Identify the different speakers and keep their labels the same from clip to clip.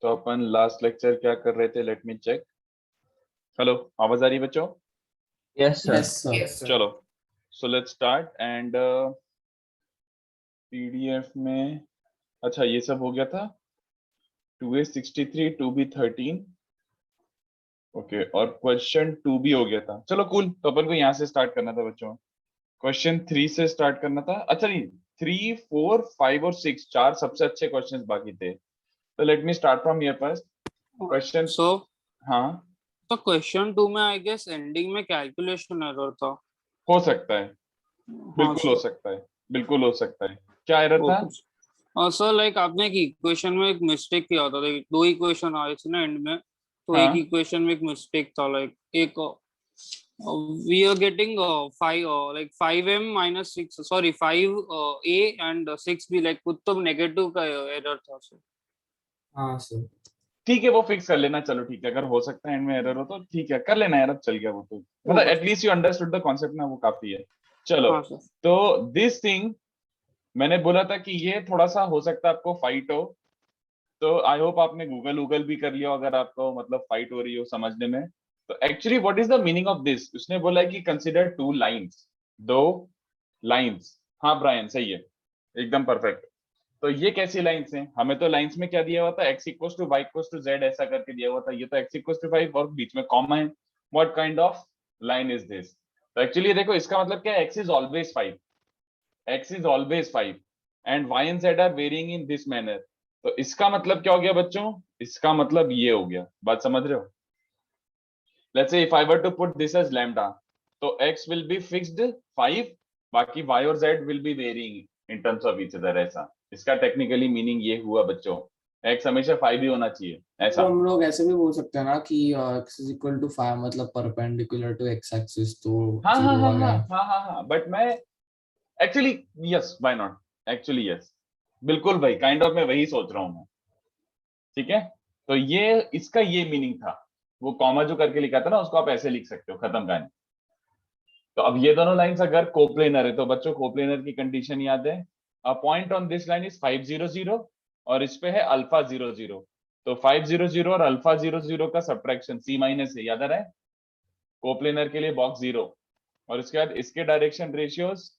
Speaker 1: तो अपन last lecture क्या कर रहे थे, लेट मी चेक। हेलो, आवाज आ रही है बच्चों?
Speaker 2: Yes sir.
Speaker 3: Yes, sir.
Speaker 1: चलो, so let's start and PDF में अच्छा ये सब हो गया था। 2a63 2b13 ओके, और क्वेश्चन 2 भी हो गया था। चलो कूल, तो अपन को यहाँ से स्टार्ट करना था बच्चों। क्वेश्चन 3 से स्टार्ट करना था। अच्छा नहीं, 3, 4, 5 और 6 चार सबसे अच्छे क्वेश्चंस बाकी थे। तो let me start from here first question.
Speaker 3: So,
Speaker 1: हाँ,
Speaker 3: तो क्वेश्चन 2 में आई गेस एंडिंग में कैलकुलेशन एरर था।
Speaker 1: हो सकता है,
Speaker 3: हाँ
Speaker 1: बिल्कुल हो सकता है, बिल्कुल हो सकता है। क्या एरर था?
Speaker 3: सर लाइक आपने एक इक्वेशन में एक मिस्टेक किया था। लाइक दो इक्वेशन आए थे ना एंड में, तो एक
Speaker 1: हाँ
Speaker 3: इक्वेशन में एक मिस्टेक था। लाइक एक we are getting 5 like 5m minus 6, sorry 5a and 6b, like कुछ तो नेगेटिव का एरर था सर।
Speaker 2: हाँ सर।
Speaker 1: ठीक है, वो फिक्स कर लेना। चलो ठीक है, अगर हो सकता है एंड में एरर हो तो ठीक है, कर लेना यार, अब चल गया वो तो। मतलब
Speaker 3: okay
Speaker 1: at least you understood the concept ना, वो काफी है। चलो,
Speaker 3: हाँ सर।
Speaker 1: तो दिस थिंग मैंने बोला था कि ये थोड़ा सा हो सकता है आपको फाइट हो, तो आई होप आपने गूगल भी कर लिया हो, अगर आपको मतलब फाइट हो रही हो समझने में। तो actually what is the meaning of this, उसने बोला है कि कंसिडर टू लाइंस, दो लाइंस। हाँ ब्रायन, सही है, एकदम परफेक्ट। तो ये कैसी लाइंस हैं? हमें तो लाइंस में क्या दिया हुआ था, x equals to y equals to z ऐसा करके दिया हुआ था। ये तो x इक्वल्स टू 5 और बीच में कॉमा है। What kind of line is this? तो एक्चुअली देखो, इसका मतलब क्या है, x is always 5, x is always 5 and y and z are varying in this manner. तो इसका मतलब क्या हो गया बच्चों? इसका मतलब ये हो गया, बात समझ रहे हो? Let's say if I were to put this as lambda, तो x विल बी फिक्स्ड 5, बाकी y और z will be varying in terms of each other. ऐसा इसका टेक्निकली मीनिंग ये हुआ बच्चों, x हमेशा 5 ही होना चाहिए
Speaker 2: तो
Speaker 1: ऐसा।
Speaker 2: हम लोग ऐसे भी बोल सकते हैं ना कि x इज इक्वल टू 5 मतलब परपेंडिकुलर टू x एक्सिस, तो
Speaker 1: हाँ हाँ
Speaker 2: 0
Speaker 1: हाँ
Speaker 2: आ
Speaker 1: हाँ
Speaker 2: गया।
Speaker 1: हाँ हाँ हाँ, बट मैं actually yes, why not, actually yes, बिल्कुल भाई, काइंड ऑफ मैं वही सोच रहा हूँ मैं। ठीक है, तो ये इसका ये मीनिंग था। वो कॉमा जो करके लिखा था ना, उसको आप ऐसे लिख सकते हो, खत्म कहानी। तो अब ये दोनों लाइंस अगर कोप्लेनर है, तो बच्चों कोप्लेनर की कंडीशन याद है, अ point on this line is 500 और इस पे है अल्फा 00। तो 500 और अल्फा 00 का सब्ट्रैक्शन सी माइनस है, याद आ रहा है? कोप्लेनर के लिए बॉक्स 0, और इसके बाद इसके डायरेक्शन रेशियोज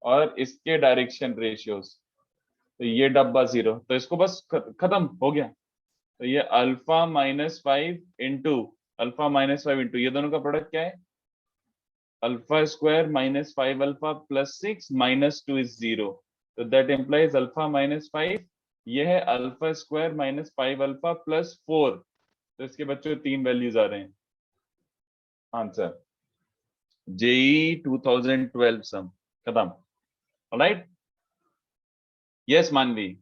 Speaker 1: और इसके डायरेक्शन रेशियोज, तो ये डब्बा 0, तो इसको बस खत्म हो गया। तो ये अल्फा -5 इंटू ये दोनों का प्रोडक्ट क्या है? Alpha square -5 alpha plus 6 -2 is 0, तो दैट इंप्लाइज अल्फा -5, ये है अल्फा स्क्वायर -5 अल्फा प्लस 4। तो इसके बच्चों 3 वैल्यूज आ रहे हैं। आंसर जेई 2012 सम खत्म। Alright, yes Manvi,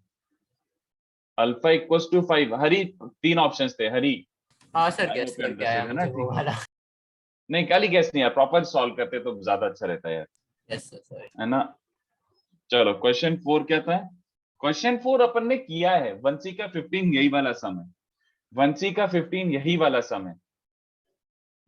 Speaker 1: alpha equals to 5। Hari, 3 options थे हरी।
Speaker 4: हाँ sir,
Speaker 1: I
Speaker 4: guess
Speaker 1: hope you
Speaker 4: करके आया
Speaker 1: understood, है ना?
Speaker 4: मुझे वो
Speaker 1: ठीक है,
Speaker 4: वाला।
Speaker 1: नहीं खाली गैस नहीं यार, प्रॉपर सॉल्व करते तो ज्यादा अच्छा रहता है यार,
Speaker 4: यस सर, सॉरी।
Speaker 1: है ना? चलो क्वेश्चन 4 क्या था? क्वेश्चन 4 अपन ने किया है, वंशी का 15 यही वाला सम है, वंशी का 15 यही वाला सम है,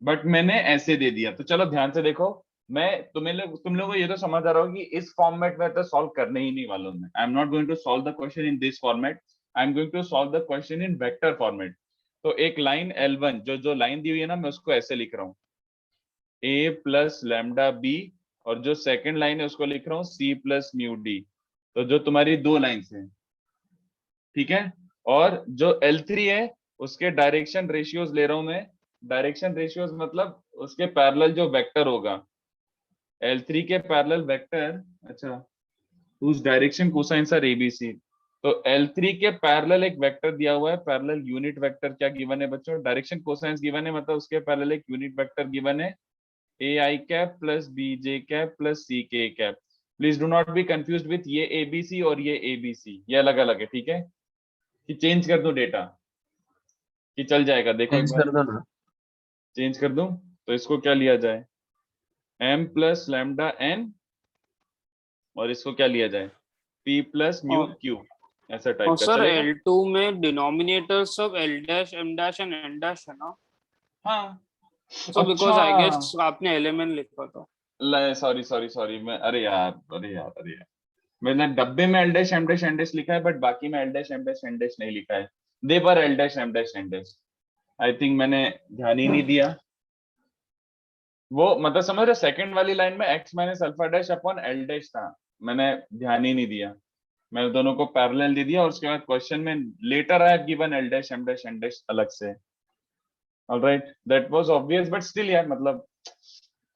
Speaker 1: बट मैंने ऐसे दे दिया। तो चलो ध्यान से देखो, मैं तुम लोगों को ये तो समझ आ रहा हो कि इस फॉर्मेट में तो सॉल्व करने ही नहीं वालों में। I am not going to solve the question in this format, I am going to solve the question in vector format. तो एक लाइन L1 जो लाइन दी हुई है ना, मैं उसको ऐसे लिख रहा हूँ, a प्लस लैम्डा बी, और जो सेकंड लाइन है उसको लिख रहा हूँ c प्लस म्यू डी। तो जो तुम्हारी दो लाइन्स हैं, ठीक है, और जो L3 है उसके डायरेक्शन रेशियोज ले रहा हूं मैं। डायरेक्शन रेशियोज मतलब उसके पैरेलल जो वेक्टर होगा, L3 के पैरेलल वेक्टर, अच्छा, whose direction cosines are ABC। तो L3 के पैरेलल एक वेक्टर दिया हुआ है, पैरेलल यूनिट वेक्टर क्या गिवन है बच्चों? डायरेक्शन कोसाइंस गिवन है, मतलब उसके पैरेलल एक यूनिट वेक्टर गिवन है, AI cap plus BJ cap plus CK cap. Please do not be confused with ये ABC और ये ABC, ये अलग अलग है, ठीक है? कि चेंज कर दूं डेटा कि चल जाएगा? देखो एक
Speaker 2: चेंज
Speaker 1: बार
Speaker 2: कर दो ना।
Speaker 1: चेंज कर दूं, तो इसको क्या लिया जाए, m प्लस लैम्डा n, और इसको क्या लिया जाए, p प्लस म्यू q, ऐसा टाइप
Speaker 3: और
Speaker 1: का
Speaker 3: सर
Speaker 1: चलेगा?
Speaker 3: L2 में डिनोमिनेटर सब L dash M dash and N dash है ना?
Speaker 1: हाँ,
Speaker 3: सो बिकॉज आई
Speaker 1: अच्छा,
Speaker 3: गेस आपने एलिमेंट लिखा था।
Speaker 1: सॉरी सॉरी सॉरी, मैं अरे यार अरे यार अरे यार, मैंने डब्बे में L dash M dash N dash लिखा है, बट बाकी में L dash M dash N dash नहीं लिखा है। दे पर L dash M dash N dash. I think मैंने ध्यान ही नहीं दिया वो, मतलब समझ रहे, सेकंड वाली लाइन में x minus alpha dash upon L dash था, मैंने ध्यान ही नहीं दिया, मैंने दोनों को पैरेलल दे दिया और उसके बाद क्वेश्चन में later I have given L dash M dash N dash अलग से। Alright, that was obvious, but still यार मतलब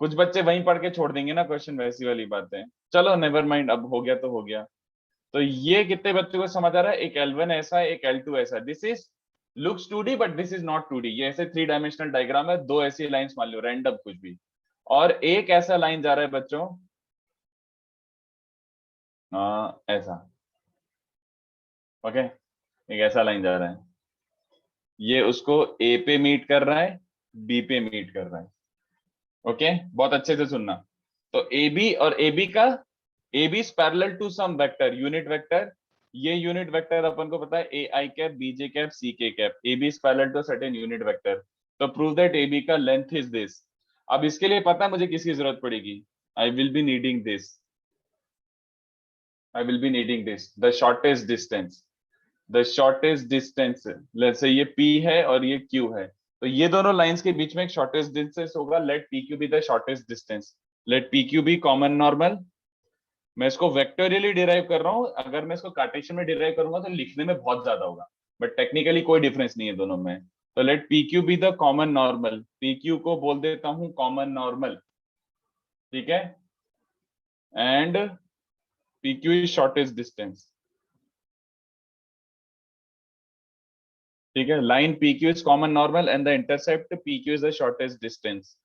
Speaker 1: कुछ बच्चे वहीं पढ़ के छोड़ देंगे ना क्वेश्चन, वैसी वाली बात है। चलो नेवर माइंड, अब हो गया तो हो गया। तो ये कितने बच्चों को समझ आ रहा है? एक L1 ऐसा है, एक L2 ऐसा। This is looks 2D but this is not 2D। ये ऐसे 3 डायमेंशनल डायग्राम है, दो ऐसी लाइंस मान लो रैंडम कुछ भी, और एक ऐसा लाइन जा रहा है बच्चों ऐसा, ओके, एक ऐसा लाइन जा रहा है, ये उसको A पे मीट कर रहा है, B पे मीट कर रहा है। ओके, बहुत अच्छे से सुनना। तो AB और AB का, AB is parallel to some vector, unit vector. ये यूनिट वेक्टर अपन को पता है AI cap, BJ cap, CK cap. AB is parallel to certain unit vector. तो प्रूव दैट AB का लेंथ इज दिस। अब इसके लिए पता है मुझे किसकी जरूरत पड़ेगी? I will be needing this, I will be needing this, the shortest distance. The shortest distance, let's say ये P है और ये Q है, तो ये दोनों लाइंस के बीच में एक शॉर्टेस्ट डिस्टेंस होगा। Let PQ be the shortest distance, let PQ be common normal. मैं इसको वेक्टोरियली डिराइव कर रहा हूं, अगर मैं इसको कार्टेशियन में डिराइव करूंगा तो लिखने में बहुत ज्यादा होगा, बट टेक्निकली कोई डिफरेंस नहीं है दोनों में। तो let PQ be the common normal, PQ को बोल देता हूं कॉमन नॉर्मल, ठीक है, and PQ is shortest distance, ठीक है। Line PQ is common normal and the intercept PQ is the shortest distance.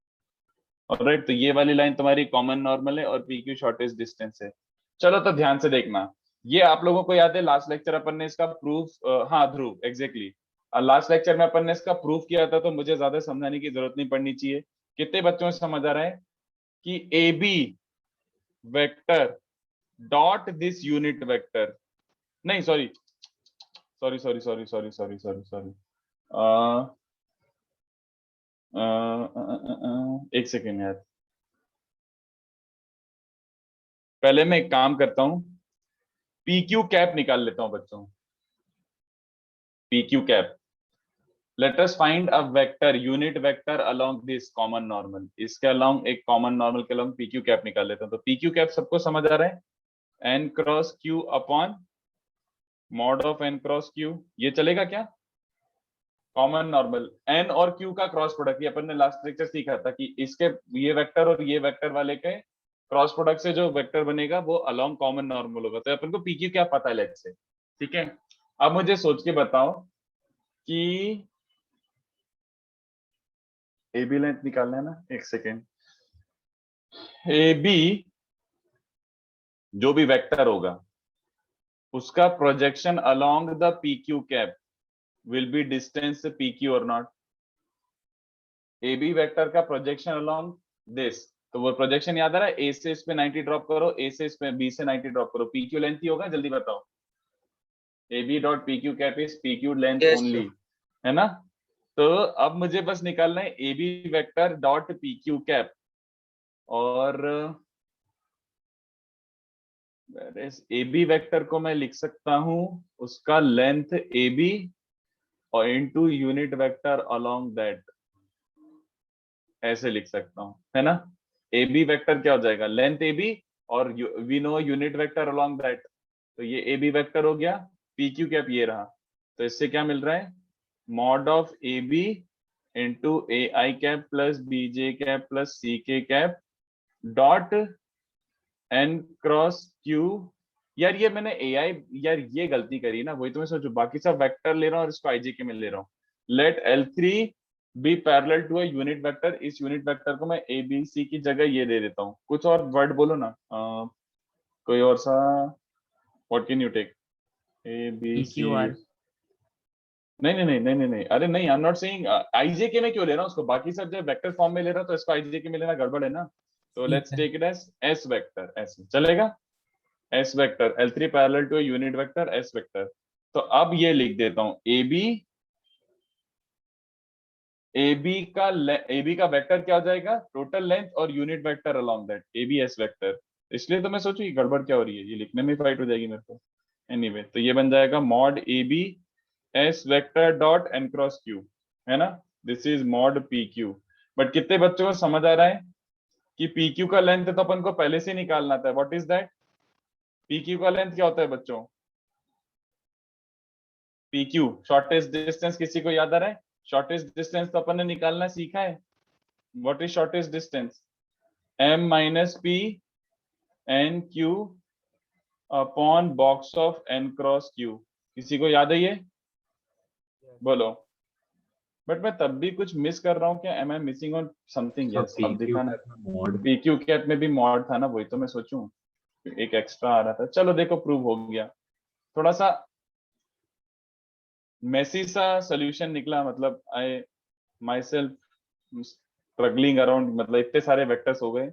Speaker 1: Alright, तो ये वाली लाइन तुम्हारी कॉमन नॉर्मल है और PQ शॉर्टेस्ट डिस्टेंस है। चलो तो ध्यान से देखना, ये आप लोगों को याद है लास्ट लेक्चर अपन ने इसका प्रूफ, हाँ ध्रुव एग्जैक्टली, लास्ट लेक्चर में अपन ने इसका प्रूफ किया था, तो मुझे ज्यादा समझाने की जरूरत नहीं पड़नी चाहिए। कितने बच्चों से समझ आ रहा है कि AB vector dot this unit vector, नहीं sorry sorry sorry sorry sorry sorry sorry sorry एक सेकेंड यार, पहले मैं एक काम करता हूं, PQ कैप निकाल लेता हूं बच्चों, PQ cap. Let us find a vector, unit vector along this common normal। इसके along एक common normal के along PQ कैप निकाल लेता हूं। तो PQ कैप सबको समझ आ रहा है? N cross Q upon mod of N cross Q, ये चलेगा क्या? कॉमन नॉर्मल N और Q का क्रॉस प्रोडक्ट, ये अपन ने लास्ट लेक्चर सीखा था कि इसके ये वेक्टर और ये वेक्टर वाले के क्रॉस प्रोडक्ट से जो वेक्टर बनेगा वो अलॉन्ग कॉमन नॉर्मल होगा। तो अपन को PQ क्या पता है लेट्स से, ठीक है। अब मुझे सोच के बताओ कि AB लेंथ निकालना है ना, एक सेकेंड। AB जो भी वेक्टर होगा उसका projection along the PQ cap will be distance PQ और नॉट। AB वेक्टर का प्रोजेक्शन अलोंग दिस, तो वो प्रोजेक्शन याद आ रहा है? A से इस पे 90 ड्रॉप करो, A से इस पे B से 90 ड्रॉप करो, PQ लेंथ ही होगा, जल्दी बताओ। AB dot PQ cap is PQ length
Speaker 2: Yes,
Speaker 1: only, है ना? तो अब मुझे बस निकालना है AB vector dot PQ cap, और AB वेक्टर को मैं लिख सकता हूं उसका लेंथ AB और into unit vector along that, ऐसे लिख सकता हूं, है ना? AB वेक्टर क्या हो जाएगा? लेंथ AB और we know unit vector along that, तो ये AB वेक्टर हो गया। PQ कैप ये रहा, तो इससे क्या मिल रहा है? Mod of AB into AI cap plus BJ cap plus CK cap dot N cross Q। यार ये मैंने AI, यार ये गलती करी ना, वही तो मैं सोचू, बाकी सब वेक्टर ले रहा हूँ और इसको IJ में ले रहा हूँ। Let L3 be parallel to a unit vector, इस यूनिट वेक्टर को मैं ABC की जगह ये दे देता हूँ। कुछ और वर्ड बोलो ना, कोई और सा, what can you take? ABC,
Speaker 2: PQR।
Speaker 1: नहीं नहीं नहीं नहीं नहीं नहीं, अरे नहीं, आई एम नॉट सेइंग IJ में क्यों ले रहा हूँ उसको, बाकी सब जब वेक्टर फॉर्म में ले रहा हूँ तो इसको IJ में लेना गड़बड़ है ना। तो let's take it as S vector, ऐसे चलेगा। S vector L3 parallel to unit vector S vector. तो अब ये लिख देता हूं AB का वेक्टर क्या हो जाएगा? टोटल लेंथ और unit vector along that, ABS vector. इसलिए तो मैं सोचू गड़बड़ क्या हो रही है, ये लिखने में फाइट हो जाएगी मेरे को। एनीवे, तो ये बन जाएगा mod AB S vector dot N cross Q, है ना, this is mod P Q. But कितने बच्चों को समझ आ रहा है कि पी क्यू का लेंथ तो अपन को पहले से निकालना था। What is that? P Q का लेंथ क्या होता है बच्चों? पी क्यू शॉर्टेस्ट डिस्टेंस, किसी को याद आ रहा है? शॉर्टेस्ट डिस्टेंस तो अपन ने निकालना सीखा है। What is shortest distance? m minus P N Q upon box of n cross Q. किसी को याद है ये? बोलो। बट मैं तब भी कुछ मिस कर रहा हूँ क्या? Am I missing on something? Yes, अब दिखाना। पी क्यू कैट में भी मॉड था ना, वही तो मैं सोचूं, एक एक्स्ट्रा आ रहा था। चलो देखो, प्रूव हो गया। थोड़ा सा मेसी सा सोल्यूशन निकला, मतलब आई माई सेल्फ स्ट्रगलिंग अराउंड, मतलब इतने सारे वेक्टर्स हो गए।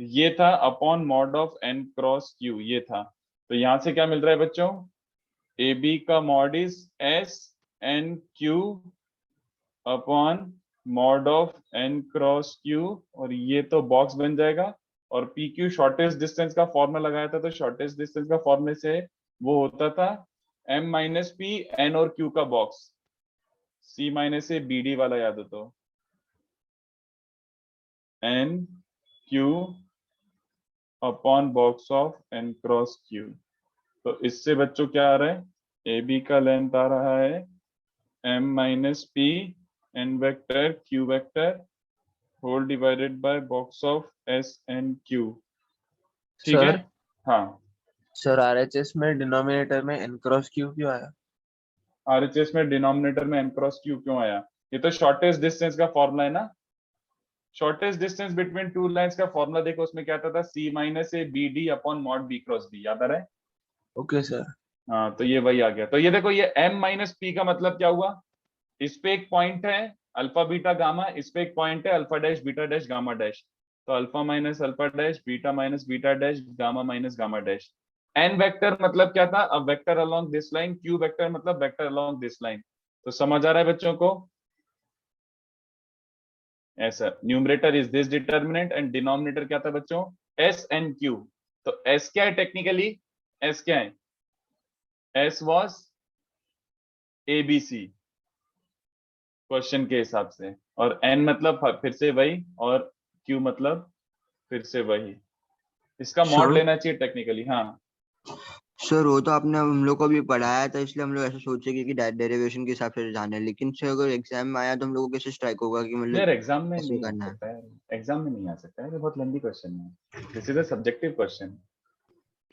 Speaker 1: ये था upon mod of n cross q, ये था। तो यहां से क्या मिल रहा है बच्चों? ए बी का mod is S N Q upon mod of n cross q, और ये तो बॉक्स बन जाएगा। और पी क्यू शॉर्टेस्ट डिस्टेंस का फॉर्मूला लगाया था, तो शॉर्टेस्ट डिस्टेंस का फॉर्मूले से वो होता था m माइनस पी एन और q का box, c minus A B D वाला, याद हो तो n q upon box of n cross q। तो इससे बच्चों क्या आ रहा है? ए बी का लेंथ आ रहा है m minus P N vector q vector whole divided by box of S N Q. ठीक है?
Speaker 4: सर
Speaker 1: हाँ।
Speaker 4: सर आरएचएस में डिनोमिनेटर में n क्रॉस क्यू क्यों आया?
Speaker 1: आरएचएस में डिनोमिनेटर में n क्रॉस क्यू क्यों आया? ये तो शॉर्टेस्ट डिस्टेंस का फॉर्मूला है ना। Shortest distance between two lines का फॉर्मूला देखो, उसमें क्या आता था? c minus A B D upon mod B cross D, याद आ रहा है?
Speaker 4: Okay sir.
Speaker 1: हाँ, तो ये वही आ गया। तो ये देखो, ये m माइनस पी का मतलब क्या हुआ? इस पे एक पॉइंट है अल्फा बीटा गामा, इस पे एक पॉइंट है alpha dash beta dash gamma dash. तो alpha minus alpha dash, beta minus beta dash, gamma minus gamma dash. N vector मतलब क्या था? अब vector along this line. Q vector मतलब वेक्टर अलोंग दिस लाइन। तो समझ आ रहा है बच्चों को? ऐसा numerator is this determinant and denominator क्या था बच्चों? S N Q. तो एस क्या है टेक्निकली? एस क्या है? एस वॉज एबीसी क्वेश्चन के हिसाब से, और एन मतलब फिर से वही, और क्यू मतलब फिर से वही। इसका मॉड
Speaker 5: सर
Speaker 1: लेना चाहिए टेक्निकली। हाँ,
Speaker 5: सर वो तो आपने हम लोग को भी पढ़ाया था, इसलिए हम लोग ऐसे सोचे कि डेरिवेशन के हिसाब से जाना है, लेकिन सर अगर एग्जाम में आया तो हम लोगों को कैसे स्ट्राइक होगा कि मतलब
Speaker 1: यार एग्जाम में
Speaker 5: कैसे
Speaker 1: नहीं आ
Speaker 5: करना है?
Speaker 1: सकता है, एग्जाम में नहीं आ सकता है, ये बहुत लंबी क्वेश्चन है, this is a subjective question.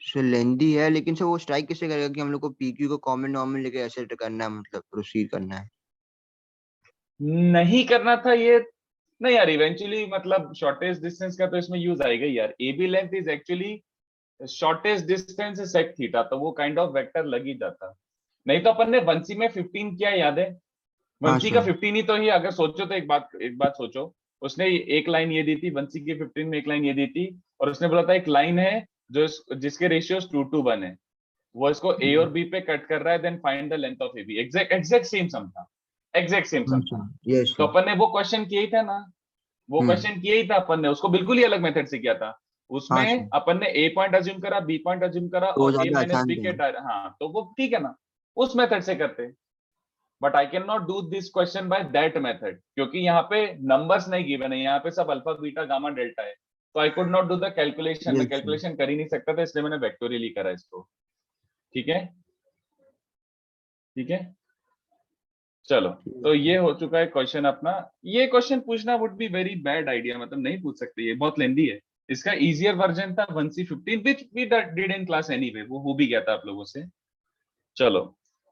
Speaker 5: Sir lengthy है, लेकिन सर वो स्ट्राइक कैसे करेगा कि हम लोग को पीक्यू को कॉमन नॉर्मल लेके ऐसे करना है, मतलब प्रोसीड करना है?
Speaker 1: नहीं करना था ये, नहीं यार, इवेंचुअली मतलब शॉर्टेस्ट डिस्टेंस का तो इसमें यूज आएगा ही यार। A B length is actually shortest distance sec theta, तो वो काइंड ऑफ वेक्टर लग ही जाता। नहीं तो अपन ने वंसी में 15 किया, याद है?
Speaker 5: हाँ
Speaker 1: वंसी का
Speaker 5: सर।
Speaker 1: 15 ही तो ही, अगर सोचो तो एक बात सोचो। उसने एक लाइन ये दी थी वंसी की 15 में, एक लाइन ये दी थी, और उसने बोला था एक लाइन है जो जिसके रेशियोज 2:1 है, वो इसको ए और बी पे कट कर रहा है, then find the length of A B. Exact exact same sum था, एग्जैक्ट सेम
Speaker 5: हाँ
Speaker 1: सम था।
Speaker 5: सर, यस
Speaker 1: तो
Speaker 5: सर।
Speaker 1: अपन ने वो क्वेश्चन किया ही था ना, वो क्वेश्चन किया ही था अपन ने, उसको बिल्कुल ही अलग मेथड से किया था।
Speaker 5: हाँ
Speaker 1: उसमें
Speaker 5: सर,
Speaker 1: अपन ने ए पॉइंट अज्यूम करा, बी पॉइंट अज्यूम करा,
Speaker 5: तो वो
Speaker 1: और ए
Speaker 5: ज्यादा
Speaker 1: माइनस
Speaker 5: आसान
Speaker 1: बी के
Speaker 5: था।
Speaker 1: हाँ, तो वो ठीक है ना, उस मेथड से करते। But I can not do this question by that method, क्योंकि यहाँ पे नंबर्स नहीं गिवन है, यहाँ पे सब अल्फा बीटा गामा डेल्टा है। तो I could not do the calculation, मैं
Speaker 5: यस सर।
Speaker 1: कैलकुलेशन कर ही नहीं सकता था, इसलिए मैंने वेक्टोरियली करा इसको। ठीक है? ठीक है, चलो। तो ये हो चुका है क्वेश्चन अपना। ये क्वेश्चन पूछना would be very bad idea, मतलब नहीं पूछ सकते, ये बहुत लेंदी है। इसका इजियर वर्जन था 1C15 which we did in class anyway, वो हो भी गया था आप लोगों से। चलो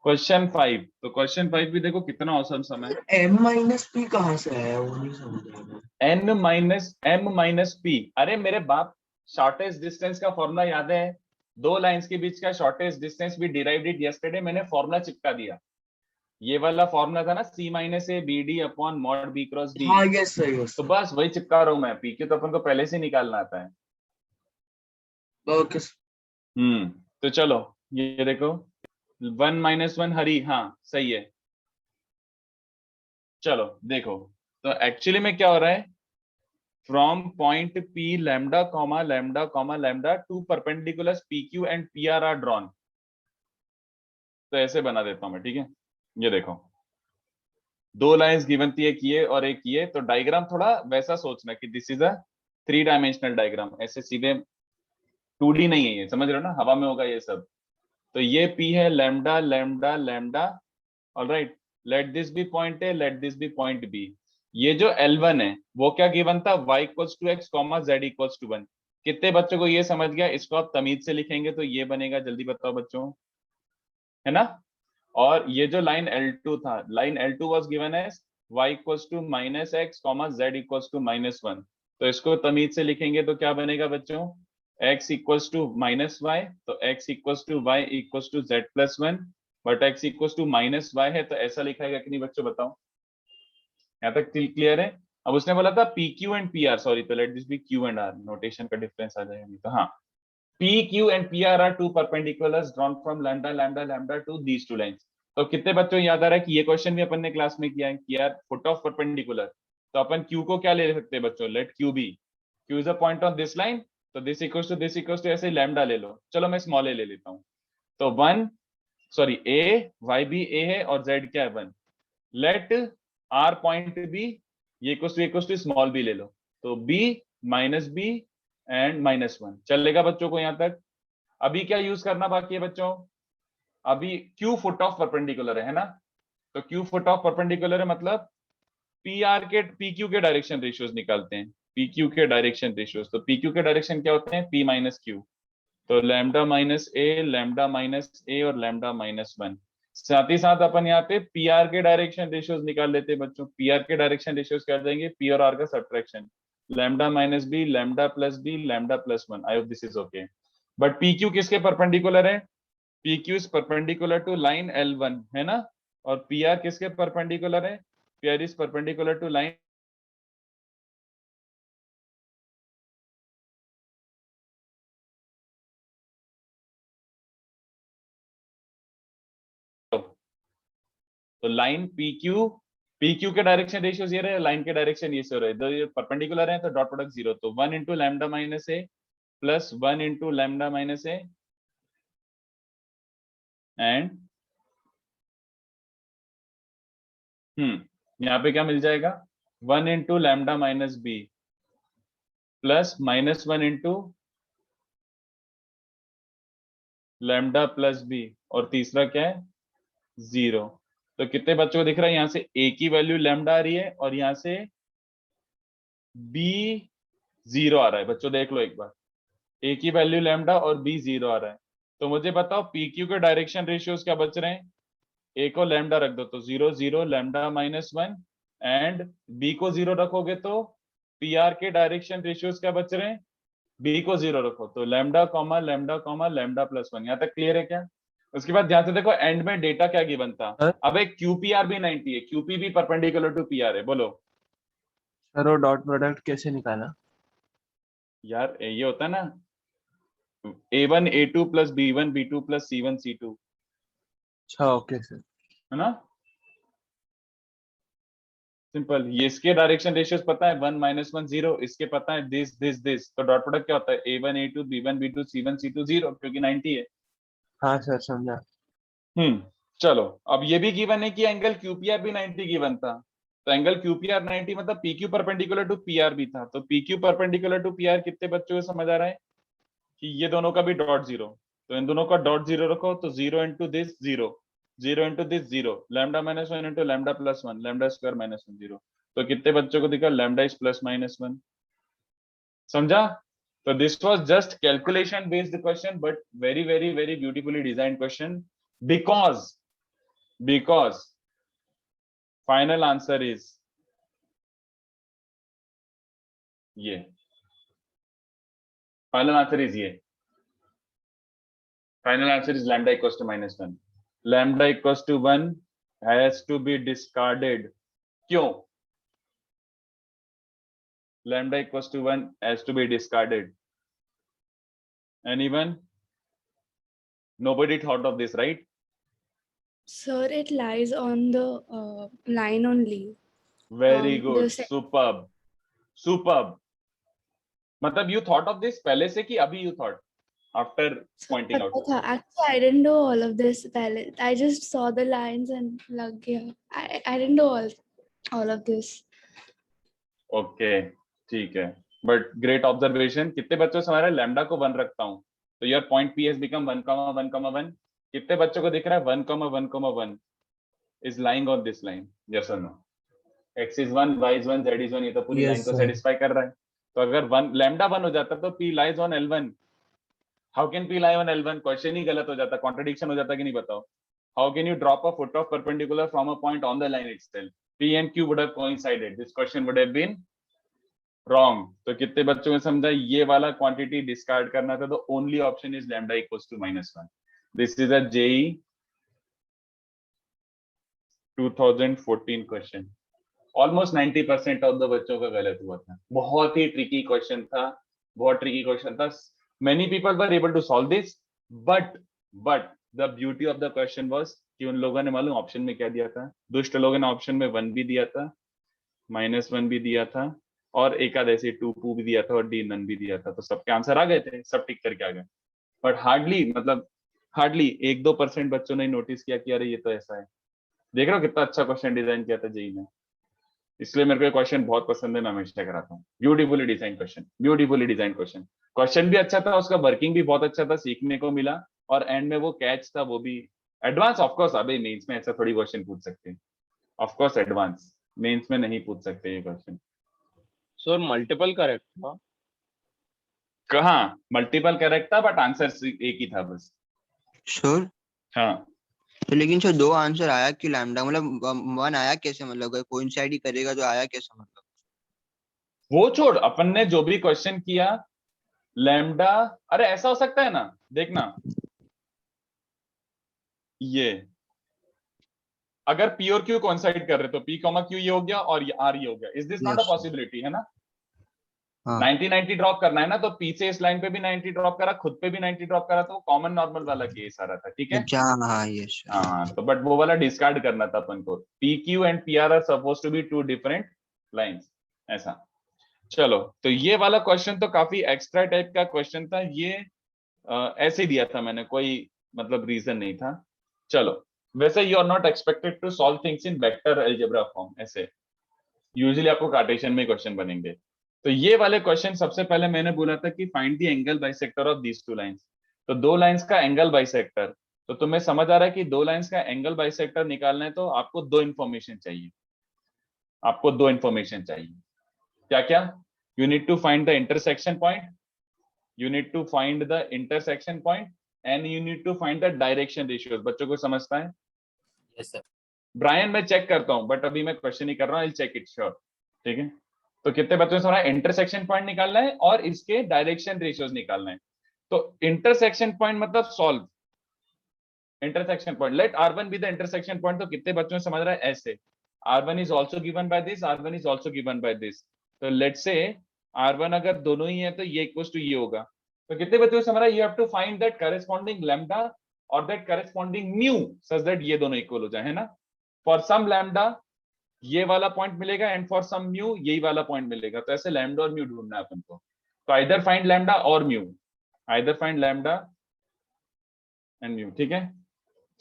Speaker 1: क्वेश्चन 5। तो क्वेश्चन 5 भी देखो कितना औसम समय।
Speaker 2: m माइनस पी कहाँ से आया वो नहीं समझ आया।
Speaker 1: m माइनस पी, अरे मेरे बाप, शॉर्टेस्ट डिस्टेंस का फॉर्मूला याद है? दो लाइंस के बीच का शॉर्टेस्ट डिस्टेंस भी डिराइव्ड इट यस्टरडे, मैंने फॉर्मूला चिपका दिया। ये वाला फॉर्मूला था ना, c minus A B D upon mod B cross D.
Speaker 2: हाँ यस सर यस
Speaker 1: तो
Speaker 2: सर।
Speaker 1: बस वही चिपका रहा हूं मैं, पी क्यू तो अपन को पहले से निकालना आता है।
Speaker 2: ओके
Speaker 1: तो चलो ये देखो, 1 - 1 हरी, हाँ सही है। चलो देखो, तो एक्चुअली में क्या हो रहा है? From point P lambda comma lambda comma lambda to perpendicular PQ and PR are drawn. तो ऐसे बना देता हूं मैं, ठीक है? ये देखो, दो लाइंस गिवन थी, एक ये और एक ये, तो डायग्राम थोड़ा वैसा सोचना कि this is a 3 dimensional diagram, ऐसे सीधे 2D नहीं है ये, समझ रहे हो ना, हवा में होगा ये सब। तो ये P है lambda lambda lambda, alright, let this be point A, let this be point B. ये जो L1 है वो क्या गिवन था, y equals to x comma z equals to 1। कितने बच्चों को ये समझ गया? इसको आप तमीज से लिखेंगे तो ये बनेगा, जल्दी बताओ बच्चों, है ना। और ये जो लाइन L2 था, line L2 was given as y equals to minus x comma z equals to -1। तो इसको तमीज से लिखेंगे तो क्या बनेगा बच्चों, x equals to minus y, तो x equals to y equals to z plus 1, but x equals to minus y है, तो ऐसा लिखाएगा कि नहीं बच्चों, बताओ। यहाँ तक क्लियर है? अब उसने बोला था P Q and P R, sorry, तो let this be Q and R, notation का डिफरेंस आ जाएगा नहीं तो। हाँ, P, Q and PR are two perpendiculars drawn from lambda lambda lambda to these two lines। तो कितने बच्चों याद आ रहा है कि ये क्वेश्चन भी अपन ने क्लास में किया है कि यार फुट ऑफ परपेंडिकुलर, तो अपन Q को क्या ले सकते हैं बच्चों, let Q be, Q is a point on this line, तो दिस इक्वल्स टू ऐसे लैम्डा ले लो। चलो मैं स्मॉल ए ले लेता हूँ, तो A, Y भी A है और Z क्या है 1, लेट R पॉइंट बी, ये इक्वल्स टू स्मॉल b ले लो, तो B माइनस बी एंड -1 चलेगा बच्चों को यहाँ तक। अभी क्या यूज करना बाकी है बच्चों, अभी Q फुट ऑफ परपेंडिकुलर है ना, तो Q फुट ऑफ परपेंडिकुलर है, मतलब PQ के डायरेक्शन रेशियोज निकालते हैं, PQ के डायरेक्शन रेशियोज। तो PQ के डायरेक्शन क्या होते हैं, P माइनस Q, तो लैम्डा माइनस ए, लैम्डा माइनस ए और लैम्डा -1। साथ ही साथ अपन यहाँ पे PR के डायरेक्शन रेशियोज निकाल लेते हैं बच्चों। PR के डायरेक्शन रेशियोज क्या जाएंगे, P और R का subtraction, lambda minus B, lambda plus B, lambda plus 1। I hope this is okay. But PQ किसके परपेंडिकुलर है, PQ is perpendicular to line L1, है ना, और PR किसके परपेंडिकुलर है, PR is perpendicular to line तो line PQ के direction ratios ये रहे, लाइन के डायरेक्शन ये से रहे, तो ये परपेंडिकुलर है तो डॉट प्रोडक्ट 0, तो 1 into lambda minus A plus 1 into lambda minus A and यहाँ पे क्या मिल जाएगा, 1 into lambda minus B plus -1 into lambda plus B, और तीसरा क्या है 0। तो कितने बच्चों को दिख रहा है, यहाँ से ए की वैल्यू लैम्डा आ रही है और यहाँ से बी 0 आ रहा है। बच्चों देख लो एक बार, ए की वैल्यू लैम्डा और बी 0 आ रहा है। तो मुझे बताओ PQ के डायरेक्शन रेशियोज क्या बच रहे हैं, ए को लैम्डा रख दो तो 0 0 लैम्डा -1, एंड बी को 0 रखोगे तो PR के डायरेक्शन रेशियोज क्या बच रहे हैं, बी को 0 रखो तो lambda comma lambda comma lambda plus 1। यहाँ तक क्लियर है क्या? उसके बाद ध्यान से देखो एंड में डेटा क्या गिवन था,
Speaker 4: सर
Speaker 1: अब एक QPR भी 90 है, QP भी परपेंडिकुलर टू PR है, बोलो।
Speaker 4: सर वो डॉट प्रोडक्ट कैसे निकाला?
Speaker 1: यार ये होता है ना, A1 A2 plus B1 B2 plus C1 C2,
Speaker 4: अच्छा ओके सर।
Speaker 1: है ना, सिंपल। ये इसके डायरेक्शन रेशियोज पता है 1 -1 0, इसके पता है दिस दिस दिस, तो डॉट प्रोडक्ट क्या होता है A1 A2 B1 B2 C1 C2 0, क्योंकि 90 है।
Speaker 4: हाँ सर समझा।
Speaker 1: चलो, अब ये भी गिवन है कि एंगल QPR भी 90 गिवन था, तो एंगल QPR 90 मतलब PQ परपेंडिकुलर टू PR भी था, तो PQ परपेंडिकुलर टू PR कितने बच्चों को समझ आ रहा है कि ये दोनों का भी डॉट 0, तो इन दोनों का डॉट 0 रखो तो 0 into this 0, 0 into this 0, lambda -1 into lambda plus 1, lambda square -1 0। तो कितने बच्चों को दिखा, लैम्डा इज प्लस -1, समझा। तो this was just calculation based question, but very very very beautifully designed question, because final answer is ये, final answer is ये, final answer is lambda equals to -1, lambda equals to 1 has to be discarded। क्यों lambda equals to 1 has to be discarded? Anyone? Nobody thought of this, right?
Speaker 6: Sir, it lies on the line only.
Speaker 1: Very
Speaker 6: The
Speaker 1: good, superb। मतलब you thought of this पहले से कि अभी you thought? after pointing out.
Speaker 6: पता था actually I didn't know all of this पहले. I just saw the lines and लग गया. I didn't know all of this.
Speaker 1: Okay ठीक है, बट ग्रेट ऑब्जर्वेशन. कितने बच्चों से हमारा लैम्डा को 1 रखता हूँ तो your point P has become 1,1,1. कितने बच्चों को दिख रहा है 1,1,1 is lying on this line? Yes और no? x is 1, y is 1, z is 1, ये तो पूरी
Speaker 2: Yes,
Speaker 1: लाइन को
Speaker 2: sir.
Speaker 1: सेटिस्फाई कर रहा है. तो अगर 1 लैम्डा 1 हो जाता तो p lies on L1. How can p lie on L1? Question ही गलत हो जाता, कॉन्ट्रडिक्शन हो जाता कि नहीं बताओ. How can you drop a foot of perpendicular from a point on the line itself? p and q would have coincided. This question would have been wrong. तो कितने बच्चों ने समझा ये वाला क्वांटिटी डिस्कार्ड करना था? तो only option is lambda equals to -1. This is a JEE 2014 question. Almost 90% of the बच्चों का गलत हुआ था. बहुत ही ट्रिकी क्वेश्चन था, बहुत ट्रिकी क्वेश्चन था. Many people were able to solve this, but the beauty of the question was कि उन लोगों ने मालूम ऑप्शन में क्या दिया था? दुष्ट लोगों ने ऑप्शन में 1 भी दिया था, -1 भी दिया था, और एक आध ऐसे 2 भी दिया था, और डी नन भी दिया था. तो सबके आंसर आ गए थे, सब टिक करके आ गए. बट हार्डली 1-2% बच्चों ने नोटिस किया कि अरे ये तो ऐसा है. देख रहे हो कितना अच्छा क्वेश्चन डिजाइन किया था जेई ने. इसलिए मेरे को क्वेश्चन बहुत पसंद है, मैं हमेशा कराता हूँ. Beautifully design question, beautifully design question. Question भी अच्छा था, उसका वर्किंग भी बहुत अच्छा था, सीखने को मिला, और एंड में वो कैच था वो भी एडवांस. ऑफ कोर्स अबे मेंस में ऐसा थोड़ी क्वेश्चन पूछ सकते हैं. ऑफ कोर्स एडवांस, मेंस में नहीं पूछ सकते ये क्वेश्चन.
Speaker 7: सर मल्टीपल करेक्ट था?
Speaker 1: कहाँ मल्टीपल करेक्ट था, बट आंसर एक ही था बस.
Speaker 5: श्योर.
Speaker 1: हाँ
Speaker 5: तो लेकिन सर 2 आंसर आया कि लैम्डा, मतलब 1 आया कैसे? मतलब अगर कोइंसाइड ही करेगा तो आया कैसे? मतलब
Speaker 1: वो छोड़, अपन ने जो भी क्वेश्चन किया लैम्डा. अरे ऐसा हो सकता है ना, देखना ये अगर p और q कोइंसाइड कर रहे तो p, q ये हो गया और ये r ये हो गया. Is this not a
Speaker 5: Yes, sir.
Speaker 1: Possibility? है ना.
Speaker 5: हाँ
Speaker 1: 90-90 ड्रॉप करना है ना, तो p से इस लाइन पे भी 90 ड्रॉप करा, खुद पे भी 90 ड्रॉप करा, तो वो कॉमन नॉर्मल वाला केस आ रहा था. ठीक है.
Speaker 5: अच्छा. हाँ यस.
Speaker 1: हाँ तो बट वो वाला डिस्कार्ड करना था अपन को. pq and pr are supposed to be 2 different lines, ऐसा. चलो, तो ये वाला क्वेश्चन तो काफी एक्स्ट्रा टाइप का क्वेश्चन था. ये ऐसे दिया था मैंने, कोई मतलब रीजन नहीं था. चलो, वैसे you are not expected to solve things in vector algebra form. ऐसे यूजुअली आपको कार्टेशियन में क्वेश्चन बनेंगे. तो ये वाले क्वेश्चन सबसे पहले मैंने बोला था कि find the angle bisector of these 2 lines. तो 2 लाइंस का एंगल बाइसेक्टर. तो तुम्हें समझ आ रहा है कि 2 लाइंस का एंगल बाइसेक्टर निकालना है तो आपको 2 इंफॉर्मेशन चाहिए. आपको 2 इंफॉर्मेशन चाहिए. क्या क्या? You need to find the intersection point, you need to find the intersection point, and you need to find the direction ratios. बच्चों को समझता है?
Speaker 7: Yes sir.
Speaker 1: ब्रायन मैं चेक करता हूं, बट अभी मैं क्वेश्चन ही कर रहा हूं. I'll check it, sure. ठीक है. तो कितने बच्चों ने समझा? इंटरसेक्शन पॉइंट निकालना है और इसके डायरेक्शन रेशियोज निकालना है. तो इंटरसेक्शन पॉइंट मतलब solve intersection point. Let r1 be the intersection point. तो कितने बच्चों ने समझ रहा है? ऐसे r1 is also given by this, r1 is also given by this. तो लेट्स से R1 अगर दोनों ही है तो ये इक्वल्स टू ये होगा. तो कितने बच्चों से हमारा you have to find that corresponding lambda और that corresponding mu such that ये दोनों इक्वल हो जाए, है ना. फॉर सम लैम्डा ये वाला पॉइंट मिलेगा एंड फॉर सम म्यू यही वाला पॉइंट मिलेगा. तो ऐसे लैम्डा और म्यू ढूंढना है अपन को. तो आइदर फाइंड लैम्डा और mu, either find lambda and mu. ठीक है.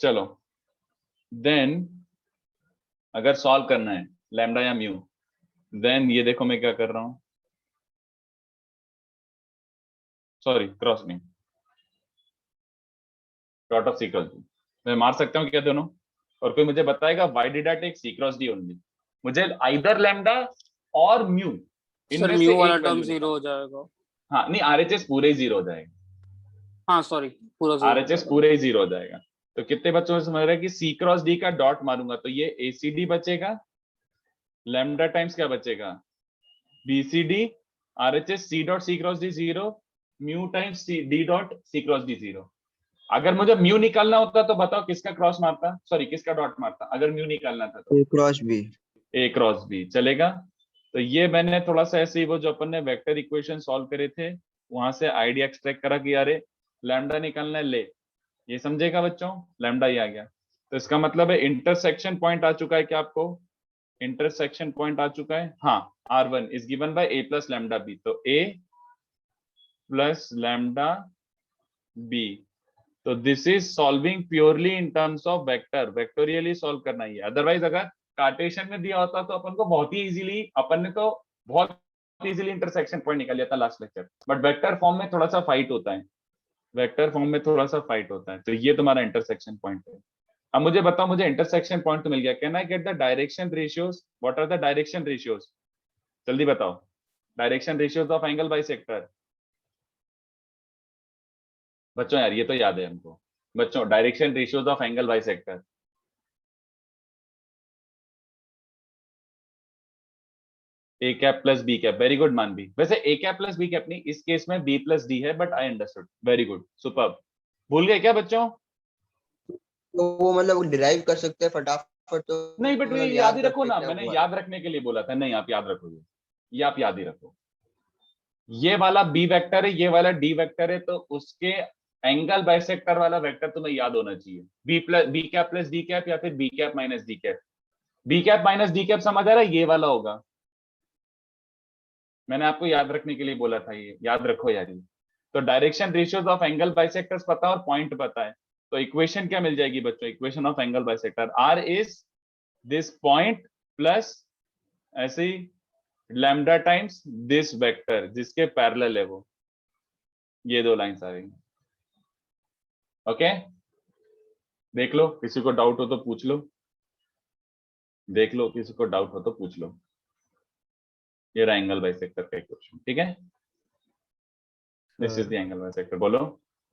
Speaker 1: चलो, देन अगर सॉल्व करना है लैम्डा या म्यू, देन ये देखो मैं क्या कर रहा हूं. सॉरी, क्रॉस नहीं, dot of C cross D. मैं मार सकता हूँ क्या दोनों? और कोई मुझे बताएगा why did I take C cross D only? मुझे आइदर लैम्डा और म्यू,
Speaker 3: सर
Speaker 1: इनमें
Speaker 3: म्यू
Speaker 1: से
Speaker 3: वाला
Speaker 1: एक
Speaker 3: टर्म
Speaker 1: वैल्यू
Speaker 3: 0 हो जाएगा.
Speaker 1: हाँ नहीं, आरएचएस पूरे ही 0 हो जाएगा.
Speaker 3: हाँ सॉरी, पूरा 0
Speaker 1: आरएचएस पूरे ही 0 हो जाएगा. तो कितने बच्चों को समझ रहा है कि सी क्रॉस डी का डॉट मारूंगा तो ये एसीडी बचेगा, लैम्डा टाइम्स क्या बचेगा? BCD. RHS C dot C cross D 0, mu times D dot C cross D 0. अगर मुझे म्यू निकालना होता तो बताओ किसका क्रॉस मारता, सॉरी किसका डॉट मारता अगर म्यू निकालना था तो?
Speaker 5: ए क्रॉस बी.
Speaker 1: ए क्रॉस बी चलेगा. तो ये मैंने थोड़ा सा ऐसे ही वो जो अपन ने वेक्टर इक्वेशन सॉल्व करे थे वहां से आइडिया एक्सट्रैक्ट करा कि यार लैम्डा निकालना है, ले ये समझेगा बच्चों, लैम्डा ही आ गया. तो इसका मतलब है इंटरसेक्शन पॉइंट आ चुका है क्या आपको? इंटरसेक्शन पॉइंट आ चुका है. हाँ, R1 is given by a plus lambda B. तो a प्लस लैम्डा बी। तो this is solving purely in terms of vector, vectorially solve करना ही है। अदरवाइज अगर कार्टेशियन में दिया होता तो अपन को बहुत ही इजीली, अपन ने तो बहुत इजीली इंटरसेक्शन पॉइंट निकाल लिया था last lecture. But vector form में थोड़ा सा फाइट होता है, वेक्टर फॉर्म में थोड़ा सा फाइट होता है। तो ये तुम्हारा इंटरसेक्शन पॉइंट है। अब मुझे बताओ, मुझे इंटरसेक्शन पॉइंट तो मिल गया, can I get the direction ratios? What are the direction ratios? जल्दी बताओ, direction ratios of angle bisector. बच्चों यार ये तो याद है हमको। बच्चों direction ratios of angle bisector. A cap plus B cap, very good Manvi. वैसे A cap plus B cap नहीं, इस केस में बी प्लस डी है, but I understood, very good, superb. भूल गए क्या बच्चों?
Speaker 5: तो वो मतलब डिराइव कर सकते हैं फटाफट, तो
Speaker 1: नहीं बट ये
Speaker 5: मतलब
Speaker 1: याद ही रखो
Speaker 5: रखते
Speaker 1: ना,
Speaker 5: क्या
Speaker 1: मैंने
Speaker 5: हुआ है।
Speaker 1: याद रखने के लिए बोला था। नहीं आप याद रखोगे, ये आप याद ही रखो। ये वाला बी वेक्टर है, ये वाला डी वेक्टर है, तो उसके एंगल बाइसेक्टर वाला वेक्टर तुम्हें याद होना चाहिए, B cap plus D cap, या फिर B cap minus D cap. B cap minus D cap समझ आ रहा है, ये वाला होगा। मैंने आपको याद रखने के लिए बोला था, ये याद रखो यार ये। तो direction ratios of angle bisectors पता है और पॉइंट पता है, तो इक्वेशन क्या मिल जाएगी बच्चों? Equation of angle bisector, R is this point plus ऐसे ही लैम्डा टाइम्स दिस वेक्टर जिसके पैरेलल है वो, ये दो लाइंस आ रही। ओके, देख लो, किसी को डाउट हो तो पूछ लो, देख लो किसी को डाउट हो तो पूछ लो। ये रहा एंगल बाइसेक्टर का इक्वेशन, ठीक है? This is the angle bisector. बोलो।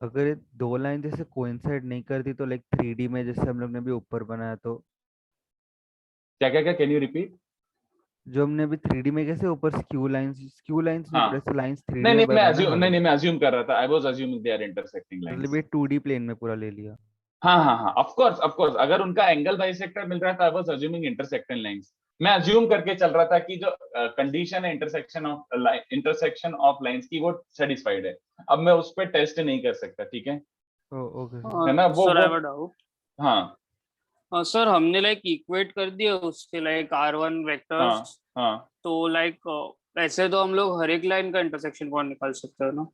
Speaker 8: अगर ये दो लाइन जैसे कोइंसाइड नहीं करती तो लाइक 3D में जैसे हम लोग ने भी ऊपर बनाया, तो
Speaker 1: क्या क्या क्या, कैन यू रिपीट?
Speaker 8: जो हमने अभी 3D में कैसे ऊपर स्क्यू लाइंस
Speaker 1: हाँ।
Speaker 8: नहीं, ऐसे लाइंस 3D
Speaker 1: नहीं
Speaker 8: में
Speaker 1: नहीं मैं
Speaker 8: बनाना
Speaker 1: अज्यूम,
Speaker 8: हम
Speaker 1: नहीं
Speaker 8: लोग,
Speaker 1: नहीं मैं अज्यूम कर रहा था, I was assuming they are intersecting
Speaker 8: मतलब
Speaker 1: लाइंस।
Speaker 8: ये 2D प्लेन में पूरा ले लिया।
Speaker 1: हाँ हाँ हाँ, ऑफ कोर्स अगर उनका एंगल बाइसेक्टर मिल रहा था, I was assuming intersecting lines. मैं अज्यूम करके चल रहा था कि जो कंडीशन है इंटरसेक्शन ऑफ लाइंस की, वो सेटिस्फाइड है। अब मैं उस पर टेस्ट नहीं कर सकता, ठीक है?
Speaker 8: ओके
Speaker 1: है ना वो
Speaker 3: sir I have a doubt.
Speaker 1: हाँ
Speaker 3: सर हमने लाइक इक्वेट कर दिया उसके लाइक R1
Speaker 1: हाँ
Speaker 3: वेक्टर्स,
Speaker 1: हाँ।
Speaker 3: तो लाइक ऐसे तो हम लोग हर एक लाइन का इंटरसेक्शन पॉइंट निकाल सकते हैं ना,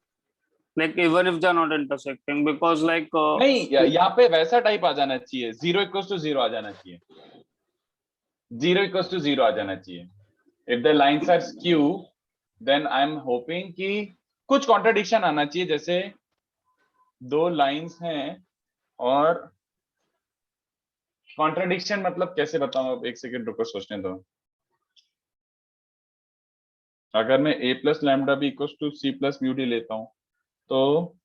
Speaker 3: like even if they are not intersecting, because like
Speaker 1: नहीं यहाँ पे वैसा टाइप आ जाना चाहिए, 0 इक्वल्स टू 0 आ जाना चाहिए, 0 इक्वल्स टू 0 आ जाना चाहिए। If the lines are skew then I am hoping कि कुछ कॉन्ट्रडिक्शन आना चाहिए, जैसे दो लाइंस हैं और कॉन्ट्रडिक्शन मतलब कैसे बताऊं, अब एक सेकंड रुको सोचने दो। अगर मैं a plus lambda B equals to C plus mu D लेता हूं, तो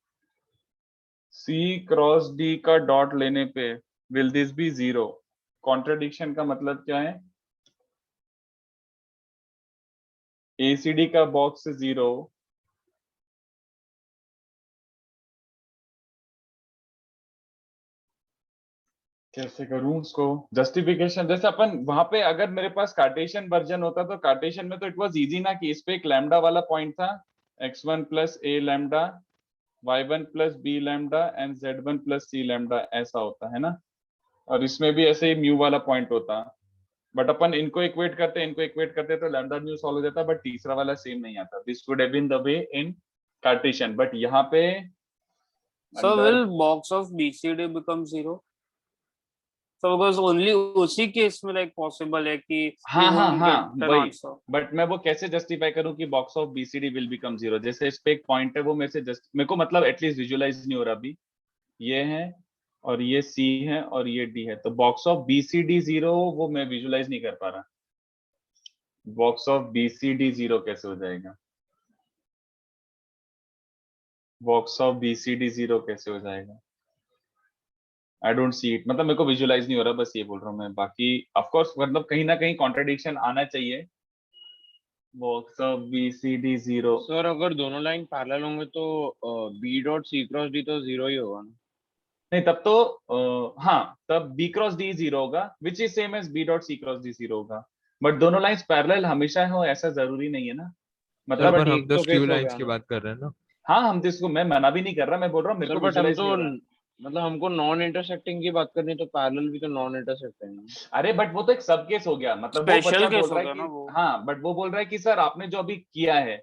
Speaker 1: C क्रॉस D का डॉट लेने पे विल दिस बी 0? कॉन्ट्रडिक्शन का मतलब क्या है? ACD का बॉक्स 0, कैसे करूं उसको जस्टिफिकेशन? जैसे अपन वहां पे, अगर मेरे पास कार्टेशियन वर्जन होता तो कार्टेशियन में तो इट वाज इजी ना, कि इस पे एक लैम्डा वाला पॉइंट था, x1 plus a lambda, y1 plus b lambda and z1 plus c lambda, ऐसा होता है ना। और इसमें भी ऐसे ही म्यू वाला पॉइंट होता, बट अपन इनको इक्वेट करते तो लैम्डा म्यू सॉल्व हो जाता, बट तीसरा वाला सेम नहीं आता। This would have been the way in Cartesian, but यहाँ पे
Speaker 3: सो
Speaker 1: अंदर
Speaker 3: will box of BCD become 0? So because only उसी केस में लाइक पॉसिबल है कि
Speaker 1: हाँ
Speaker 3: we
Speaker 1: हाँ
Speaker 3: won't
Speaker 1: हाँ
Speaker 3: get an
Speaker 1: वही,
Speaker 3: answer.
Speaker 1: बट मैं वो कैसे जस्टिफाई करूं कि box of BCD will become 0? जैसे इस पे एक पॉइंट है, वो मेरे से जस्ट, मेरे को मतलब एटलीस्ट विजुअलाइज नहीं हो रहा अभी। ये है और ये C है और ये D है, तो बॉक्स ऑफ BCD 0 वो मैं विजुअलाइज नहीं कर पा रहा। बॉक्स ऑफ BCD 0 कैसे हो जाएगा? बॉक्स ऑफ BCD 0 कैसे हो जाएगा? आई डोंट सी इट, मतलब मेरे को विजुअलाइज नहीं हो रहा, बस ये बोल रहा हूँ मैं। बाकी ऑफ कोर्स मतलब कहीं ना कहीं कॉन्ट्रडिक्शन आना चाहिए। बॉक्स ऑफ BCD 0,
Speaker 7: सर अगर दोनों लाइन पैरेलल होंगे तो B dot C cross D तो 0 ही होगा ना?
Speaker 1: नहीं तब तो हाँ, तब B क्रॉस D 0 होगा, which is same as B dot C cross D 0 होगा। बट दोनों लाइंस पैरेलल हमेशा हो ऐसा जरूरी नहीं है ना,
Speaker 9: सर
Speaker 1: मतलब
Speaker 9: पर हम
Speaker 7: एक
Speaker 9: तो
Speaker 7: तो
Speaker 9: स्क्यू
Speaker 7: केस हो
Speaker 9: लाइंस
Speaker 7: गया
Speaker 9: की
Speaker 7: ना
Speaker 9: बात कर रहे हैं ना।
Speaker 1: हाँ हम तो इसको, मैं मना भी नहीं कर रहा, मैं बोल रहा हूँ मेरे
Speaker 7: सर,
Speaker 1: को
Speaker 7: बट हम
Speaker 1: विजुअलाइज नहीं
Speaker 7: तो
Speaker 1: हो रहा।
Speaker 7: मतलब हमको नॉन इंटरसेक्टिंग की बात करनी है, तो पैरेलल भी तो नॉन इंटरसेक्टिंग है।
Speaker 1: अरे बट वो तो एक सब केस हो गया, मतलब वो
Speaker 3: स्पेशल
Speaker 1: बच्चा
Speaker 3: केस
Speaker 1: बोल
Speaker 3: हो
Speaker 1: रहा है
Speaker 3: गया ना
Speaker 1: कि
Speaker 3: वो।
Speaker 1: हाँ, बट वो बोल रहा है कि सर आपने जो अभी किया है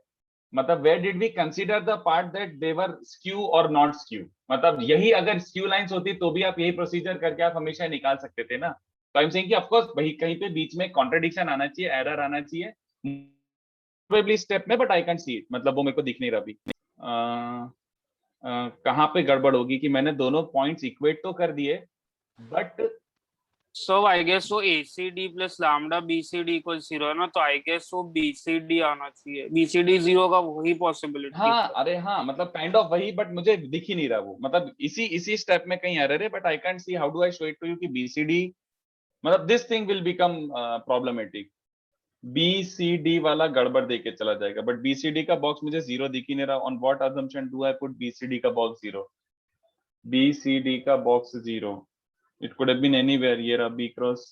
Speaker 1: मतलब where did we consider the part that they were skew और नॉट स्क्यू, मतलब यही अगर स्क्यू लाइंस होती तो भी आप यही प्रोसीजर करके आप हमेशा निकाल सकते थे ना। तो आई एम सेइंग कि ऑफ कोर्स वही कहीं पे बीच में कॉन्ट्रडिक्शन आना चाहिए, एरर आना चाहिए प्रोबेबली स्टेप में, but I can see it, मतलब वो मेरे को दिख नहीं रहा अभी। कहाँ पे गड़बड़ होगी कि मैंने दोनों पॉइंट्स इक्वेट तो कर दिए, बट
Speaker 3: So I guess वो ACD plus lambda BCD equals 0 है ना, तो I guess वो BCD आना चाहिए, BCD 0 का वही पॉसिबिलिटी।
Speaker 1: हाँ अरे हाँ मतलब काइंड ऑफ वही, बट मुझे दिख ही नहीं रहा वो, मतलब इसी स्टेप में कहीं एरर है, but I can't see how do I show it to you कि बीसीडी, मतलब this thing will become problematic. BCD वाला गड़बड़ देके चला जाएगा, बट बीसीडी का बॉक्स मुझे जीरो दिख ही नहीं रहा। On what assumption do I put BCD का बॉक्स जीरो? बीसीडी का box zero, it could have been anywhere. ये रहा बी क्रॉस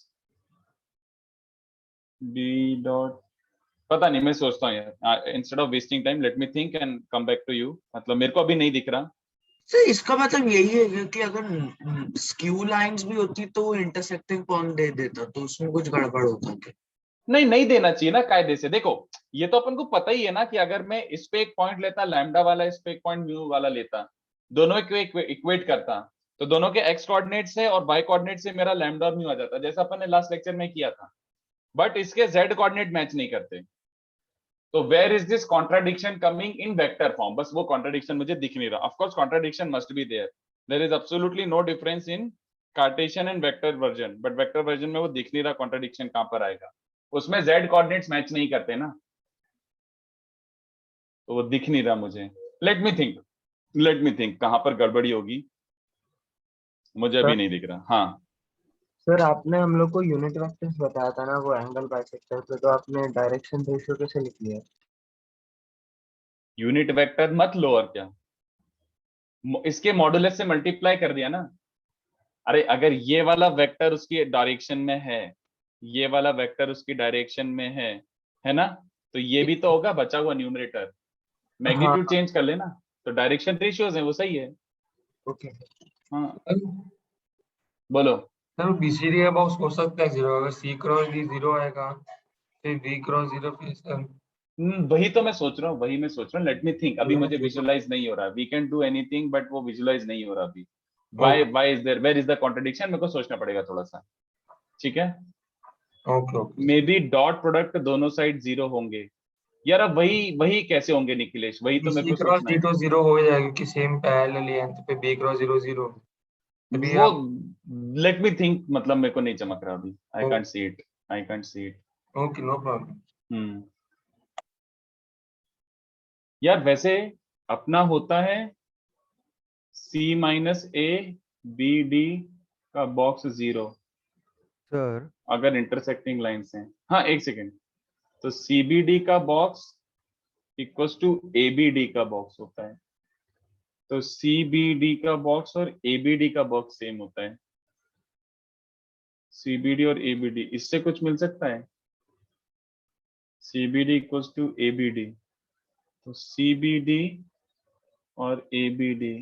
Speaker 1: बी डॉट, पता नहीं, मैं सोचता हूँ यार, instead of wasting time let me think and come back to you, मतलब मेरे को अभी नहीं दिख रहा।
Speaker 2: सर इसका मतलब यही है कि अगर स्क्यू लाइंस भी होती तो वो इंटरसेक्टिंग पॉइंट दे देता, तो उसमें कुछ गड़बड़ होता क्या?
Speaker 1: नहीं नहीं देना चाहिए ना कायदे से। देखो ये तो अपन को पता ही है ना कि अगर मैं इस पे एक पॉइंट लेता लैम्डा वाला, इस पे एक पॉइंट म्यू वाला लेता, दोनों को इक्वेट करता, तो दोनों के एक्स कोऑर्डिनेट से और वाई कोऑर्डिनेट से मेरा लैम्डा और म्यू आ जाता, जैसा अपन ने लास्ट लेक्चर में किया था। बट इसके जेड कोऑर्डिनेट मैच नहीं करते, तो where is this contradiction coming in vector form? बस वो कॉन्ट्राडिक्शन मुझे दिख नहीं रहा। Of course contradiction must be there, there is absolutely no difference in Cartesian and vector version, but vector version में वो दिख नहीं रहा कॉन्ट्राडिक्शन कहां पर आएगा, उसमें z कोऑर्डिनेट्स मैच नहीं करते ना, तो वो दिख नहीं रहा मुझे। लेट मी थिंक कहां पर गड़बड़ी होगी, मुझे अभी नहीं दिख रहा। हाँ
Speaker 4: सर आपने हम लोग को यूनिट वेक्टर्स बताया था ना, वो एंगल बाइसेक्टर पे, तो आपने डायरेक्शन रेशियो कैसे लिख लिया?
Speaker 1: यूनिट वेक्टर मत लो और क्या, इसके मॉडुलस से मल्टीप्लाई कर दिया ना। अरे अगर ये वाला वेक्टर उसकी डायरेक्शन में है, ये वाला वेक्टर उसकी डायरेक्शन में है ना, तो ये भी तो होगा बचा हुआ न्यूमरेटर, मैग्नीट्यूड
Speaker 4: हाँ
Speaker 1: चेंज कर लेना, तो डायरेक्शन रेशियोज है वो सही है।
Speaker 4: ओके।
Speaker 1: हाँ बोलो।
Speaker 9: सर बीसीडी का बॉक्स हो सकता है जीरो, अगर सी क्रॉस डी जीरो आएगा फिर बी क्रॉस जीरो, फिर सर
Speaker 1: वही तो मैं सोच रहा हूँ, वही मैं सोच रहा हूँ, लेट मी थिंक, अभी मुझे
Speaker 9: ओके
Speaker 1: विजुअलाइज नहीं हो रहा, we can do anything but वो विजुअलाइज नहीं हो रहा अभी।
Speaker 9: Okay
Speaker 1: why is there, where is the contradiction, मेरे को सोचना पड़ेगा थोड़ा सा, ठीक है।
Speaker 9: Okay
Speaker 1: maybe dot product दोनों साइड जीरो होंगे यार, अब वही वही कैसे होंगे निखिलेश, वही तो मेरे
Speaker 9: सी
Speaker 1: को
Speaker 9: क्रॉस
Speaker 1: सोचना
Speaker 9: डी
Speaker 1: है।
Speaker 9: तो जीरो हो जाएगा क्योंकि सेम पैरेलल लेंथ पे बी क्रॉस जीरो जीरो, तभी
Speaker 1: वो
Speaker 9: आप
Speaker 1: लेट मी थिंक, मतलब मेरे को नहीं चमक रहा अभी, I can't see it, I can't see it.
Speaker 9: Okay no problem.
Speaker 1: यार वैसे अपना होता है C minus A B D का बॉक्स जीरो
Speaker 8: सर
Speaker 1: अगर इंटरसेक्टिंग लाइंस हैं। हाँ एक सेकेंड, तो सीबीडी का बॉक्स इक्वल्स टू एबीडी का बॉक्स होता है, तो सीबीडी का बॉक्स और एबीडी का बॉक्स सेम होता है। सीबीडी और एबीडी, इससे कुछ मिल सकता है? सीबीडी इक्वल्स टू एबीडी, तो सीबीडी और एबीडी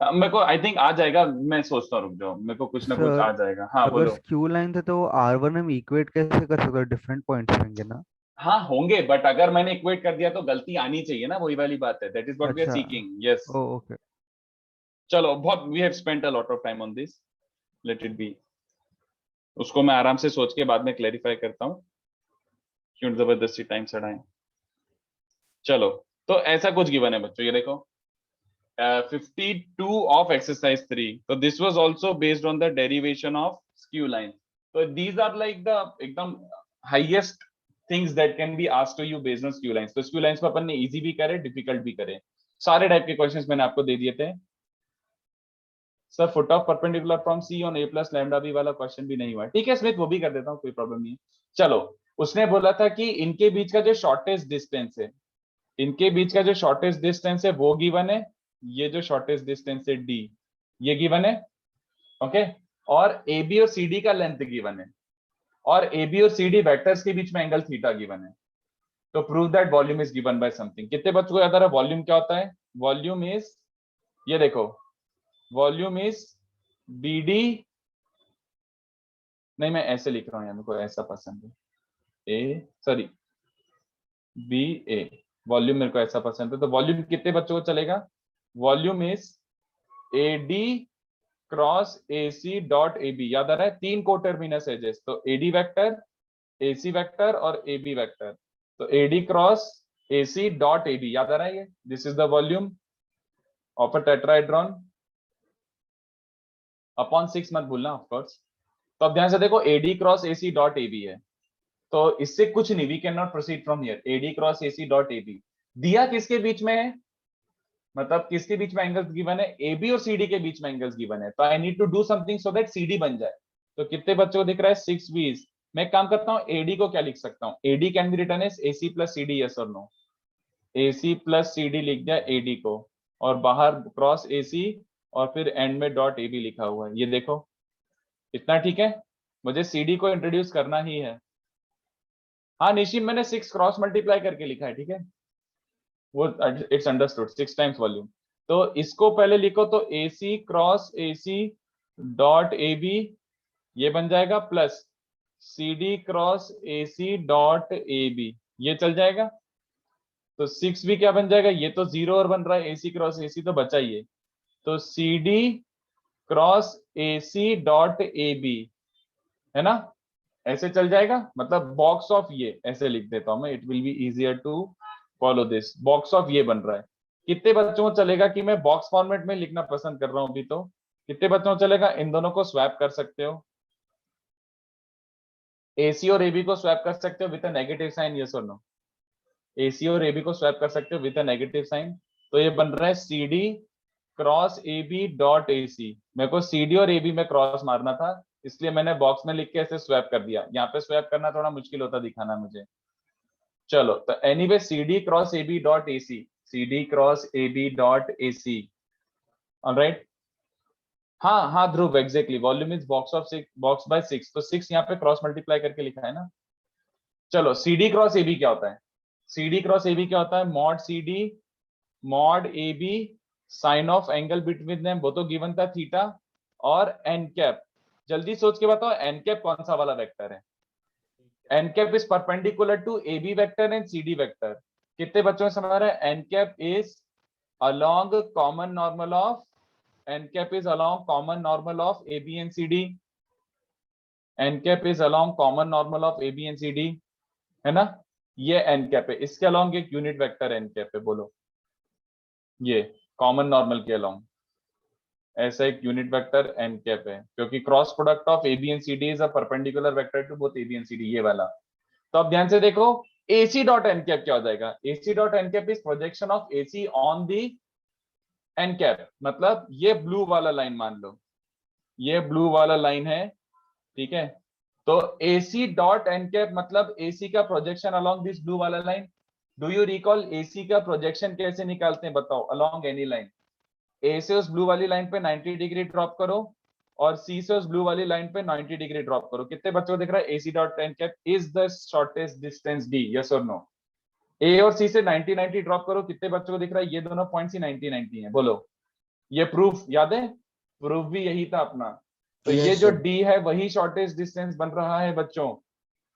Speaker 1: मेरे को आई थिंक आ जाएगा, मैं सोचता हूँ, रुक जाओ, मेरे को कुछ ना कुछ
Speaker 8: सर
Speaker 1: आ जाएगा। हाँ
Speaker 8: अगर
Speaker 1: बोलो।
Speaker 8: स्क्यू लाइन थे तो R1 हम इक्वेट कैसे कर सकते हैं? डिफरेंट पॉइंट्स होंगे ना।
Speaker 1: हाँ होंगे, बट अगर मैंने इक्वेट कर दिया तो गलती आनी चाहिए ना, वही वाली बात है, that is what we are
Speaker 8: अच्छा
Speaker 1: सीकिंग। Yes
Speaker 8: okay.
Speaker 1: चलो, बहुत we have spent a lot of time on this, let it be. उसको मैं आराम से सोच के बाद में क्लैरिफाई करता हूँ, क्यों जबरदस्ती टाइम चढ़ाएं। चलो, तो ऐसा कुछ गिवन है बच्चों, ये देखो 52 of exercise 3, so this was also based on the derivation of skew line, so these are like the एकदम highest things that can be asked to you based on skew lines। तो skew lines को अपन ने easy भी करे, difficult भी करे, सारे type के क्वेश्चंस मैंने आपको दे दिए थे। Sir foot of perpendicular from C on A plus lambda B वाला क्वेश्चन भी नहीं हुआ है, ठीक है स्मिथ, वो भी कर देता हूँ, कोई प्रॉब्लम नहीं है। चलो, उसने बोला था कि इनके बीच का जो शॉर्टेस्ट डिस्टेंस है, इनके बीच का जो शॉर्टेस्ट डिस्टेंस है वो गिवन है, ये जो शॉर्टेस्ट डिस्टेंस है डी, ये गिवन है, ओके। और ए बी और सी डी का लेंथ गिवन है, और ए बी और सी डी वेक्टर्स के बीच में एंगल थीटा गिवन है। तो prove that volume is given bye something. कितने बच्चों को याद आ रहा है वॉल्यूम क्या होता है? वॉल्यूम इज, ये देखो, वॉल्यूम इज बी डी, नहीं मैं ऐसे लिख रहा हूँ यार, मेरे को ऐसा पसंद है, ए सॉरी बी ए, वॉल्यूम मेरे को ऐसा पसंद है, तो वॉल्यूम कितने बच्चों को चलेगा? Volume is AD cross AC dot AB। याद आ रहा है, 3 कोटर्मिनस एजेस, तो AD वेक्टर, AC वेक्टर और AB वेक्टर, तो AD cross AC dot AB। याद आ रहा है ये? This is the volume of a tetrahedron upon 6 मत भूलना ऑफ कोर्स। तो अब ध्यान से देखो, AD cross AC dot AB है, तो इससे कुछ नहीं, we can not proceed from here. AD cross AC dot AB दिया किसके बीच में है, मतलब किसके बीच में एंगल्स गिवन है? AB और CD के बीच में एंगल्स गिवन है, तो I need to do something so that CD बन जाए। तो कितने बच्चों को दिख रहा है? 6 20। मैं एक काम करता हूँ, AD को क्या लिख सकता हूँ? AD can be written as AC plus CD, yes और नो? AC प्लस CD लिख दिया AD को, और बाहर क्रॉस AC और फिर एंड में डॉट AB लिखा हुआ है, ये देखो। इतना ठीक है, मुझे CD को इंट्रोड्यूस करना ही है। हाँ निशिम, मैंने 6 क्रॉस मल्टीप्लाई करके लिखा है, ठीक है, वो इट्स अंडरस्टूड, 6 टाइम्स वॉल्यूम। तो इसको पहले लिखो, तो AC cross AC dot AB ये बन जाएगा, plus CD cross AC dot AB ये चल जाएगा। तो 6 भी क्या बन जाएगा? ये तो 0 और बन रहा है, AC क्रॉस AC तो बचा ही है, तो CD cross AC dot AB है ना, ऐसे चल जाएगा। मतलब बॉक्स ऑफ ये ऐसे लिख देता हूं मैं, it will be easier to follow this. Box of ये बन रहा है। कितने बच्चों को चलेगा कि मैं बॉक्स फॉर्मेट में लिखना पसंद कर रहा हूं अभी? तो कितने बच्चों को चलेगा? इन दोनों को स्वैप कर सकते हो, AC और AB को स्वैप कर सकते हो with a negative sign, yes और नो? AC और AB को स्वैप कर सकते हो विद अ नेगेटिव साइन, तो ये बन रहा है CD cross AB dot AC। मेरे को CD और AB में क्रॉस मारना था, इसलिए मैंने बॉक्स में लिख के ऐसे स्वैप कर दिया। यहाँ पे स्वैप करना थोड़ा मुश्किल होता दिखाना मुझे। चलो, तो anyway CD cross AB dot AC, CD cross AB dot AC, alright. हाँ हाँ Dhruv, exactly, volume is box of 6, box by 6, तो 6 यहाँ पे क्रॉस मल्टीप्लाई करके लिखा है ना। चलो, CD क्रॉस AB क्या होता है? CD क्रॉस AB क्या होता है? Mod CD mod AB sine of angle between them, वो तो गिवन था थीटा, और एन कैप। जल्दी सोच के बताओ, एन कैप कौन सा वाला वेक्टर है? N cap is perpendicular to AB vector and CD vector. कितने बच्चों में समझ रहा है? N cap is along common normal of, n cap is along common normal of AB and CD, n cap is along common normal of AB and CD, है ना? ये n cap है, इसके along एक यूनिट वेक्टर n cap है, बोलो। ये common normal के along ऐसा एक यूनिट वेक्टर n cap है, क्योंकि cross product of AB and CD इज a perpendicular vector to both AB and CD, ये वाला। तो अब ध्यान से देखो, AC डॉट n cap क्या हो जाएगा? AC dot n cap is projection of AC on the N cap. मतलब ये ब्लू वाला लाइन मान लो, ये ब्लू वाला लाइन है, ठीक है। तो AC डॉट एन कैप मतलब AC का प्रोजेक्शन अलोंग दिस ब्लू वाला line. Do you recall AC का प्रोजेक्शन कैसे निकालते हैं? बताओ, अलोंग एनी लाइन। A से उस ब्लू वाली लाइन पे 90 डिग्री ड्रॉप करो, और C से उस ब्लू वाली लाइन पे 90 डिग्री ड्रॉप करो। कितने बच्चों को दिख रहा है? AC dot N cap is the shortest distance D, yes और नो? A और C से 90 90 ड्रॉप करो, कितने बच्चों को दिख रहा है? ये दोनों पॉइंट्स ही 90 90 है, बोलो। ये प्रूफ याद है? प्रूफ भी यही था अपना। तो ये जो D है वही शॉर्टेस्ट डिस्टेंस बन रहा है बच्चों।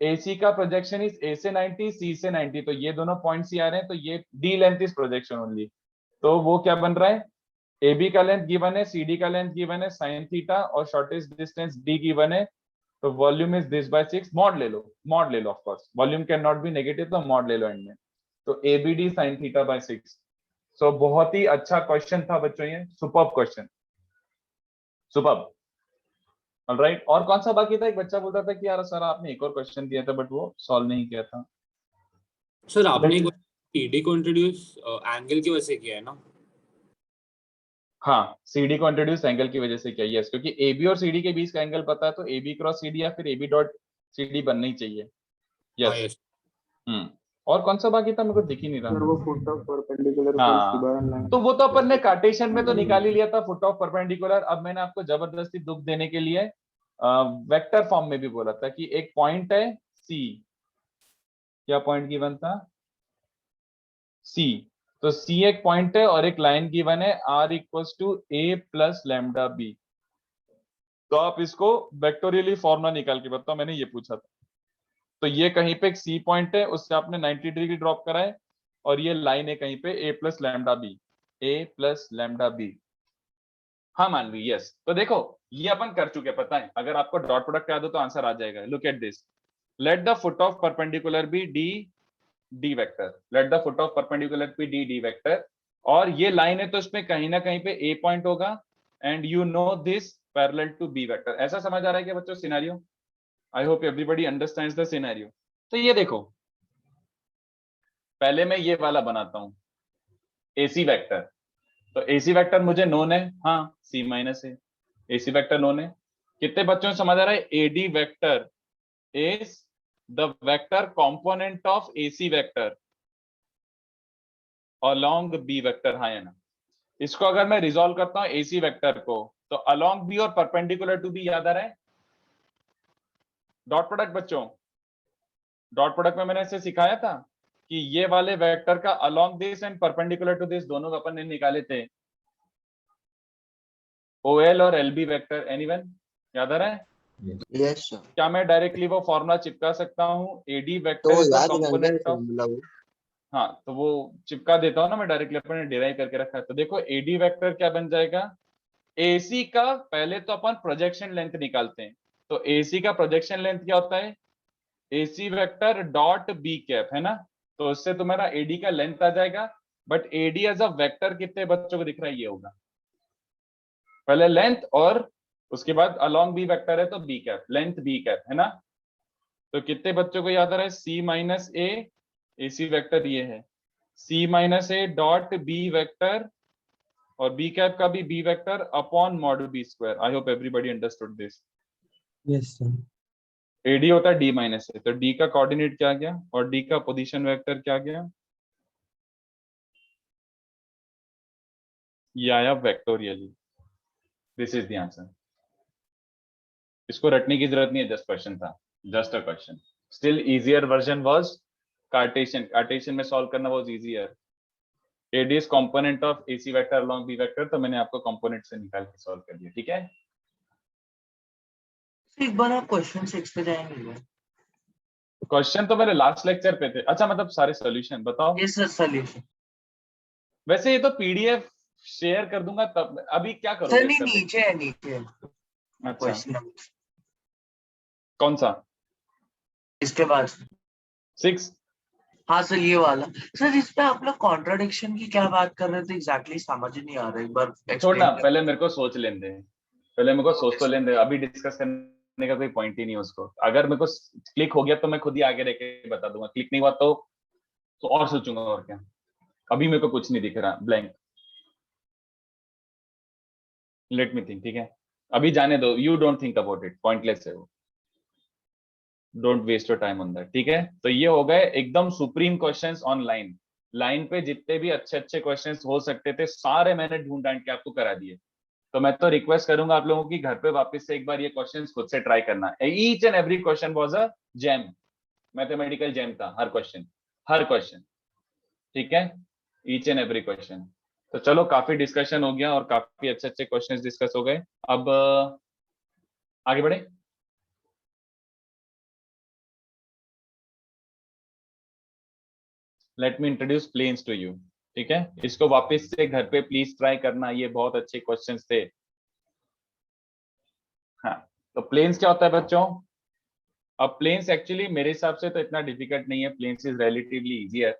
Speaker 1: AC का प्रोजेक्शन इज A से 90, C से 90, तो ये दोनों पॉइंट्स ही आ रहे हैं, तो ये D length is projection only. तो वो क्या बन रहा है? AB का लेंथ गिवन है, CD का लेंथ गिवन है sin थीटा, और शॉर्टेस्ट डिस्टेंस D गिवन है। तो volume is this by 6। Mod ले लो, मॉड ले लो, of course volume can not be negative, तो मॉड ले लो एंड में। तो ABD sin theta by 6। So बहुत ही अच्छा क्वेश्चन था बच्चों, ये सुपर्ब क्वेश्चन, सुपर्ब। ऑलराइट, और कौन सा बाकी था? एक बच्चा बोल रहा था कि यार सर आपने एक और क्वेश्चन दिया था बट वो सॉल्व नहीं किया था।
Speaker 3: सर आपने CD को इंट्रोड्यूस एंगल की वजह से किया है ना?
Speaker 1: हाँ, CD को इंट्रोड्यूस एंगल की वजह से किया, यस, क्योंकि AB और CD के बीच का एंगल पता है, तो AB क्रॉस CD या फिर AB डॉट CD बनना ही चाहिए, यस। और कौन सा बाकी था? मेरे को दिख ही नहीं रहा।
Speaker 4: सर वो फुट ऑफ परपेंडिकुलर
Speaker 1: हाँ, तो वो तो अपन ने कार्टेशियन में तो निकाल ही लिया था, फुट ऑफ परपेंडिकुलर। अब मैंने आपको जबरदस्ती दुख देने के लिए वेक्टर फॉर्म में भी बोला था कि एक पॉइंट है C, क्या पॉइंट गिवन था? C। तो C एक पॉइंट है और एक लाइन गिवन है R equals to A plus lambda B। तो आप इसको वेक्टोरियली फॉर्मूला निकाल के बताओ, मैंने ये पूछा था। तो ये कहीं पे एक C पॉइंट है, उससे आपने 90 डिग्री ड्रॉप करा है, और ये लाइन है कहीं पे a plus lambda B, a plus lambda B. हाँ मानवी, यस। तो देखो ये अपन कर चुके, पता है, अगर आपको डॉट प्रोडक्ट याद हो तो आंसर आ जाएगा। Look at this, let the foot of perpendicular be D D vector, let the foot of perpendicular be D D vector, और ये लाइन है तो इसमें कहीं ना कहीं पे a पॉइंट होगा, and you know this parallel to b vector. ऐसा समझ आ रहा है क्या बच्चों scenario? I hope everybody understands the scenario. तो ये देखो, पहले मैं ये वाला बनाता हूं AC वेक्टर। तो AC वेक्टर मुझे नोन है, हाँ C माइनस है, AC वेक्टर नोन है। कितने बच्चों को समझ आ रहा है? AD vector is the vector component of AC vector along B vector, हाँ या ना? इसको अगर मैं रिजॉल्व करता हूं AC वेक्टर को, तो अलोंग B और परपेंडिकुलर टू B याद आ रहा है? डॉट प्रोडक्ट बच्चों, डॉट प्रोडक्ट में मैंने इसे सिखाया था कि ये वाले वेक्टर का along this and perpendicular to this दोनों अपन ने निकाले थे, OL और LB वेक्टर। एनीवन याद आ रहा है?
Speaker 5: Yes sir.
Speaker 1: क्या मैं डायरेक्टली वो फॉर्मूला चिपका सकता हूं? AD
Speaker 5: तो
Speaker 1: वेक्टर इज द
Speaker 5: याद रहता है
Speaker 1: कंपोनेंट ऑफ,
Speaker 5: फॉर्मूला वो।
Speaker 1: हाँ तो वो चिपका देता हूं ना मैं डायरेक्टली, अपन ने डिराइव करके रखा है। तो देखो AD वेक्टर क्या बन जाएगा? AC का पहले तो अपन प्रोजेक्शन लेंथ निकालते हैं, तो AC का प्रोजेक्शन लेंथ क्या होता है? AC vector dot B cap, है ना? तो उससे तुम्हारा AD का लेंथ आ जाएगा, but AD as a vector कितने बच्चों को दिख रहा है? ये होगा पहले लेंथ, और उसके बाद अलोंग B वेक्टर है तो B cap, length B cap, है ना? तो कितने बच्चों को याद आ रहा है? C minus A, AC vector ये है, C minus A dot B vector, और B कैप का भी B vector upon mod B square. I hope everybody understood this.
Speaker 4: Yes sir.
Speaker 1: AD होता है D माइनस A, तो D का coordinate क्या गया और D का पोजीशन वेक्टर क्या गया? ये आया vectorially. This is the answer. इसको रटने की जरूरत नहीं है, जस्ट क्वेश्चन था, just a question. Still easier version was Cartesian, Cartesian में सॉल्व करना was easier. AD is component of AC vector along B vector, तो मैंने आपको कंपोनेंट से निकाल के सॉल्व कर दिया, ठीक है?
Speaker 2: एक बार आप क्वेश्चन 6 पे जाएंगे?
Speaker 1: क्वेश्चन तो मेरे लास्ट लेक्चर पे थे। अच्छा, मतलब सारे सॉल्यूशन बताओ।
Speaker 2: Yes sir, solution.
Speaker 1: वैसे ये तो PDF शेयर कर दूंगा, तब अभी क्या
Speaker 2: सर
Speaker 1: करोगे
Speaker 2: नहीं,
Speaker 1: इसका?
Speaker 2: नीचे है, नीचे है
Speaker 1: अच्छा,
Speaker 2: क्वेश्चन नंबर।
Speaker 1: कौन सा?
Speaker 2: इसके बाद
Speaker 1: 6?
Speaker 2: हाँ सर, ये वाला। सर इस पे आप लोग कॉन्ट्राडिक्शन की क्या बात कर रहे थे एग्जैक्टली, समझ ही नहीं आ रहा, एक बार
Speaker 1: छोड़ना,
Speaker 2: एक्सप्लेन कर।
Speaker 1: पहले मेरे को सोच लेने दे, पहले मेरे को सोच तो लेने दे, अभी डिस्कस करने का कोई पॉइंट ही नहीं है उसको। अगर मेरे को क्लिक हो गया तो मैं खुद ही आगे रह के बता दूंगा, क्लिक नहीं हुआ तो और सोचूंगा और क्या। अभी मेरे को कुछ नहीं दिख रहा, ब्लैंक। लेट मी थिंक, ठीक है? अभी जाने दो, you don't think about it, pointless है वो, don't waste your time on that, ठीक है? तो ये हो गए एकदम supreme questions on line. Line पे जितने भी अच्छे अच्छे क्वेश्चंस हो सकते थे सारे मैंने ढूंढ ढांड के आपको करा दिए। तो मैं तो रिक्वेस्ट करूंगा आप लोगों की, घर पे वापस से एक बार ये क्वेश्चंस खुद से ट्राई करना। Each and every question was a gem, mathematical gem था हर क्वेश्चन, हर क्वेश्चन, ठीक है? Each and every question. तो चलो, काफी डिस्कशन हो गया और काफी अच्छे अच्छे क्वेश्चंस डिस्कस हो गए। अब आगे बढ़े। Let me introduce planes to you, ठीक है? इसको वापस से घर पे प्लीज ट्राई करना, ये बहुत अच्छे क्वेश्चंस थे। हाँ, तो प्लेन्स क्या होता है बच्चों? अब प्लेन्स एक्चुअली मेरे हिसाब से तो इतना डिफिकल्ट नहीं है, planes is relatively easier,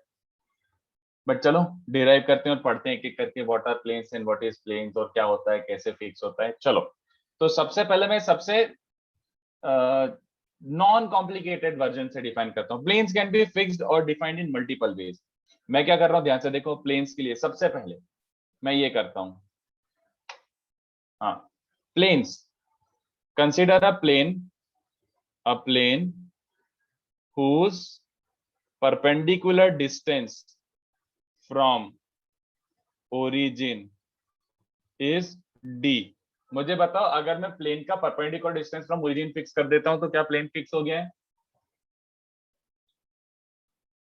Speaker 1: but चलो डिराइव करते हैं और पढ़ते हैं एक एक करके, what are planes and what is planes, और क्या होता है, कैसे फिक्स होता है। चलो, तो सबसे पहले मैं सबसे नॉन कॉम्प्लिकेटेड वर्जन से डिफाइन करता हूँ। प्लेन्स कैन बी फिक्स्ड और डिफाइंड इन मल्टीपल वेज। मैं क्या कर रहा हूँ, ध्यान से देखो। प्लेन्स के लिए सबसे पहले मैं ये करता हूँ, हाँ, planes, consider a plane whose perpendicular distance from origin is d। मुझे बताओ, अगर मैं प्लेन का perpendicular distance from origin fix कर देता हूं तो क्या प्लेन फिक्स हो गया है?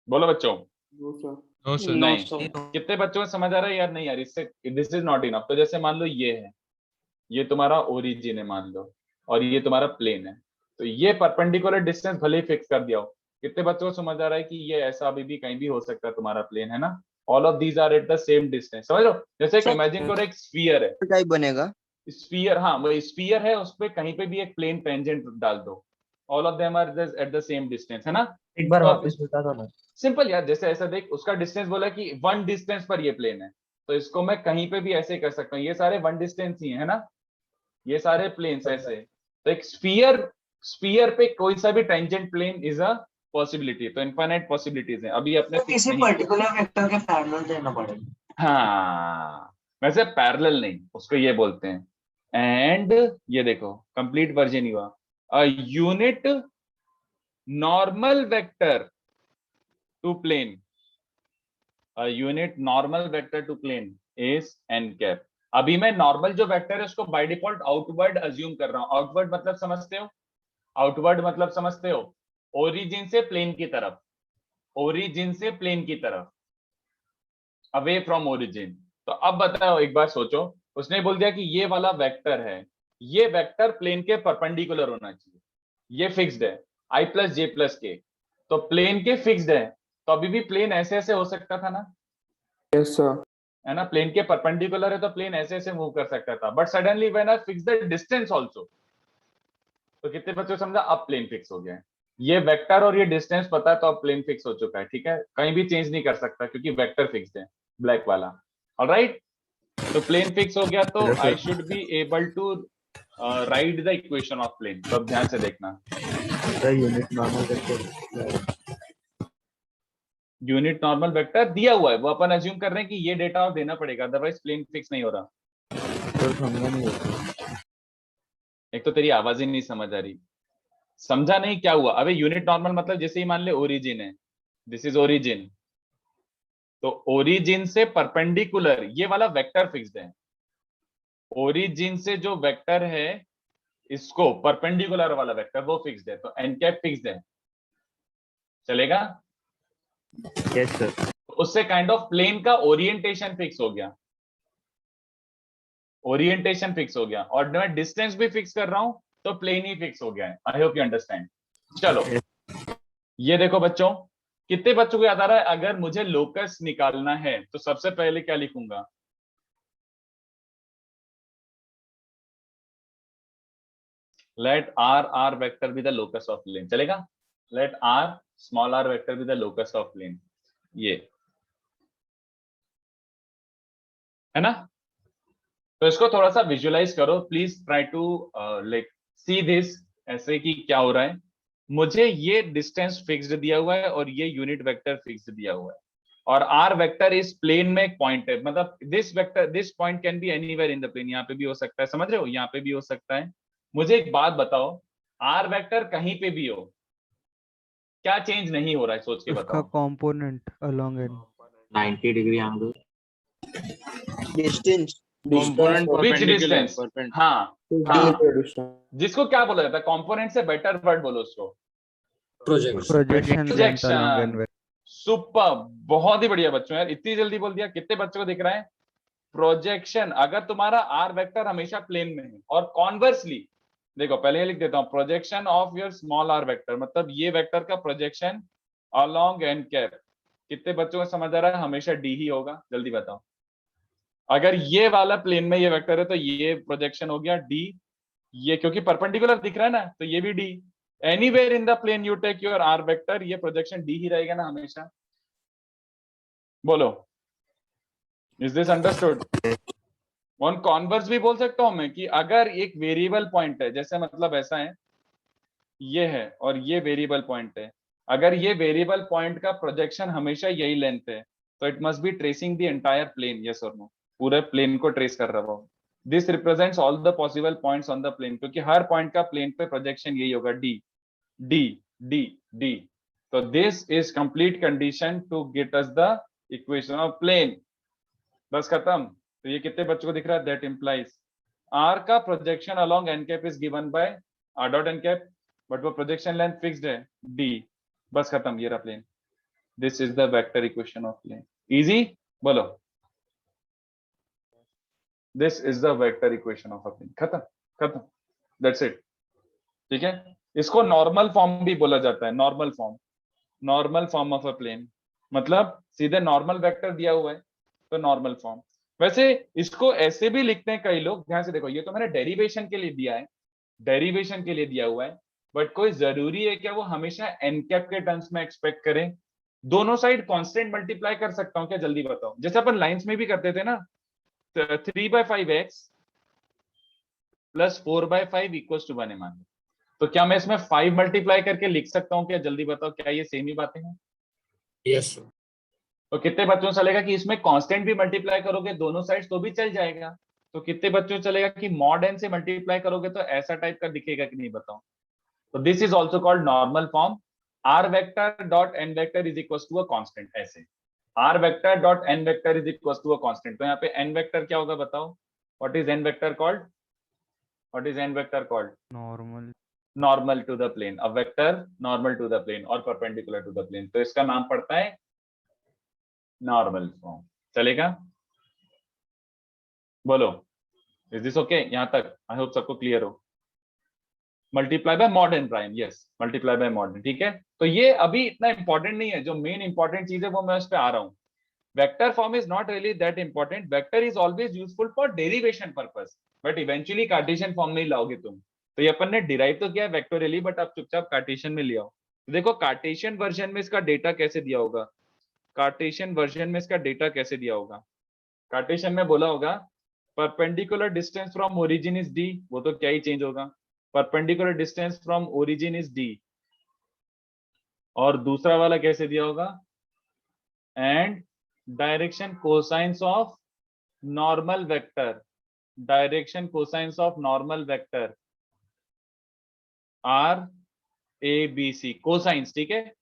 Speaker 1: बोलो बच्चों।
Speaker 3: No,
Speaker 1: नहीं।
Speaker 3: sir.
Speaker 1: कितने बच्चों को समझ आ रहा है यार? नहीं यार, इससे दिस इज नॉट इनफ। तो जैसे मान लो ये है, ये तुम्हारा ओरिजिन है मान लो, और ये तुम्हारा प्लेन है, तो ये परपेंडिकुलर डिस्टेंस भले ही फिक्स कर दिया हो, कितने बच्चों को समझ आ रहा है कि ये ऐसा अभी भी कहीं भी हो सकता है तुम्हारा प्लेन, है ना? All of these are at the same distance, समझ लो। जैसे एक इमेजिन करो एक स्फीयर है,
Speaker 5: टाइप बनेगा।
Speaker 1: स्फीयर, हाँ वो स्फीयर है, उस पे कहीं पे भी एक प्लेन टेंजेंट डाल दो, all of them are at the same distance, है ना?
Speaker 4: एक बार
Speaker 1: तो
Speaker 4: वापस बता दो ना।
Speaker 1: सिंपल यार, जैसे ऐसा देख, उसका डिस्टेंस बोला कि 1 डिस्टेंस पर ये प्लेन है, तो इसको मैं कहीं पे भी ऐसे कर सकता हूँ, ये सारे 1 डिस्टेंस ही है ना, ये सारे प्लेन्स ऐसे। तो एक स्फीयर पे कोई सा भी tangent plane is a possibility, तो इनफाइनाइट पॉसिबिलिटीज है, अभी अपने
Speaker 2: तो
Speaker 1: फिक्स
Speaker 2: किसी
Speaker 1: नहीं।
Speaker 2: पर्टिकुलर वेक्टर के पैरेलल देना पड़ेगा।
Speaker 1: हाँ, वैसे पैरेलल नहीं, उसको ये बोलते हैं। एंड ये देखो कंप्लीट वर्जन हुआ, a unit normal vector to plane, a unit normal vector to plane is n cap। अभी मैं नॉर्मल जो वेक्टर है उसको बाय डिफॉल्ट आउटवर्ड अज्यूम कर रहा हूं। आउटवर्ड मतलब समझते हो? आउटवर्ड मतलब समझते हो? ओरिजिन से प्लेन की तरफ, ओरिजिन से प्लेन की तरफ, अवे फ्रॉम ओरिजिन। तो अब बताओ, एक बार सोचो, उसने बोल दिया कि ये वाला वेक्टर है, ये वेक्टर प्लेन के परपेंडिकुलर होना चाहिए, ये फिक्स्ड है i प्लस जे प्लस के, तो प्लेन के फिक्स्ड है, तो अभी भी प्लेन ऐसे ऐसे हो सकता था ना,
Speaker 9: यस सर।
Speaker 1: है ना? प्लेन के परपेंडिकुलर है तो प्लेन ऐसे ऐसे मूव कर सकता था, but suddenly when I fix the distance also, तो कितने बच्चों समझा? अब प्लेन फिक्स हो गया है, ये वेक्टर और ये डिस्टेंस पता है, तो अब प्लेन फिक्स हो चुका है, ठीक है? कहीं भी चेंज नहीं कर सकता क्योंकि वेक्टर फिक्स्ड है, ब्लैक वाला। ऑलराइट, तो प्लेन फिक्स हो गया, तो I should be able to write the equation of plane. तो अब ध्यान से देखना,
Speaker 4: unit normal vector
Speaker 1: unit normal vector दिया हुआ है, वो अपन अज्यूम कर रहे हैं कि ये डेटा देना पड़ेगा, अदरवाइज प्लेन फिक्स नहीं हो रहा।
Speaker 4: तो समझा नहीं होता।
Speaker 1: एक तो तेरी आवाज ही नहीं समझ आ रही, समझा नहीं क्या हुआ? अबे यूनिट नॉर्मल मतलब जैसे ही मान ले ओरिजिन है, दिस इज ओरिजिन, तो ओरिजिन से परपेंडिकुलर ये वाला वेक्टर फिक्स्ड है, ओरिजिन से जो वेक्टर है इसको परपेंडिकुलर वाला वेक्टर वो फिक्स्ड है, तो एन कैप फिक्स्ड है, चलेगा?
Speaker 4: Yes sir.
Speaker 1: उससे काइंड ऑफ प्लेन का ओरिएंटेशन फिक्स हो गया, ओरिएंटेशन फिक्स हो गया, और मैं डिस्टेंस भी फिक्स कर रहा हूं तो प्लेन ही फिक्स हो गया है। I hope you understand. चलो ये देखो बच्चों, कितने बच्चों को याद आ रहा है? अगर मुझे लोकस निकालना है तो सबसे पहले क्या लिखूंगा? Let R vector be the locus of plane, चलेगा? Let R small are vector be the locus of plane, ये है ना? तो इसको थोड़ा सा विजुअलाइज करो please, try to like see this, ऐसे कि क्या हो रहा है। मुझे ये डिस्टेंस फिक्स्ड दिया हुआ है और ये यूनिट वेक्टर फिक्स्ड दिया हुआ है, और आर वेक्टर इस प्लेन में एक पॉइंट है, मतलब this vector, this point can be anywhere in the plane, यहाँ पे भी हो सकता है, समझ रहे हो? यहाँ पे भी हो सकता है। मुझे एक बात बताओ, आर वेक्टर कहीं पे भी हो, क्या चेंज नहीं हो रहा है? सोच के
Speaker 8: उसका
Speaker 1: बताओ।
Speaker 8: Component along n
Speaker 2: 90 degree angle.
Speaker 5: Distance
Speaker 7: component
Speaker 1: Which
Speaker 7: perpendicular
Speaker 1: distance? हाँ हाँ, जिसको क्या बोला जाता है? कंपोनेंट से बेटर वर्ड बोलो उसको,
Speaker 8: projection length along n
Speaker 1: projection. Super, बहुत ही बढ़िया बच्चों, यार इतनी जल्दी बोल दिया। कितने बच्चों को दिख रहा है? प्रोजेक्शन, अगर तुम्हारा आर वेक्टर हमेशा प्लेन में है, और कॉन्वर्सली देखो, पहले ये लिख देता हूं, projection of your small are vector, मतलब ये वेक्टर का प्रोजेक्शन अलोंग एन कैप, कितने बच्चों को समझ आ रहा है? हमेशा डी ही होगा, जल्दी बताओ। अगर ये वाला प्लेन में ये वेक्टर है तो ये प्रोजेक्शन हो गया डी, ये क्योंकि परपेंडिकुलर दिख रहा है ना, तो ये भी d. Anywhere in the plane you take your r vector, ये प्रोजेक्शन डी ही रहेगा ना हमेशा। बोलो, is this understood? On converse भी बोल सकता हूं मैं कि अगर एक वेरिएबल पॉइंट है, जैसे मतलब ऐसा है, ये है और ये वेरिएबल पॉइंट है, अगर ये वेरिएबल पॉइंट का प्रोजेक्शन हमेशा यही लेंथ है, तो it must be tracing the entire plane, yes और नो? पूरे प्लेन को ट्रेस कर रहा हो। This represents all the possible points on the plane, क्योंकि हर पॉइंट का प्लेन पे प्रोजेक्शन यही होगा, डी डी डी डी। तो this is complete condition to get us the equation of plane. बस खत्म। तो ये कितने बच्चों को दिख रहा है? दैट इंप्लाइज आर का projection along N cap is given by R dot N cap, but वो प्रोजेक्शन लेंथ फिक्स्ड है डी। बस खत्म, ये रहा plane. This is the vector equation of plane. Easy? बोलो, this is the vector equation of a plane. खत्म खत्म, that's it. ठीक है, इसको नॉर्मल फॉर्म भी बोला जाता है, normal form. Normal form of a plane, मतलब सीधे नॉर्मल वेक्टर दिया हुआ है तो नॉर्मल फॉर्म। वैसे इसको ऐसे भी लिखते हैं कई लोग, ध्यान से देखो, ये तो मैंने डेरिवेशन के लिए दिया है, डेरिवेशन के लिए दिया हुआ है, बट कोई जरूरी है क्या वो हमेशा एन कैप के टर्म्स में एक्सपेक्ट करें? दोनों साइड कांस्टेंट मल्टीप्लाई कर सकता हूं क्या, जल्दी बताओ, जैसे अपन लाइंस में भी करते थे ना, 3/5x प्लस 4/5 इक्वल्स टू 1 है मान लो, तो क्या मैं इसमें 5 मल्टीप्लाई करके लिख सकता हूँ क्या, जल्दी बताओ, क्या ये सेम ही बातें हैं?
Speaker 9: यस
Speaker 1: तो कितने बच्चों से चलेगा कि इसमें कांस्टेंट भी मल्टीप्लाई करोगे दोनों साइड्स तो भी चल जाएगा? तो कितने बच्चों से चलेगा कि मॉड n से मल्टीप्लाई करोगे तो ऐसा टाइप का दिखेगा कि नहीं, बताओ? तो this is also called normal form, r vector dot n vector is equal to a constant, ऐसे r vector dot n vector is equal to a constant. तो यहाँ पे n वेक्टर क्या होगा बताओ, what is n vector called, what is n vector called?
Speaker 8: Normal
Speaker 1: normal to the plane, a vector normal to the plane और perpendicular to the plane, तो इसका नाम पड़ता है नॉर्मल फॉर्म। चलेगा? बोलो, इज दिस ओके यहां तक? आई होप सबको क्लियर हो। Multiply by mod n prime, yes multiply by mod n, ठीक है। तो ये अभी इतना इंपॉर्टेंट नहीं है, जो मेन इंपॉर्टेंट चीज है वो मैं उस पर आ रहा हूँ। Vector form is not really that important, vector is always useful for derivation purpose, but eventually Cartesian form में ही लाओगे तुम। तो ये अपन ने डिराइव तो किया वेक्टोरियली, बट आप चुपचाप कार्टेशियन में ले आओ। तो देखो कार्टेशियन वर्जन में इसका डेटा कैसे दिया होगा, कार्टेशियन वर्जन में इसका डेटा कैसे दिया होगा, कार्टेशियन में बोला होगा perpendicular distance from origin is d, वो तो क्या ही चेंज होगा, perpendicular distance from origin is d, और दूसरा वाला कैसे दिया होगा, and direction cosines of normal vector, direction cosines of normal vector are a b c, cosines, ठीक है।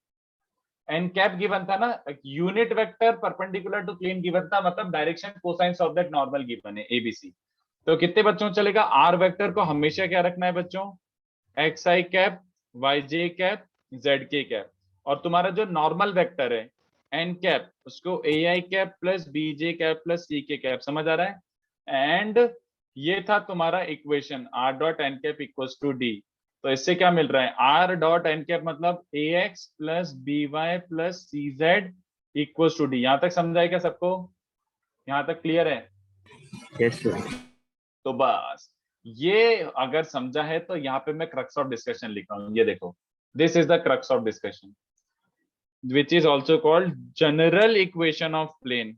Speaker 1: एन कैप गिवन था ना, unit vector perpendicular to plane given था, मतलब direction cosines of that normal given है a b c. तो कितने बच्चों चलेगा, आर वेक्टर को हमेशा क्या रखना है बच्चों, X I cap, Y J cap, Z K cap, और तुम्हारा जो नॉर्मल वेक्टर है एन कैप, उसको A I cap plus B J cap plus C K cap, समझ आ रहा है? एंड ये था तुम्हारा equation r dot N cap equals to d. तो इससे क्या मिल रहा है, आर डॉट एन कैप मतलब A X plus B Y plus C Z equals to D. यहां तक समझा है क्या सबको, यहां तक क्लियर है?
Speaker 5: Yes sir.
Speaker 1: तो बस ये अगर समझा है तो यहाँ पे मैं क्रक्स ऑफ डिस्कशन लिख रहा हूँ, ये देखो, this is the crux of discussion which is also called general equation of plane,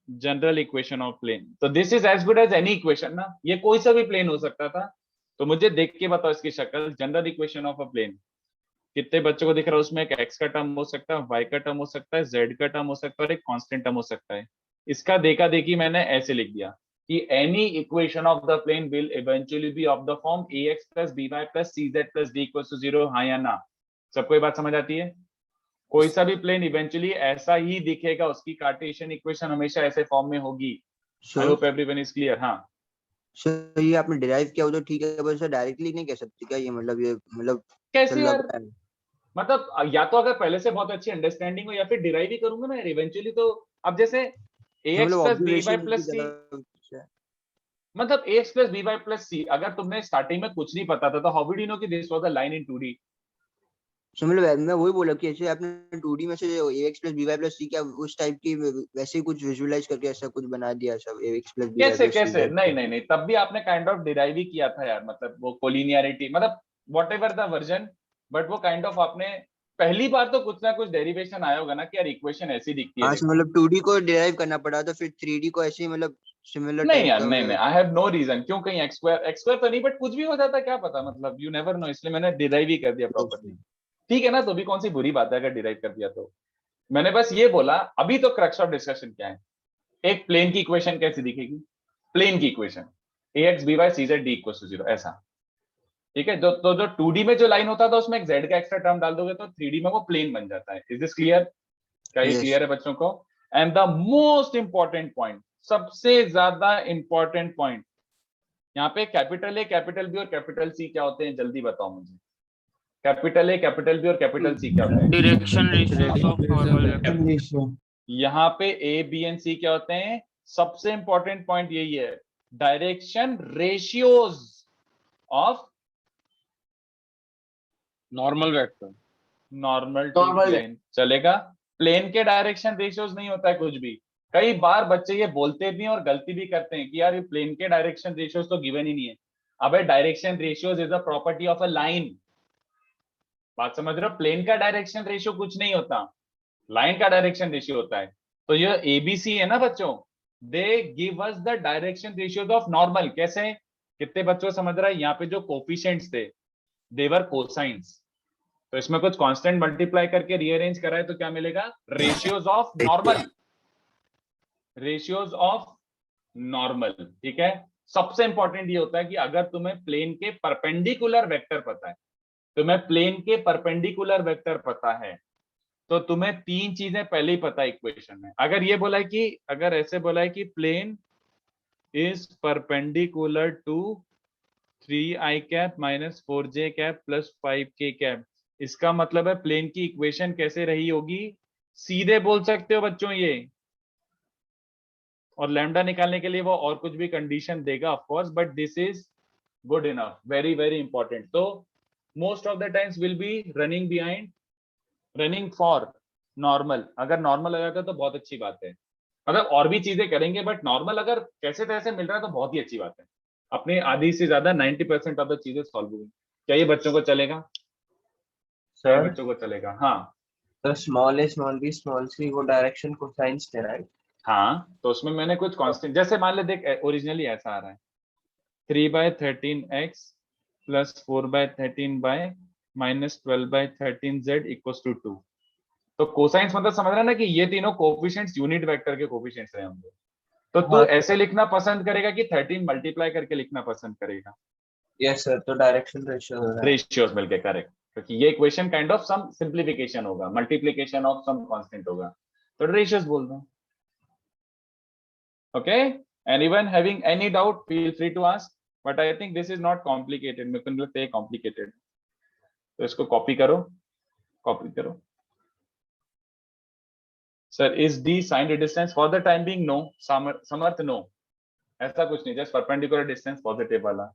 Speaker 1: general equation of plane. तो this is as good as any equation ना, ये कोई सा भी प्लेन हो सकता था। तो मुझे देख के बताओ इसकी शक्ल, general equation of a plane कितने बच्चों को दिख रहा है, उसमें एक एक्स का टर्म हो सकता है, वाई का टर्म हो सकता है, जेड का टर्म हो सकता है और एक कांस्टेंट टर्म हो सकता है। इसका देखा देखी मैंने ऐसे लिख दिया कि any equation of the plane will eventually be of the form ax plus by plus cz plus d equals to 0, हाँ या ना? सबको ये बात समझ आती है? कोई सा भी प्लेन इवेंचुअली ऐसा ही दिखेगा, उसकी कार्टेशियन इक्वेशन हमेशा ऐसे फॉर्म में होगी। I hope everyone is clear. हाँ
Speaker 5: सर ये आपने डिराइव किया हो तो ठीक है, बस डायरेक्टली नहीं कह सकते क्या, ये मतलब ये मतलब
Speaker 1: कैसे
Speaker 5: चल
Speaker 1: यार,
Speaker 5: रहा है।
Speaker 1: मतलब या तो अगर पहले से बहुत अच्छी अंडरस्टैंडिंग हो या फिर डिराइव ही करूंगा मैं इवेंचुअली। तो अब जैसे
Speaker 5: तो
Speaker 1: ax
Speaker 5: मतलब
Speaker 1: प्लस बी वाई
Speaker 5: ऑब्जर्वेशन की
Speaker 1: प्लस सी,
Speaker 5: तरह
Speaker 1: मतलब ax plus B Y plus C, अगर तुमने स्टार्टिंग में कुछ नहीं पता था तो हाउ विड यू नो कि this was the line in 2D?
Speaker 5: So मतलब मैं वही बोला कि ऐसे आपने 2D में से ax plus by plus c क्या उस टाइप की वैसे ही कुछ विजुअलाइज करके ऐसा कुछ बना दिया सब ax प्लस by
Speaker 1: कैसे
Speaker 5: प्लस
Speaker 1: कैसे,
Speaker 5: cz।
Speaker 1: नहीं नहीं नहीं, तब भी आपने काइंड ऑफ डिराइव ही किया था यार, मतलब वो कोलिनियरिटी, मतलब व्हाटएवर द वर्जन, बट वो काइंड ऑफ आपने पहली बार तो कुछ ना कुछ डेरिवेशन आया होगा ना कि यार इक्वेशन ऐसी दिखती है,
Speaker 5: हाँ
Speaker 1: देखो।
Speaker 5: मतलब 2D को डिराइव करना पड़ा तो फिर 3D को ऐसे ही मतलब सिमिलर
Speaker 1: नहीं
Speaker 5: टाइप
Speaker 1: यार,
Speaker 5: का
Speaker 1: नहीं नहीं, आई हैव नो रीजन, क्यों कहीं एक्स स्क्वायर तो नहीं, बट कुछ भी हो जाता क्या पता, मतलब यू नेवर नो, इसलिए मैंने डिराइव ही कर दिया प्रॉपर्ली। ठीक है ना, तो भी कौन सी बुरी बात है अगर डिराइव कर दिया तो। मैंने बस ये बोला, अभी तो क्रक्स ऑफ डिस्कशन क्या है, एक प्लेन की इक्वेशन कैसे दिखेगी, प्लेन की equation ax by cz d equals to 0, ऐसा, ठीक है। जो 2D में जो लाइन होता था उसमें एक z का एक्स्ट्रा टर्म डाल दोगे तो 3D में वो प्लेन बन जाता है। Is this clear? क्या ये
Speaker 5: Yes.
Speaker 1: क्लियर है बच्चों को? And the most important point, सबसे ज्यादा इंपॉर्टेंट पॉइंट, यहाँ पे कैपिटल ए, कैपिटल बी और कैपिटल सी क्या होते हैं, जल्दी बताओ मुझे। कैपिटल ए, कैपिटल बी और कैपिटल सी क्या होते हैं?
Speaker 3: Direction ratios of normal vector.
Speaker 1: यहाँ पे ए बी एंड सी क्या होते हैं? सबसे इंपॉर्टेंट पॉइंट यही है, direction ratios of
Speaker 7: normal vector.
Speaker 1: Normal to
Speaker 2: Normal.
Speaker 1: Plane चलेगा। प्लेन के डायरेक्शन रेशियोज नहीं होता है कुछ भी। कई बार बच्चे ये बोलते भी हैं और गलती भी करते हैं कि यार ये प्लेन के डायरेक्शन रेशियोज तो गिवन ही नहीं है। अबे direction ratios is a property of a line. बात समझ रहे हो? प्लेन का डायरेक्शन रेशियो कुछ नहीं होता, लाइन का डायरेक्शन रेशियो होता है। तो ये एबीसी है ना बच्चों, they give us the direction ratios of normal. कैसे? कितने बच्चों को समझ रहा है? यहाँ पे जो कोफिशिएंट्स थे देवर कोसाइंस, तो इसमें कुछ कांस्टेंट मल्टीप्लाई करके रीअरेंज करा है तो क्या मिलेगा? Ratios of normal, ratios of normal. ठीक है। सबसे इंपॉर्टेंट ये होता है कि अगर तुम्हें प्लेन के परपेंडिकुलर वेक्टर पता है, तुम्हें प्लेन के परपेंडिकुलर वेक्टर पता है, तो तुम्हें तीन चीजें पहले ही पता है इक्वेशन में। अगर ये बोला है कि, अगर ऐसे बोला है कि plane is perpendicular to 3i cap minus 4j cap plus 5k cap, इसका मतलब है प्लेन की इक्वेशन कैसे रही होगी? सीधे बोल सकते हो बच्चों ये। और लैम्डा निकालने के लिए वो और कुछ भी कंडीशन देगा of course, but this is good enough, very very important. तो most of the times will be running behind, running for normal. अगर नॉर्मल आ जाता है तो बहुत अच्छी बात है, मतलब और भी चीजें करेंगे बट नॉर्मल अगर कैसे तैसे मिल रहा है तो बहुत ही अच्छी बात है। अपने आधी से ज्यादा 90% ऑफ द चीजें सॉल्व हुई। क्या ये बच्चों को चलेगा? क्या ये
Speaker 4: सर
Speaker 1: बच्चों को चलेगा? हाँ।
Speaker 4: तो स्मॉल ए स्मॉल बी स्मॉल सी वो डायरेक्शन कोसाइंस थे, राइट?
Speaker 1: हाँ तो उसमें मैंने कुछ कांस्टेंट, जैसे मान ले देख ओरिजिनली ऐसा आ रहा है 3/13x plus 4/13y minus 12/13z equals to 2। तो कोसाइंस मतलब समझ रहा है ना कि ये तीनों कोफिशिएंट्स यूनिट वेक्टर के कोफिशिएंट्स रहे होंगे। तो तू
Speaker 4: हाँ
Speaker 1: ऐसे लिखना पसंद करेगा कि 13 मल्टीप्लाई करके लिखना पसंद करेगा?
Speaker 4: यस सर, तो डायरेक्शन रेशियो हो रहा है।
Speaker 1: रेशियोज मिलके, करेक्ट। क्योंकि ये equation kind of some simplification होगा, मल्टीप्लिकेशन ऑफ सम कांस्टेंट होगा, तो रेशियोज बोल दो। Okay, anyone having any doubt feel free to ask, but I think this is not complicated. मेरे को नहीं लगता ये कॉम्प्लिकेटेड। तो इसको कॉपी करो, कॉपी करो। Sir is d sign distance for the time being? No. Samarth no, ऐसा कुछ नहीं, जस्ट परपेंडिकुलर डिस्टेंस पॉजिटिव वाला।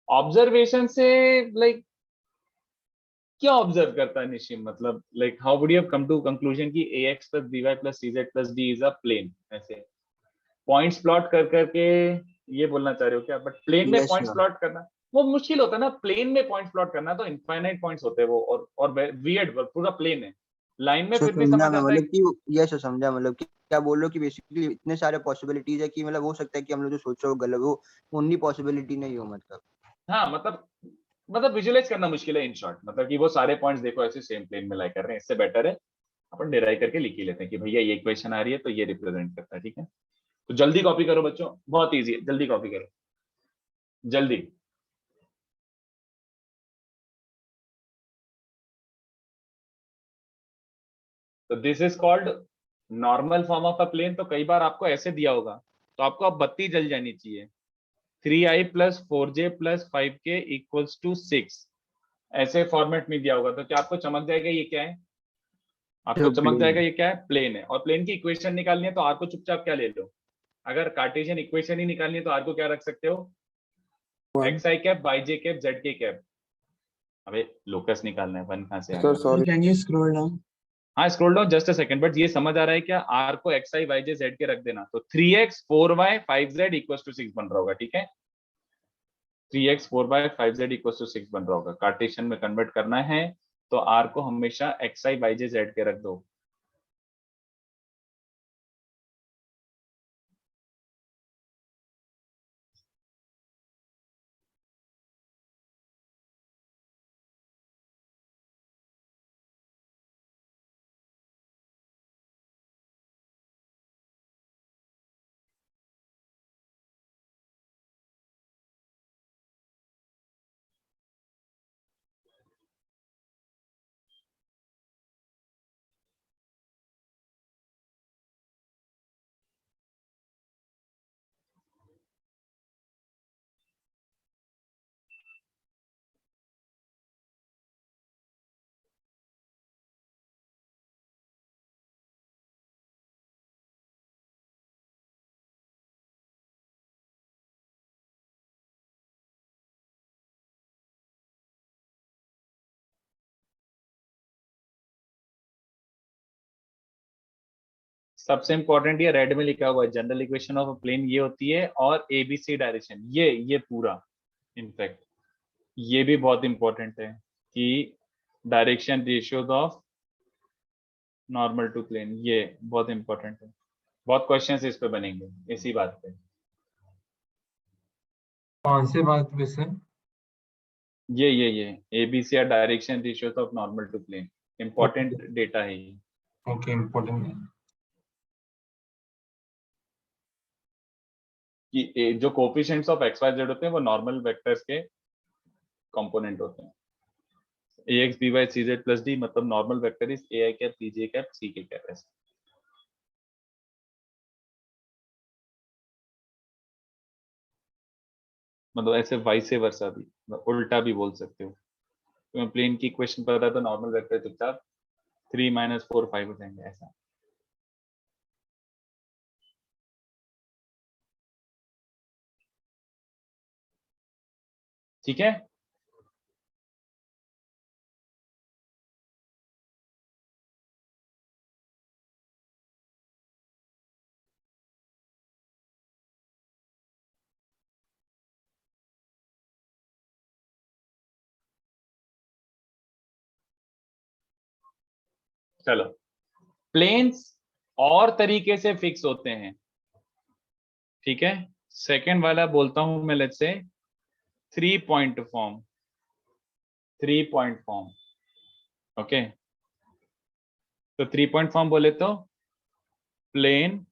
Speaker 1: ऑब्जर्वेशन से लाइक क्या ऑब्जर्व करता है निशिम? मतलब like how would you have come to conclusion कि ax plus by plus cz plus d is a plane? ऐसे पॉइंट्स प्लॉट कर करके ये बोलना चाह रहे हो क्या? बट प्लेन में
Speaker 5: यस
Speaker 1: पॉइंट्स
Speaker 5: मैम।
Speaker 1: प्लॉट करना वो मुश्किल होता है ना। प्लेन में पॉइंट्स प्लॉट करना तो इनफाइनाइट पॉइंट्स होते हैं वो, और वियर्ड पूरा प्लेन है। लाइन में
Speaker 5: सर
Speaker 1: फिर भी
Speaker 5: समझा
Speaker 1: समझ
Speaker 5: मैं,
Speaker 1: आता है।
Speaker 5: मतलब कि यस सर समझा, मतलब कि क्या बोल रहे हो कि बेसिकली इतने सारे पॉसिबिलिटीज है कि मतलब हो सकता है कि हम लोग जो सोच रहे हो गलत हो, उन्नी पॉसिबिलिटी नहीं हो मतलब।
Speaker 1: हाँ मतलब विजुअलाइज करना मुश्किल है इन शॉर्ट, मतलब कि वो सारे पॉइंट्स देखो ऐसे सेम प्लेन में लाई कर रहे हैं। इससे बेटर है अपन डिराइव करके लिख ही लेते हैं कि भैया ये इक्वेशन आ रही है तो ये रिप्रेजेंट करता है। ठीक है, तो जल्दी कॉपी करो बच्चों, बहुत इजी है, जल्दी कॉपी करो, जल्दी। तो this is called normal form of a plane. तो कई बार आपको ऐसे दिया होगा तो आपको अब बत्ती जल जानी चाहिए। 3i plus 4j plus 5k equals to 6, ऐसे फॉर्मेट में दिया होगा तो क्या आपको चमक जाएगा ये क्या है? आपको चमक जाएगा ये क्या है? प्लेन है। और प्लेन की इक्वेशन निकालनी है तो आर को चुपचाप क्या ले लो, अगर कार्टेशियन इक्वेशन ही निकालनी है तो आर को क्या रख सकते हो? X I cap, Y J cap, Z K cap. अबे लोकस निकालना है, वन कहां से आ
Speaker 7: सर
Speaker 1: गया?
Speaker 7: Sorry.
Speaker 2: Can you scroll down?
Speaker 1: हाँ scroll down just a second, but ये समझ आ रहा है क्या? आर को एक्स आई वाई जे जेड के रख देना, तो 3x 4y 5z equal to 6 बन रहा होगा। ठीक है, 3x 4y 5z equal to 6 बन रहा होगा। कार्टेशियन में कन्वर्ट करना है तो आर को हमेशा एक्स आई वाई जे जेड के रख दो। सबसे इंपॉर्टेंट ये रेड में लिखा हुआ है, general equation of a plane ये होती है, और ABC डायरेक्शन ये पूरा, इनफैक्ट ये भी बहुत इंपॉर्टेंट है कि direction ratios of normal to plane, ये बहुत इंपॉर्टेंट है। बहुत क्वेश्चंस इस पे बनेंगे इसी बात पे।
Speaker 9: कौन से बात पे से?
Speaker 1: ये ABC या direction ratios of normal to plane, important data है ये।
Speaker 9: Okay, important.
Speaker 1: कि जो coefficients of x y z होते हैं वो नॉर्मल वेक्टर्स के कंपोनेंट होते हैं। ax by cz plus d मतलब normal vector is ai cap bj cap ck cap ऐसे। मतलब ऐसे वाइस वर्सा भी, मतलब उल्टा भी बोल सकते हो। तो प्लेन की इक्वेशन पता है तो नॉर्मल वेक्टर चुपचाप 3 - 4 5 हो जाएंगे ऐसा। ठीक है, चलो। प्लेन्स और तरीके से फिक्स होते हैं, ठीक है। सेकंड वाला बोलता हूं मैं, let's say 3 point form, 3 point form, okay. तो 3 पॉइंट फॉर्म बोले तो plane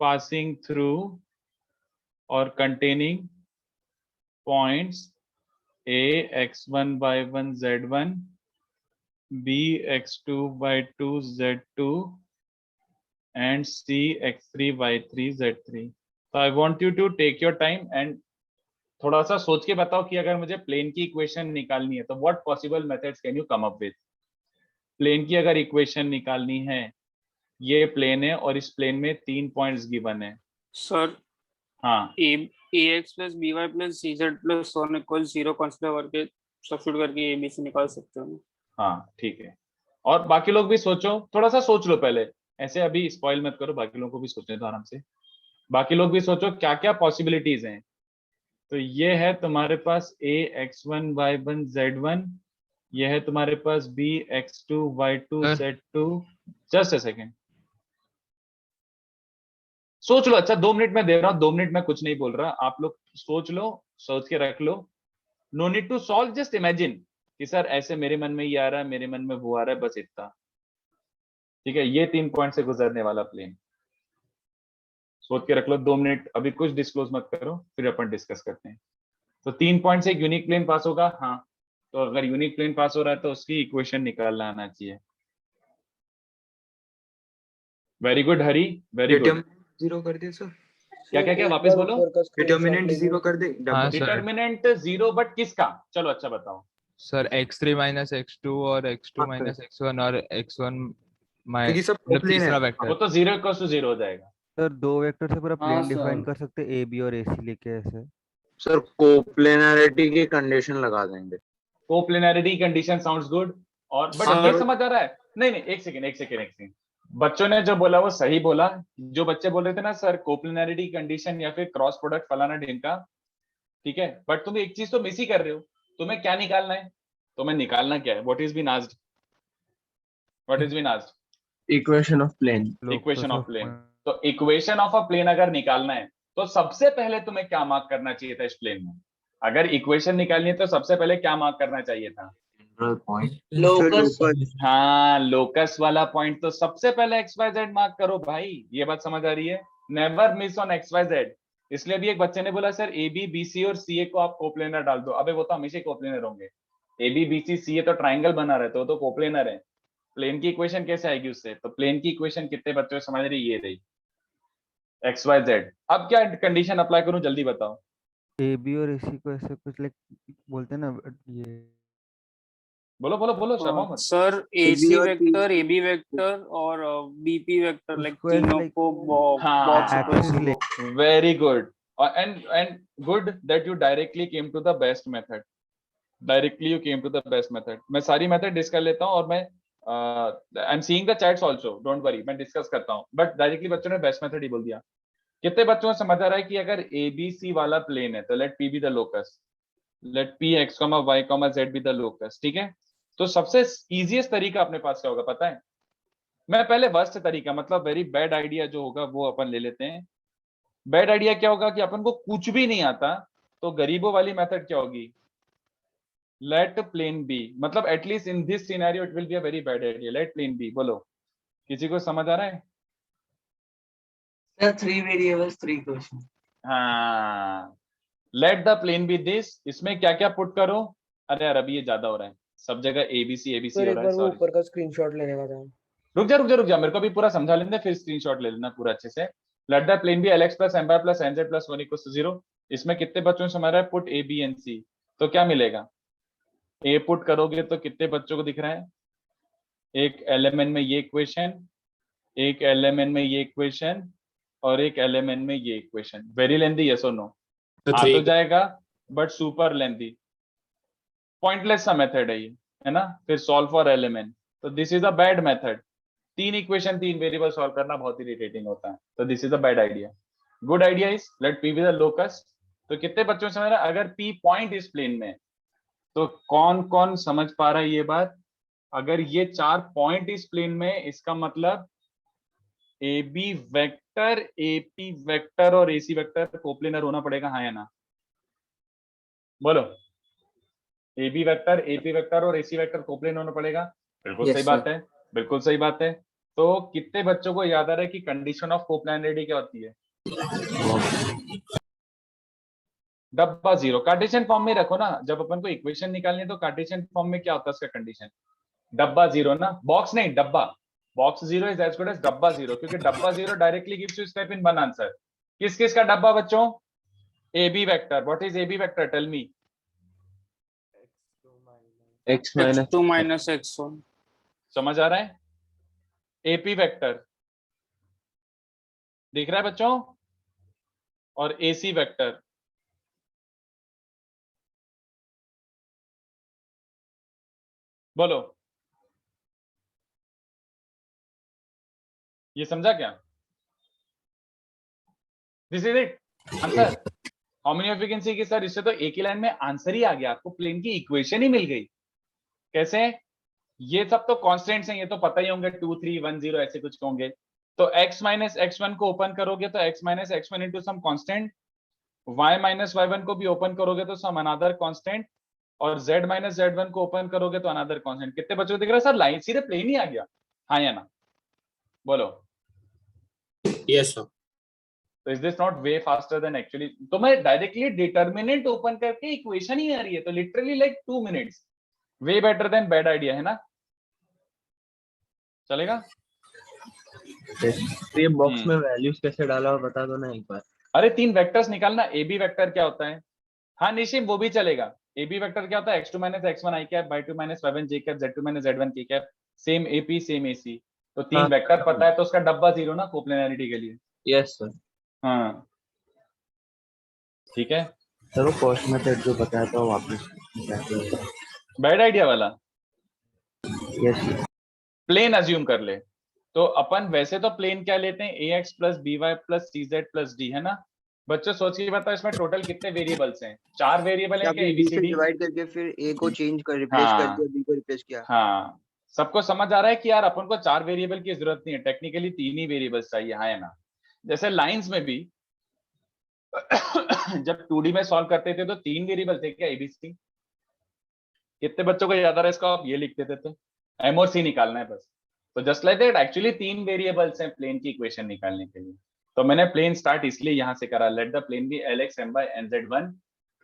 Speaker 1: passing through or containing points A x1 y1 z1, B x2 y2 z2 and C x3 y3 z3। So I want you to take your time and थोड़ा सा सोच के बताओ कि अगर मुझे प्लेन की इक्वेशन निकालनी है तो what possible methods can you come up with. Plane की अगर इक्वेशन निकालनी है, ये प्लेन है और इस प्लेन में 3 पॉइंट्स गिवन है।
Speaker 3: सर
Speaker 1: हाँ,
Speaker 3: ax plus by plus cz plus 1 equals 0 consider करके सब्स्टिट्यूट करके abc निकाल सकते हो।
Speaker 1: हाँ ठीक है। और बाकी लोग भी सोचो, थोड़ा सा सोच लो पहले, ऐसे अभी स्पॉइल मत करो, बाकी लोगों को भी सोचने दो आराम से। बाकी लोग भी सोचो क्या क्या पॉसिबिलिटीज हैं। तो ये है तुम्हारे पास a x1 y1 z1, ये है तुम्हारे पास b x2 y2 z2। Just a second, सोच लो। अच्छा 2 मिनट में दे रहा हूं, 2 मिनट में कुछ नहीं बोल रहा, आप लोग सोच लो, सोच के रख लो। No need to solve, just imagine कि सर ऐसे मेरे मन में ये आ रहा है, मेरे मन में वो आ रहा है, बस इतना। ठीक है, ये 3 पॉइंट से गुजरने वाला प्लेन सोच के रख लो। 2 मिनट, अभी कुछ डिस्क्लोज मत करो, फिर अपन डिस्कस करते हैं। तो 3 पॉइंट से एक यूनिक प्लेन पास होगा। हाँ, तो अगर यूनिक प्लेन पास हो रहा है तो उसकी इक्वेशन निकालना आना चाहिए। वेरी गुड हरी, वेरी गुड।
Speaker 4: जीरो कर दे सर।
Speaker 1: क्या वापस बोलो।
Speaker 4: डिटर्मिनेंट जीरो कर दे।
Speaker 10: हाँ सर।
Speaker 1: डिटर्मिनेंट 0, बट किसका? चलो अच्छा बताओ।
Speaker 10: सर x3 माइनस x2 और x2 माइनस x1 और x1
Speaker 4: क्योंकि सब
Speaker 10: मतलब
Speaker 4: प्लेन
Speaker 10: तीसरा
Speaker 4: है।
Speaker 1: वो
Speaker 10: वेक्टर।
Speaker 1: तो 0 हो जाएगा।
Speaker 8: सर 2 वेक्टर से पूरा
Speaker 3: हाँ,
Speaker 8: प्लेन
Speaker 3: सर।
Speaker 8: डिफाइन कर सकते हैं, AB और AC लेके ऐसे।
Speaker 2: सर कोप्लेनरिटी की कंडीशन लगा देंगे।
Speaker 1: Coplanarity condition sounds good. और बट
Speaker 3: हाँ।
Speaker 1: ये समझ आ रहा है? नहीं, एक सेकेंड। बच्चों ने जो बोला वो सही बोला। जो बच्चे बोल रहे थे ना सर कोप्लेनरिटी कंडीशन या फिर क्रॉस प्रोडक्ट फलाना ढिमका, ठीक है, बट तुम एक चीज तो मिस ही कर रहे हो। तुम्हें क्या निकालना है? तुम्हें निकालना क्या है? What is been asked?
Speaker 4: Equation of plane.
Speaker 1: Equation of plane. तो इक्वेशन ऑफ अ प्लेन अगर निकालना है तो सबसे पहले तुम्हें क्या मार्क करना चाहिए था इस प्लेन में? अगर इक्वेशन निकालनी है तो सबसे पहले क्या मार्क करना चाहिए था?
Speaker 2: लोकस।
Speaker 1: हाँ, लोकस वाला पॉइंट। तो सबसे पहले XYZ मार्क करो भाई। ये बात समझ आ रही है? Never miss on XYZ। इसलिए भी एक बच्चे ने बोला सर AB BC और CA को आप कोप्लेनर डाल दो। अबे वो तो हमेशा कोप्लेनर होंगे। AB BC CA तो ट्राइंगल बना रहे तो कोप्लेनर है। प्लेन की इक्वेशन कैसे आएगी उससे? तो प्लेन की इक्वेशन कितने बच्चों समझ रही? ये रही XYZ। अब क्या कंडीशन अप्लाई करूं, जल्दी बताओ।
Speaker 8: AB और AC को ऐसे कुछ लाइक बोलते हैं ना, ये
Speaker 1: बोलो शर्मा मत।
Speaker 3: Sir AC vector, AB vector और BP वेक्टर, लाइक
Speaker 8: उसको ऐसे
Speaker 3: तीनों
Speaker 8: like-
Speaker 3: को बॉक्स
Speaker 8: axis
Speaker 3: इक्वल्स
Speaker 8: ले-
Speaker 1: very good. And good that you directly came to the best method. मैं सारी मेथड डिस्कस कर लेता हूं और मैं I am seeing the chats also, don't worry, मैं डिस्कस करता हूँ, बट डायरेक्टली बच्चों ने बेस्ट मेथड ही बोल दिया। कितने बच्चों को समझ आ रहा है कि अगर ABC वाला प्लेन है तो let P be the locus, let P x, y, z be the locus, ठीक है। तो सबसे इजीएस्ट तरीका अपने पास क्या होगा पता है? मैं पहले वर्स्ट तरीका, मतलब वेरी बैड आइडिया जो होगा वो अपन ले लेते हैं। बैड आइडिया क्या होगा कि अपन को कुछ भी नहीं आता, तो गरीबों वाली मेथड क्या होगी? लेट प्लेन बी, मतलब at least in this scenario it will be a very bad idea. Let plane B, बोलो किसी को समझ आ रहा है?
Speaker 2: Sir, 3 variables, 3 questions.
Speaker 1: हाँ, let the plane be this, इसमें क्या क्या पुट करो? अरे यार अभी ये ज्यादा हो रहा है, सब जगह ABC हो रहा है, सॉरी।
Speaker 4: ऊपर का स्क्रीनशॉट लेने का था।
Speaker 1: रुक जा, मेरे को भी पूरा समझा लेने दे, फिर स्क्रीनशॉट ले लेना पूरा अच्छे से। Let the plane be LX + MY + NZ + 1 = 0। इसमें कितने बच्चों से समझ रहा है? Put A, B and C, तो क्या मिलेगा? A पुट करोगे तो कितने बच्चों को दिख रहा है? एक एलिमेंट में ये इक्वेशन, एक एलिमेंट में ये इक्वेशन, और एक एलिमेंट में ये इक्वेशन। वेरी लेंथी, यस और नो? आ तो जाएगा बट सुपर लेंथी, पॉइंटलेस सा मेथड है ये, है ना। फिर सॉल्व फॉर एलिमेंट, तो this is a bad method. 3 equation 3 variable solve करना बहुत इरिटेटिंग होता है, तो this is a bad idea. Good idea is let P be the locus. तो कितने बच्चों समझ रहा है? अगर P पॉइंट इस प्लेन में, तो कौन कौन समझ पा रहा है ये बात? अगर ये 4 पॉइंट इस प्लेन में, इसका मतलब AB वेक्टर, AP वेक्टर और AC वेक्टर कोप्लेनर होना पड़ेगा, हाँ या ना? बोलो। AB वेक्टर, AP वेक्टर और AC वेक्टर कोप्लेनर होना पड़ेगा। बिल्कुल सही बात है, बिल्कुल सही बात है। तो कितने बच्चों को याद आ रहा है कि कंडीशन ऑफ कोप्लेनरिटी क्या होती है? डब्बा जीरो। कार्टेशियन फॉर्म में रखो ना, जब अपन को इक्वेशन निकालनी है तो कार्टेशियन फॉर्म में क्या होता है उसका कंडीशन? डब्बा जीरो ना, बॉक्स नहीं, डब्बा। Box zero is as good as डब्बा जीरो, क्योंकि डब्बा जीरो directly gives you step in one answer. किस किस का डब्बा बच्चों? AB vector. What is AB vector? Tell me.
Speaker 3: x2 - x1।
Speaker 1: समझ आ रहा है? AP वेक्टर दिख रहा है बच्चों? और AC वेक्टर। बोलो, ये समझा क्या? This is it answer. How many of you can see कि सर इससे तो एक ही लाइन में आंसर ही आ गया, आपको प्लेन की इक्वेशन ही मिल गई। कैसे? ये सब तो कांस्टेंट्स हैं, ये तो पता ही होंगे, 2 3 1 0 ऐसे कुछ होंगे। तो x - x1 को ओपन करोगे तो x - x1 into some constant, y - y1 को भी ओपन करोगे तो सम अनदर कांस्टेंट, और z - z1 को ओपन करोगे तो अनदर कांस्टेंट। कितने बच्चों को दिख रहा है? सर लाइन सीधे प्लेन ही आ गया, हाँ या ना? बोलो।
Speaker 11: Yes sir.
Speaker 1: तो is this not way faster than actually? तो मैं डायरेक्टली डिटर्मिनेंट ओपन करके इक्वेशन ही आ रही है, तो literally like 2 minutes, way better than bad idea, है ना? चलेगा?
Speaker 4: तो ये बॉक्स में वैल्यूज कैसे डाला हो बता दो ना एक बार।
Speaker 1: अरे 3 वेक्टर्स निकालना। AB वेक्टर क्या होता है? हाँ निशिम, वो भी चलेगा। AB वेक्टर क्या होता है? x2 - x1 i cap, y2 - y1 j cap, z2 - z1 k cap, same AP same AC। तो 3 वेक्टर पता है, तो उसका डब्बा जीरो ना कोप्लेनरिटी के लिए।
Speaker 4: Yes sir.
Speaker 1: हाँ ठीक है।
Speaker 4: सर वो फर्स्ट मेथड जो बताया था वापस
Speaker 1: बैड आइडिया वाला।
Speaker 4: Yes sir.
Speaker 1: प्लेन अज्यूम कर ले, तो अपन वैसे तो प्लेन क्या लेते हैं? AX + BY + CZ + D, है ना? बच्चों सोच के बताओ इसमें टोटल कितने वेरिएबल्स हैं? 4 वेरिएबल हैं क्या? ABCD
Speaker 5: डिवाइड करके फिर A को चेंज कर रिप्लेस कर
Speaker 1: हाँ
Speaker 5: दिया, B को रिप्लेस किया।
Speaker 1: हाँ, सबको समझ आ रहा है कि यार अपन को 4 वेरिएबल की जरूरत नहीं है, टेक्निकली 3 ही वेरिएबल्स चाहिए, हाँ या ना? जैसे लाइंस में भी जब 2D में सॉल्व करते थे तो 3 वेरिएबल थे क्या? ABC। कितने बच्चों को याद आ रहा है इसका? आप ये लिख देते थे, M और C निकालना है बस। तो just like that actually 3 variables हैं प्लेन की इक्वेशन निकालने के लिए। तो मैंने प्लेन स्टार्ट इसलिए यहां से करा, let the plane be LX M by NZ1।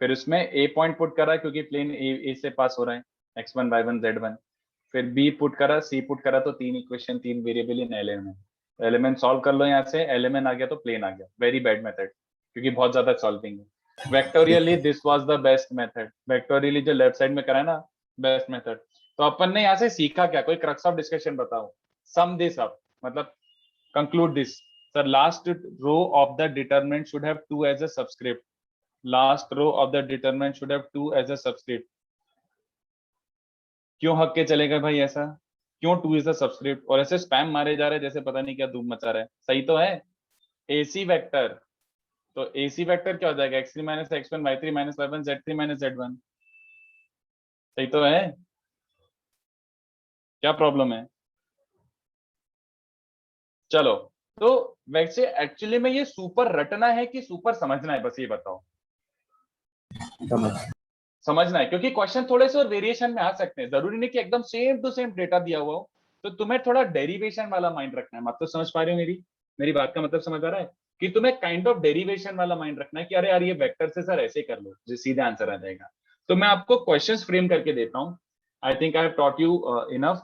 Speaker 1: फिर उसमें A पॉइंट पुट करा क्योंकि प्लेन A से पास हो रहा है, x1 y1 z1। फिर B पुट करा, C पुट करा, तो 3 equation 3 variable in element. Element solve कर लो यहाँ से, एलिमेंट आ गया तो प्लेन आ गया। वेरी बैड मेथड, क्योंकि बहुत ज्यादा सॉल्विंग है। Vectorially this was the best method. Vectorially जो लेफ्ट साइड में करा है ना, बेस्ट मेथड। तो अपन ने यहाँ से सीखा क्या? कोई क्रक्स ऑफ डिस्कशन बताओ, सम दिस अप, मतलब conclude this. Sir last row of the determinant should have 2 as a subscript. Last row of the determinant should have 2 as a subscript. क्यों हक के चलेगा भाई ऐसा? क्यों 2 इज द सबस्क्रिप्ट, और ऐसे स्पैम मारे जा रहे हैं जैसे पता नहीं क्या धूम मचा रहा है। सही तो है। AC वेक्टर, तो AC वेक्टर क्या हो जाएगा, x3 minus x1 y3 minus y1 z3 minus z1। सही तो है, क्या प्रॉब्लम है? चलो, तो वैसे एक्चुअली में ये सुपर रटना है कि सुपर समझना है, बस ये बताओ। समझना है, क्योंकि क्वेश्चन थोड़े से और वेरिएशन में आ सकते हैं, जरूरी नहीं कि एकदम सेम टू सेम डेटा दिया हुआ हो। तो तुम्हें थोड़ा डेरिवेशन वाला माइंड रखना है। मतलब समझ पा रहे हो मेरी बात का मतलब समझ आ रहा है कि तुम्हें काइंड ऑफ डेरिवेशन वाला माइंड रखना है कि अरे यार ये वेक्टर से सर ऐसे कर लो, जो सीधा आंसर आ जाएगा। तो मैं आपको क्वेश्चंस फ्रेम करके देता हूं। I think I have taught you enough.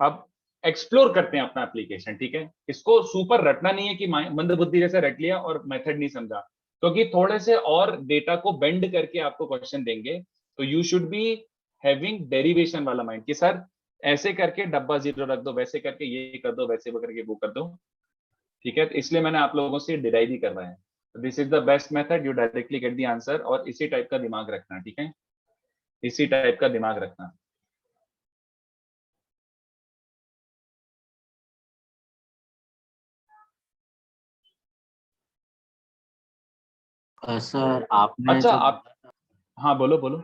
Speaker 1: अब एक्सप्लोर करते हैं अपना एप्लीकेशन, ठीक है। इसको सुपर रटना नहीं है कि मंदबुद्धि जैसे रट लिया और मेथड नहीं समझा, क्योंकि थोड़े से और डेटा को बेंड करके आपको क्वेश्चन देंगे। तो you should be having derivation वाला माइंड कि सर ऐसे करके डब्बा 0 रख दो, वैसे करके ये कर दो, वैसे करके वो कर दो, ठीक है। तो इसलिए मैंने आप लोगों से डिराइव ही करवाया है। This is the best method, you directly get the answer. और इसी टाइप का दिमाग रखना, ठीक है, इसी टाइप का दिमाग रखना।
Speaker 12: सर आपने
Speaker 1: अच्छा
Speaker 12: जो
Speaker 1: आप, हाँ बोलो बोलो।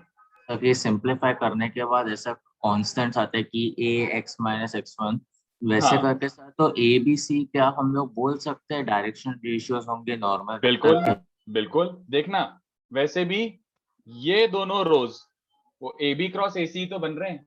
Speaker 12: अब ये सिंपलीफाई करने के बाद ऐसा कांस्टेंट्स आते हैं कि a x माइनस x1 वैसे
Speaker 1: हाँ
Speaker 12: करके सर, तो a b c क्या हम लोग बोल सकते हैं डायरेक्शन रेशियोज होंगे नॉर्मल
Speaker 1: बिल्कुल
Speaker 12: वेक्टर के?
Speaker 1: बिल्कुल, देखना वैसे भी ये दोनों रोज वो AB क्रॉस AC तो बन रहे हैं।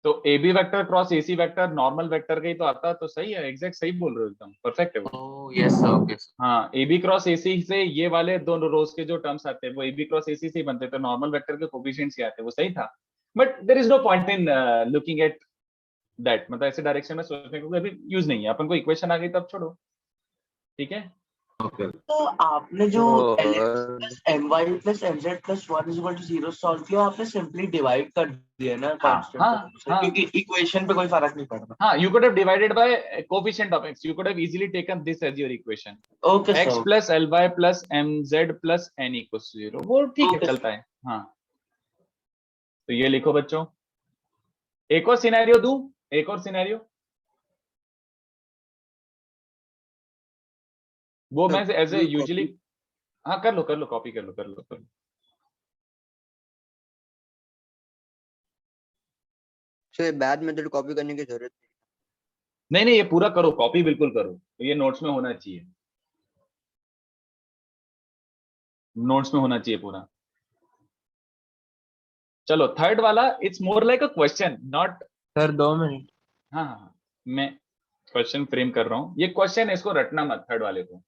Speaker 1: तो AB vector cross AC vector normal vector का ही तो आता है। तो सही है, एग्जैक्ट सही बोल रहे हो, एकदम परफेक्ट है वो।
Speaker 12: Oh yes sir, okay.
Speaker 1: हाँ, AB क्रॉस AC से ये वाले दोनों रोज के जो टर्म्स आते हैं वो AB क्रॉस AC से ही बनते हैं, तो नॉर्मल वेक्टर के कोफिशिएंट्स ही आते हैं। वो सही था, but there is no point in looking at that. मतलब ऐसे डायरेक्शन में सोचने को अभी यूज नहीं है। अपन को इक्वेशन आ गई तब छोड़ो, ठीक है।
Speaker 12: ओके
Speaker 2: तो आपने जो
Speaker 4: तो
Speaker 2: lx plus my plus mz plus 1 is equal to 0 solve किया, आपने सिंपली डिवाइड कर दिया ना
Speaker 1: हाँ
Speaker 2: कांस्टेंट
Speaker 1: हाँ
Speaker 2: टर्म से,
Speaker 1: हाँ
Speaker 2: क्योंकि इक्वेशन पे कोई फर्क नहीं पड़ता।
Speaker 1: हाँ, you could have divided by coefficient of x. You could have easily taken this as your equation.
Speaker 2: Okay
Speaker 1: x
Speaker 2: sir,
Speaker 1: plus ly plus mz plus n equals to 0. वो ठीक है,
Speaker 2: ओके
Speaker 1: चलता है। हाँ, तो ये लिखो बच्चों। एक और सिनेरियो दूं, एक और सिनेरियो। वो मैं एज ए यूजुअली, हाँ कर लो कर लो, कॉपी कर लो कर लो कर लो।
Speaker 5: सर बाद में तो कॉपी करने की जरूरत
Speaker 1: नहीं नहीं, ये पूरा करो, कॉपी बिल्कुल करो, ये नोट्स में होना चाहिए, नोट्स में होना चाहिए पूरा। चलो थर्ड वाला, it's more like a question not.
Speaker 4: Sir 2 minute.
Speaker 1: हाँ हाँ हाँ, मैं क्वेश्चन फ्रेम कर रहा हूँ। ये क्वेश्चन है, इसको रटना मत थर्ड वाले को।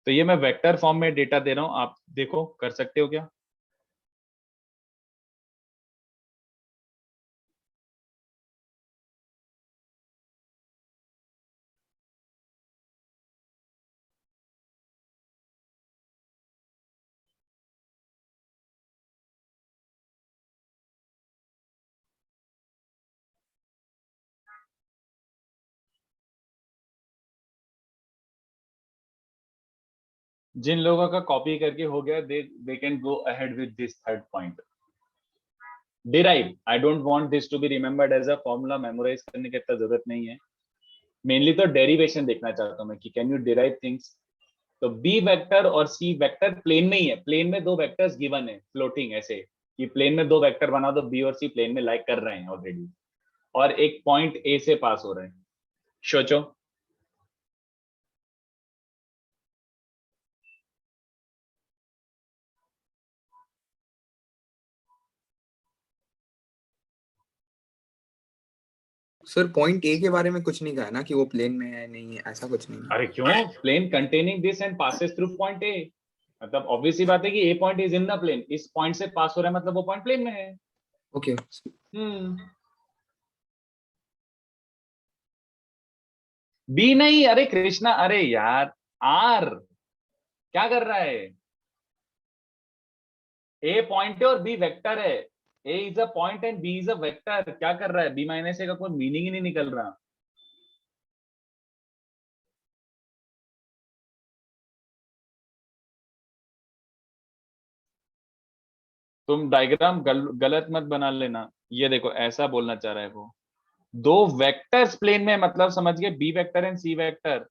Speaker 1: तो ये मैं वेक्टर फॉर्म में डेटा दे रहा हूं, आप देखो कर सकते हो क्या। जिन लोगों का कॉपी करके हो गया, they can go ahead with this third point. Derive, I don't want this to be remembered as a formula, memorise करने की इतना जरूरत नहीं है। मेनली तो डेरिवेशन देखना चाहता हूं मैं कि कैन यू डिराइव थिंग्स। तो बी वेक्टर और सी वेक्टर प्लेन में ही है, प्लेन में दो वेक्टर्स गिवन है फ्लोटिंग, ऐसे कि प्लेन में दो वेक्टर बना दो, बी और सी प्लेन में लाइक कर रहे हैं ऑलरेडी, और एक पॉइंट ए से पास हो रहे हैं। सोचो,
Speaker 13: सर पॉइंट ए के बारे में कुछ नहीं कहा ना कि वो प्लेन में है नहीं है, ऐसा कुछ नहीं है।
Speaker 1: अरे क्यों, plane containing this and passes through point A. मतलब ऑब्वियस सी बात है कि A point is in the plane, इस पॉइंट से पास हो रहा है मतलब वो पॉइंट प्लेन में है।
Speaker 13: ओके
Speaker 1: बी नहीं, अरे कृष्णा, अरे यार आर क्या कर रहा है। ए पॉइंट है और बी वेक्टर है। A is a point and B is a vector. क्या कर रहा है, बी माइनस ए का कोई मीनिंग ही नहीं निकल रहा। तुम डायग्राम गलत मत बना लेना। ये देखो ऐसा बोलना चाह रहा है वो, दो वेक्टर्स प्लेन में, मतलब समझ गए, b vector and c vector.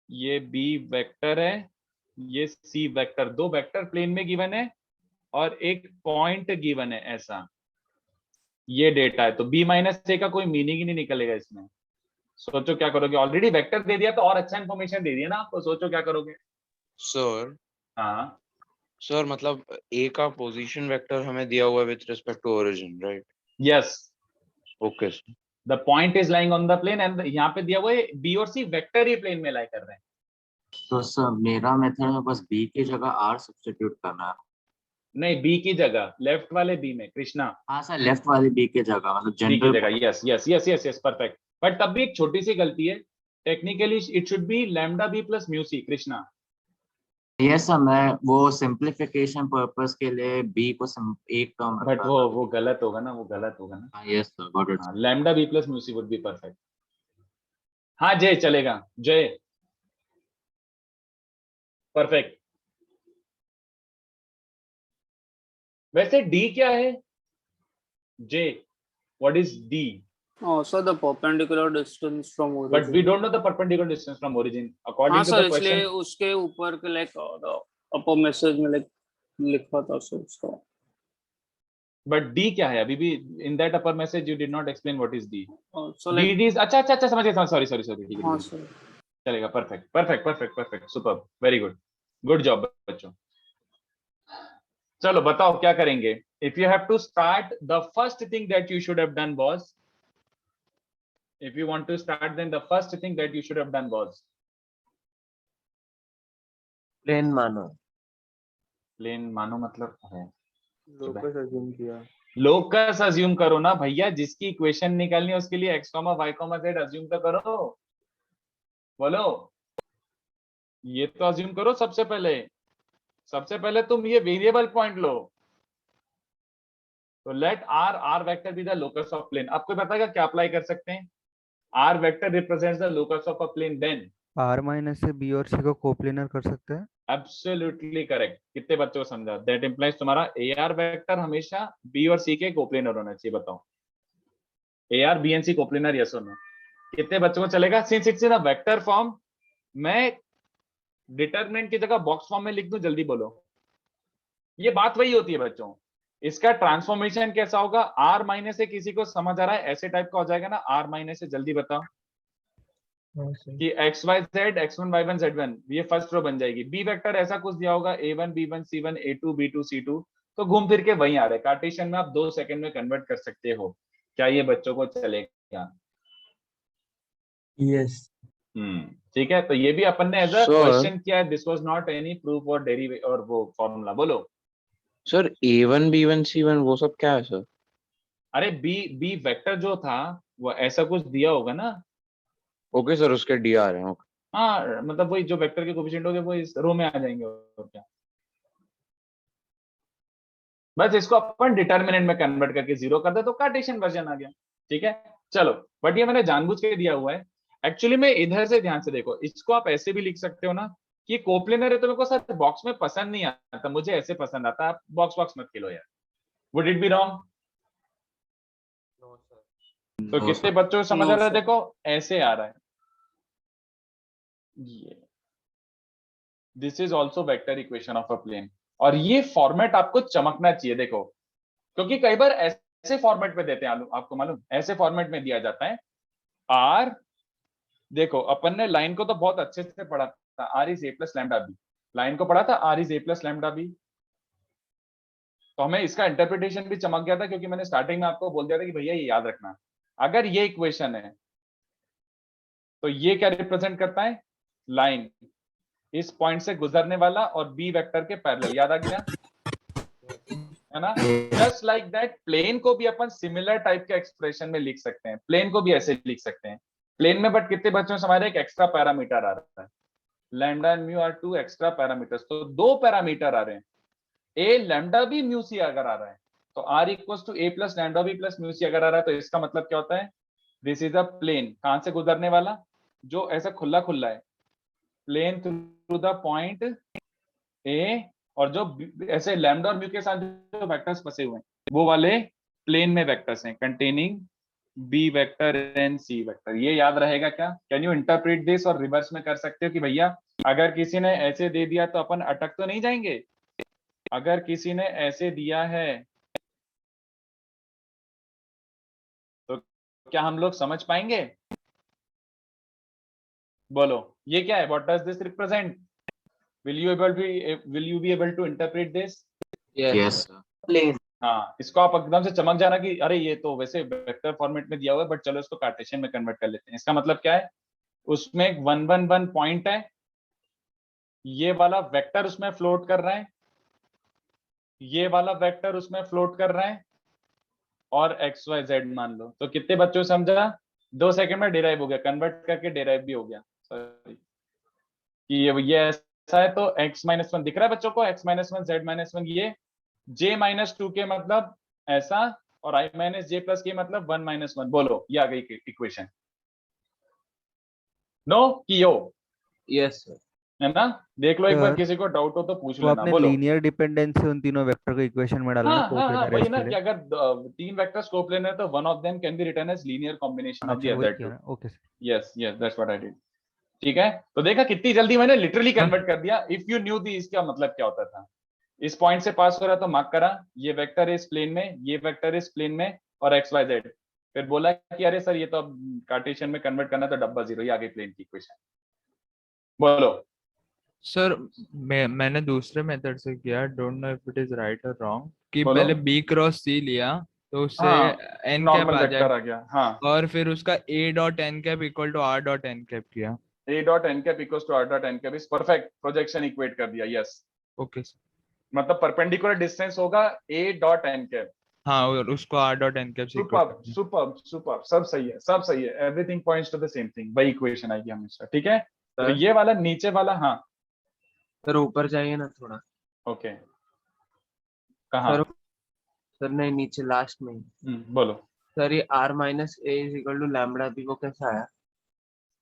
Speaker 1: ये बी वेक्टर है, ये सी वेक्टर, दो वेक्टर प्लेन में गिवन है और एक पॉइंट गिवन है, ऐसा ये डेटा है। तो बी माइनस ए का कोई मीनिंग ही नहीं निकलेगा इसमें। सोचो क्या करोगे, ऑलरेडी वेक्टर दे दिया तो और अच्छा इन्फॉर्मेशन दे दिया ना आपको, सोचो क्या करोगे।
Speaker 7: सर
Speaker 1: हाँ
Speaker 7: सर मतलब ए का पोजीशन वेक्टर हमें दिया हुआ है with respect to origin, right?
Speaker 1: Yes,
Speaker 7: okay sir.
Speaker 1: The point is lying on the plane and यहाँ पे दिया हुआ है बी और सी वेक्टर ही प्लेन में लाई कर रहे हैं।
Speaker 12: तो सर मेरा मेथड में बस बी की जगह आर सब्स्टिट्यूट करना है।
Speaker 1: नहीं, बी की जगह, लेफ्ट वाले बी में कृष्णा,
Speaker 12: हाँ सर, लेफ्ट वाली बी की जगह, मतलब
Speaker 1: बी की
Speaker 12: जनरल।
Speaker 1: जगह, yes yes yes yes yes, perfect. But तब भी एक छोटी सी गलती है, technically it should be lambda B plus mu c, Krishna.
Speaker 12: Yes sir, मैं वो सिंप्लीफिकेशन पर्पस के लिए बी को एक टर्म
Speaker 1: बट
Speaker 12: रखा
Speaker 1: वो गलत होगा ना, वो गलत होगा ना।
Speaker 12: था। Yes sir, got it.
Speaker 1: हाँ, lambda B plus mu C would be perfect. हाँ जय, चलेगा जय, परफेक्ट। वैसे डी क्या है Jay, what is D?
Speaker 3: Oh, so the perpendicular distance from origin.
Speaker 1: But we don't know the perpendicular distance from origin according
Speaker 3: हाँ
Speaker 1: to
Speaker 3: sir,
Speaker 1: the question.
Speaker 3: इसलिए उसके ऊपर के लाइक अपर मैसेज में लाइक लिखा था सर उसका।
Speaker 1: But D क्या है? अभी भी in that upper message you did not explain what is D.
Speaker 3: So like
Speaker 1: D is अच्छा अच्छा अच्छा, समझ गया, sorry sorry sorry, ठीक है
Speaker 3: हाँ
Speaker 1: ठीक है,
Speaker 3: सर।
Speaker 1: चलेगा, perfect perfect perfect perfect, superb, very good, good job बच्चों। चलो बताओ क्या करेंगे। If you have to start, the first thing that you should have done was, if you want to start, then the first thing that you should have done was
Speaker 4: plane मानो,
Speaker 1: plane मानो, मतलब है
Speaker 4: locus assume किया।
Speaker 1: Locus assume करो ना भैया, जिसकी equation निकालनी है उसके लिए x, y, z अज्यूम तो करो, बोलो, ये तो अज्यूम करो। सबसे पहले तुम ये वेरिएबल पॉइंट लो। तो late R vector be the locus of plane. आपको बताएगा क्या अप्लाई कर सकते हैं, are vector represents the locus of a plane, then
Speaker 8: are minus से बी और सी को कोप्लेनर कर सकते हैं।
Speaker 1: Absolutely correct. कितने बच्चों को समझा? दैट इंप्लाइज तुम्हारा ए आर वेक्टर हमेशा बी और सी के कोप्लेनर होना चाहिए। बताओ A R B and C coplanar, yes और नो? कितने बच्चों को चलेगा? Since it's in a vector form, मैं डिटरमिनेंट की जगह बॉक्स फॉर्म में लिख दूं, जल्दी बोलो। ये बात वही होती है बच्चों। इसका ट्रांसफॉर्मेशन कैसा होगा? आर माइनस से किसी को समझ आ रहा है? ऐसे टाइप का हो जाएगा ना, आर माइनस से, जल्दी बताओ कि x Y Z, x1 y1 z1, ये फर्स्ट रो बन जाएगी। बी वेक्टर ऐसा कुछ दिया होगा, a1 b1 c1 a2 b2 c2, तो घूम फिर के वहीं आ रहे। कार्टेशियन में आप 2 सेकंड में कन्वर्ट कर सकते हो। क्या ये बच्चों को चलेगा?
Speaker 4: यस।
Speaker 1: ठीक है, तो ये भी अपन ने एज अ क्वेश्चन किया है। This was not any proof और डेरिवेटिव और वो फॉर्मूला। बोलो
Speaker 7: सर a1 b1 c1 वो सब क्या है सर?
Speaker 1: अरे बी वेक्टर जो था वो ऐसा कुछ दिया होगा ना।
Speaker 7: ओके सर, उसके डी आ रहे हैं। ओके
Speaker 1: हाँ, मतलब वही जो वेक्टर के कोएफिशिएंट होंगे वो इस रो में आ जाएंगे, और क्या। बस इसको अपन डिटरमिनेंट में कन्वर्ट करके 0 कर दे तो कार्टेशियन वर्जन आ गया। ठीक है, चलो, बट ये मैंने जानबूझ के दिया हुआ है। एक्चुअली में इधर से ध्यान से देखो, इसको आप ऐसे भी लिख सकते हो ना कि कोप्लेनर है, तो मेरे को सर बॉक्स में पसंद नहीं आता, मुझे ऐसे पसंद आता है। आप बॉक्स मत खेलो यार, वुड इट बी रॉन्ग? तो कितने बच्चों को समझ आ रहा है? देखो ऐसे आ रहा है ये, this is also vector equation of a plane. और ये फॉर्मेट आपको चमकना चाहिए, देखो, क्योंकि कई बार ऐसे फॉर्मेट में देते हैं, आपको मालूम, ऐसे फॉर्मेट में दिया जाता है। आर, देखो अपन ने लाइन को तो बहुत अच्छे से पढ़ा था, r is a plus lambda b, line को पढ़ा था, r is a plus lambda B. तो हमें इसका इंटरप्रिटेशन भी चमक गया था, क्योंकि मैंने स्टार्टिंग में आपको बोल दिया था कि भैया ये याद रखना, अगर ये इक्वेशन है तो ये क्या रिप्रेजेंट करता है? लाइन, इस पॉइंट से गुजरने वाला और बी वेक्टर के पैरेलल। याद आ गया है ना? जस्ट लाइक दैट प्लेन को भी अपन सिमिलर टाइप के एक्सप्रेशन में लिख सकते हैं। प्लेन को भी ऐसे लिख सकते हैं प्लेन में, बट कितने बच्चों से हमारे एक एक्स्ट्रा पैरामीटर आ रहा है, lambda and mu are 2 extra parameters. तो 2 पैरामीटर आ रहे हैं, a lambda b mu c अगर आ रहा है तो r equals to a plus lambda B plus mu c अगर आ रहा है, तो इसका मतलब क्या होता है? दिस इज अ प्लेन, कहां से गुजरने वाला? जो ऐसा खुला खुला है, plane through the point a और जो ऐसे लैम्डा और म्यू के साथ जो वेक्टर्स फंसे हुए हैं वो वाले प्लेन में वेक्टर्स हैं containing b vector and c vector. ये याद रहेगा क्या? Can you interpret this? और रिवर्स में कर सकते हो कि भैया अगर किसी ने ऐसे दे दिया तो अपन अटक तो नहीं जाएंगे। अगर किसी ने ऐसे दिया है तो क्या हम लोग समझ पाएंगे? बोलो ये क्या है? What does this represent? Will you be able to interpret this?
Speaker 12: Yes sir.
Speaker 2: Plane.
Speaker 1: हाँ, इसको आप एकदम से चमक जाना कि अरे ये तो वैसे वेक्टर फॉर्मेट में दिया हुआ है, बट चलो इसको कार्टेशियन में कन्वर्ट कर लेते हैं। इसका मतलब क्या है? उसमें एक 1 1 1 पॉइंट है, ये वाला वेक्टर उसमें फ्लोट कर रहा है, ये वाला वेक्टर उसमें फ्लोट कर रहा है, और एक्स वाई जेड मान लो। तो कितने बच्चों को समझा? 2 सेकंड में डिराइव हो गया, कन्वर्ट करके डिराइव भी हो गया। सॉरी कि ये ऐसा है तो x-1 दिख रहा है बच्चों को, x-1 z-1 ये j-2 के मतलब ऐसा, और i-j+ के मतलब 1 - 1। बोलो ये आ गई इक्वेशन। नो कि यो?
Speaker 11: Yes sir.
Speaker 1: है ना? देख लो एक बार,
Speaker 8: सर,
Speaker 1: किसी को डाउट हो तो पूछ
Speaker 8: वो
Speaker 1: लेना।
Speaker 8: आपने
Speaker 1: बोलो।
Speaker 8: लीनियर डिपेंडेंसी उन तीनों वेक्टर को इक्वेशन में डाला ना,
Speaker 1: हाँ हाँ हाँ,
Speaker 8: कोप्लेनर है
Speaker 1: वही ना
Speaker 8: इसके
Speaker 1: कि
Speaker 8: लिए।
Speaker 1: अगर 3 वेक्टर्स कोप्लेनर है तो one of them can be written as linear combination of the
Speaker 8: अच्छा वही
Speaker 1: अदर
Speaker 8: किया
Speaker 1: टू।
Speaker 8: ना, okay sir.
Speaker 1: Yes yes, that's what I did. ठीक है, तो देखा कितनी जल्दी मैंने लिटरली
Speaker 8: हाँ।
Speaker 1: कन्वर्ट कर दिया। इफ यू न्यू दी इसका मतलब क्या होता था? इस पॉइंट से पास हो रहा तो मार्क करा, ये वेक्टर इस प्लेन में, ये वेक्टर इस प्लेन में, और एक्स वाई जेड। फिर बोला कि अरे सर ये तो अब कार्टेशियन में कन्वर्ट करना तो डब्बा जीरो, ये आगे प्लेन की इक्वेशन। बोलो।
Speaker 10: सर मैंने दूसरे मेथड से किया, don't know if it is right और रॉन्ग, कि
Speaker 1: बोलो।
Speaker 10: पहले बी क्रॉस सी लिया तो उससे
Speaker 1: हाँ,
Speaker 10: एन कैप
Speaker 1: नॉर्मल
Speaker 10: आ जाए,
Speaker 1: वेक्टर आ गया। हाँ,
Speaker 10: और फिर उसका a dot N cap equal to r dot N cap किया।
Speaker 1: a dot N cap equals to r dot N cap is perfect. Projection equate कर दिया। Yes,
Speaker 10: okay sir.
Speaker 1: मतलब परपेंडिकुलर डिस्टेंस होगा a डॉट एन कैप।
Speaker 10: हाँ, और उसको r dot N cap से equal
Speaker 1: super
Speaker 10: कर दिया।
Speaker 1: सुपर सुपर, सब सही है, सब सही है। Everything points to the same thing, वही इक्वेशन आएगी हमेशा। ठीक है, तो
Speaker 11: सर
Speaker 1: ये वाला नीचे वाला। हाँ,
Speaker 11: सर ऊपर जाइए ना थोड़ा।
Speaker 1: ओके, कहाँ?
Speaker 11: सर सर नहीं, नीचे लास्ट में ही।
Speaker 1: बोलो।
Speaker 11: सर ये r-a = λ भी वो कैसा आया?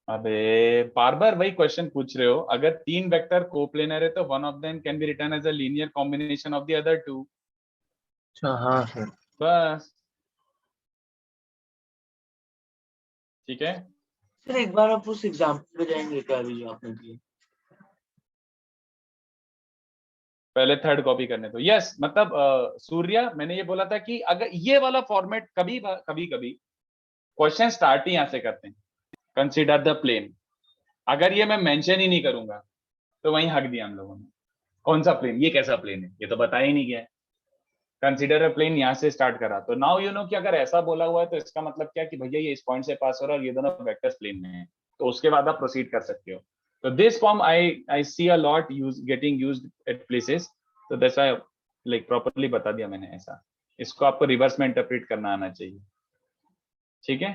Speaker 1: अबे बार बार वही क्वेश्चन पूछ रहे हो। अगर 3 वेक्टर कोप्लेनर है तो one of them can be written as a linear combination of the other 2।
Speaker 11: अच्छा हाँ सर।
Speaker 1: बस, ठीक है।
Speaker 2: सर एक बार आप उस एग्जाम्पल पे जाएंगे क्या, अभी जो आपने दिए?
Speaker 1: पहले थर्ड कॉपी करने दो। यस, मतलब सूर्या, मैंने ये बोला था कि अगर ये वाला फॉर्मेट कभी कभी कभी क्वेश्चन स्टार्ट ही यहां से करते हैं, कंसीडर द प्लेन। अगर ये मैं मेंशन ही नहीं करूंगा तो वहीं हक दिया हम लोगों ने। कौन सा प्लेन? ये कैसा प्लेन है? ये तो बताया ही नहीं गया। कंसीडर अ प्लेन यहां से स्टार्ट करा, तो नाउ यू नो कि अगर ऐसा बोला हुआ है तो इसका मतलब क्या कि भैया ये इस पॉइंट से पास हो रहा है और ये दोनों वेक्टर्स प्लेन में है, तो उसके बाद आप प्रोसीड कर सकते हो। तो this form I see a lot getting used at places, तो दैट्स व्हाई लाइक प्रॉपर्ली बता दिया मैंने ऐसा। इसको आपको रिवर्स में इंटरप्रेट करना आना चाहिए। ठीक है,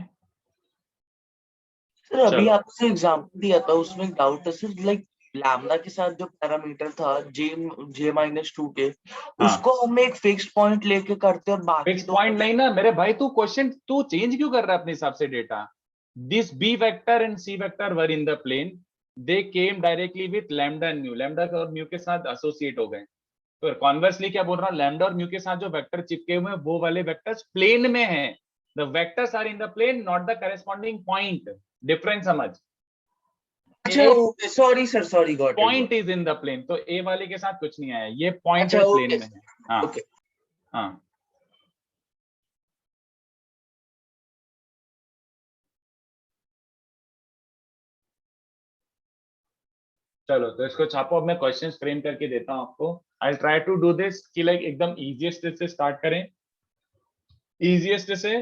Speaker 2: सर अभी
Speaker 1: चलो।
Speaker 2: आपसे एग्जाम्पल दिया था, उसमें डाउट है सर, लाइक लैम्डा के साथ जो पैरामीटर था j-2 के,
Speaker 1: हाँ,
Speaker 2: उसको हम एक फिक्स्ड पॉइंट लेके करते और बाकी
Speaker 1: फिक्स
Speaker 2: दो
Speaker 1: पॉइंट नहीं ना मेरे भाई। तू क्वेश्चन तू चेंज क्यों कर रहा है अपने हिसाब से data? This b vector and c vector were in the plane, they came directly with lambda and mu, lambda और म्यू के साथ एसोसिएट हो गए। तो कॉन्वर्सली क्या बोल रहा हूँ, लैम्डा और म्यू के साथ जो वेक्टर चिपके हुए हैं वो वाले वेक्टर्स प्लेन में हैं। The vectors are in the plane, not the corresponding point. Difference समझ।
Speaker 2: अच्छा okay, sorry sir, sorry, got
Speaker 1: point
Speaker 2: it.
Speaker 1: Is in the plane, तो ए वाले के साथ कुछ नहीं आया, ये पॉइंट
Speaker 2: अच्छा
Speaker 1: है, प्लेन
Speaker 2: ओके
Speaker 1: में है। हाँ
Speaker 2: ओके।
Speaker 1: हाँ, चलो तो इसको छापो। अब मैं क्वेश्चंस फ्रेम करके देता हूं आपको। I try to do this कि लाइक एकदम इजीएस्ट से स्टार्ट करें, इजीएस्ट से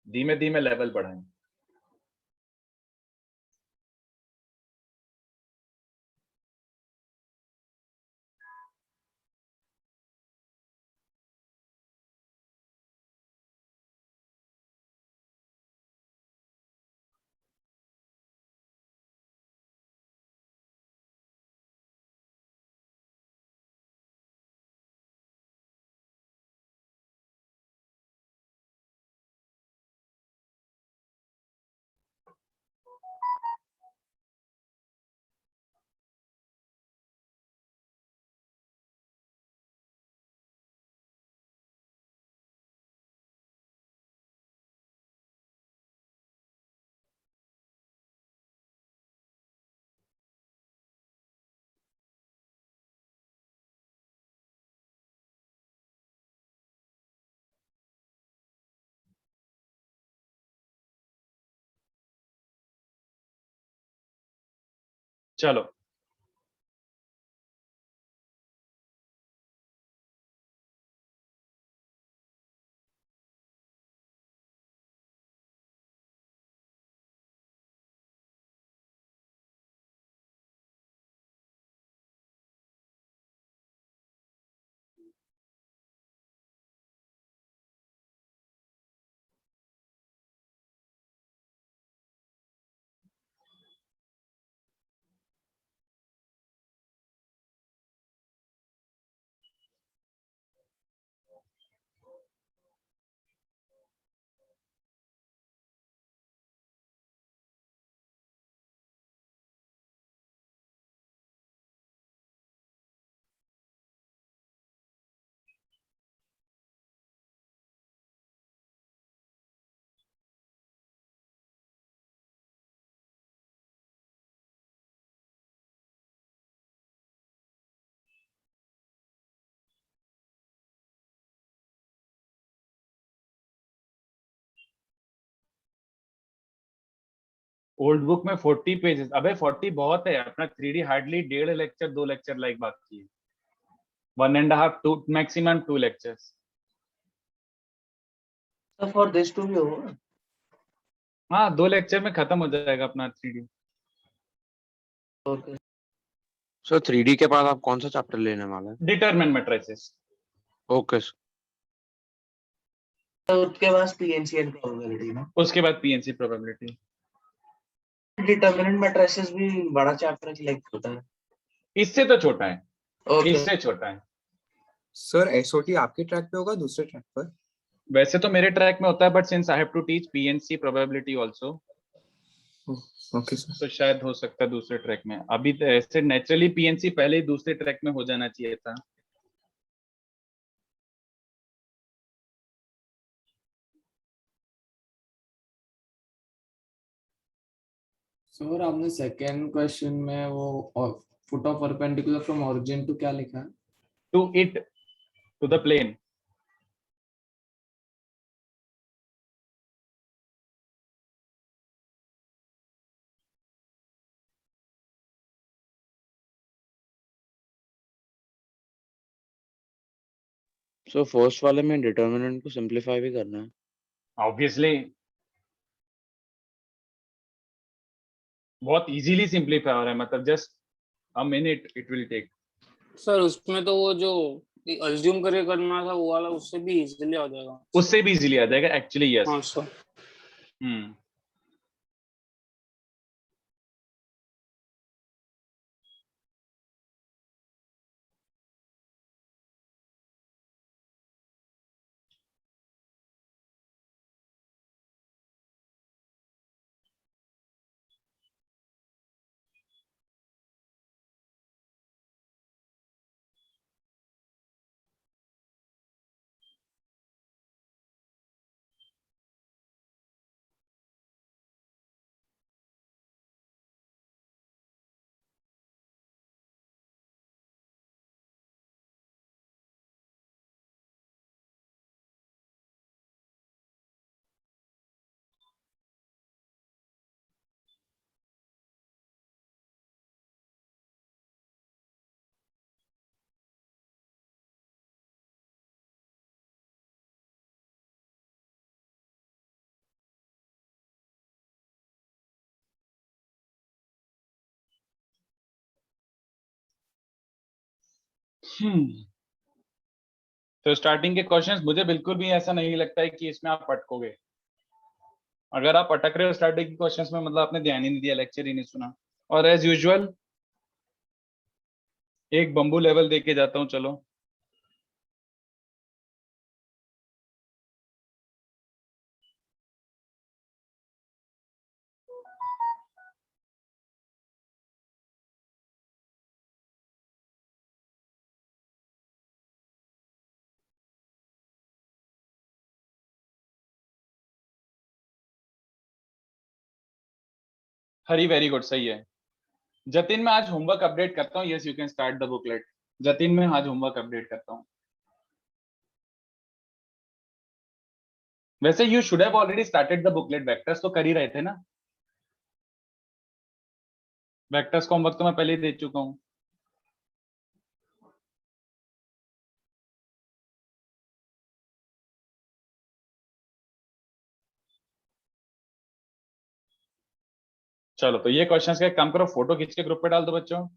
Speaker 1: धीमे धीमे लेवल बढ़ाएं। चलो ओल्ड बुक में 40 पेजेस, अबे 40 बहुत है, अपना 3D hardly 1.5 lecture 2 lecture like बाकी है, 1.5 2 maximum 2 lectures.
Speaker 2: So for this to be over.
Speaker 1: हाँ 2 लेक्चर में खत्म हो जाएगा अपना 3D।
Speaker 2: Okay.
Speaker 7: सर 3D के बाद आप कौन सा चैप्टर लेने वाले हैं?
Speaker 1: Determinant matrices.
Speaker 7: ओके
Speaker 2: तो उसके बाद पीएनसी एंड प्रोबेबिलिटी ना,
Speaker 1: उसके बाद पीएनसी प्रोबेबिलिटी।
Speaker 2: डिटरमिनेंट मैट्रिसेस भी बड़ा चैप्टर सिलेक्ट होता है।
Speaker 1: इससे तो छोटा है,
Speaker 2: Okay.
Speaker 1: इससे छोटा है।
Speaker 13: सर एसओटी आपके ट्रैक पे होगा दूसरे ट्रैक पर?
Speaker 1: वैसे तो मेरे ट्रैक में होता है, but since I have to teach PNC probability also,
Speaker 13: okay sir.
Speaker 1: तो शायद हो सकता है दूसरे ट्रैक में। अभी तो ऐसे नेचुरली पीएनसी पहले ही दूसरे ट्रैक में हो जाना चाहिए था।
Speaker 11: सर आपने सेकेंड क्वेश्चन में वो foot of perpendicular from origin to क्या लिखा है?
Speaker 1: To it, to the plane.
Speaker 7: So first वाले में डिटर्मिनेंट को सिंपलीफाई भी करना है।
Speaker 1: ऑब्वियसली बहुत इजीली सिंपलीफाई हो रहा है, मतलब just a minute it will take.
Speaker 3: Sir उसमें तो वो जो अज्यूम करके करना था वो वाला, उससे भी इजीली आ जाएगा।
Speaker 1: उससे भी इजीली आ जाएगा एक्चुअली, यस।
Speaker 3: हाँ सर।
Speaker 1: हम्म। तो स्टार्टिंग के क्वेश्चंस मुझे बिल्कुल भी ऐसा नहीं लगता है कि इसमें आप अटकोगे। अगर आप अटक रहे हो स्टार्टिंग के क्वेश्चंस में, मतलब आपने ध्यान ही नहीं दिया, लेक्चर ही नहीं सुना। और एज यूजुअल एक बम्बू लेवल देके जाता हूं, चलो। हरी वेरी गुड, सही है। जतिन मैं आज होमवर्क अपडेट करता हूँ। Yes you can start the booklet. Jatin मैं आज होमवर्क अपडेट करता हूँ। वैसे you should have already started the booklet, vectors तो कर ही रहे थे ना। वेक्टर्स का होमवर्क तो मैं पहले ही दे चुका हूं। चलो तो ये क्वेश्चंस का काम करो, फोटो खींच के ग्रुप पे डाल दो बच्चों।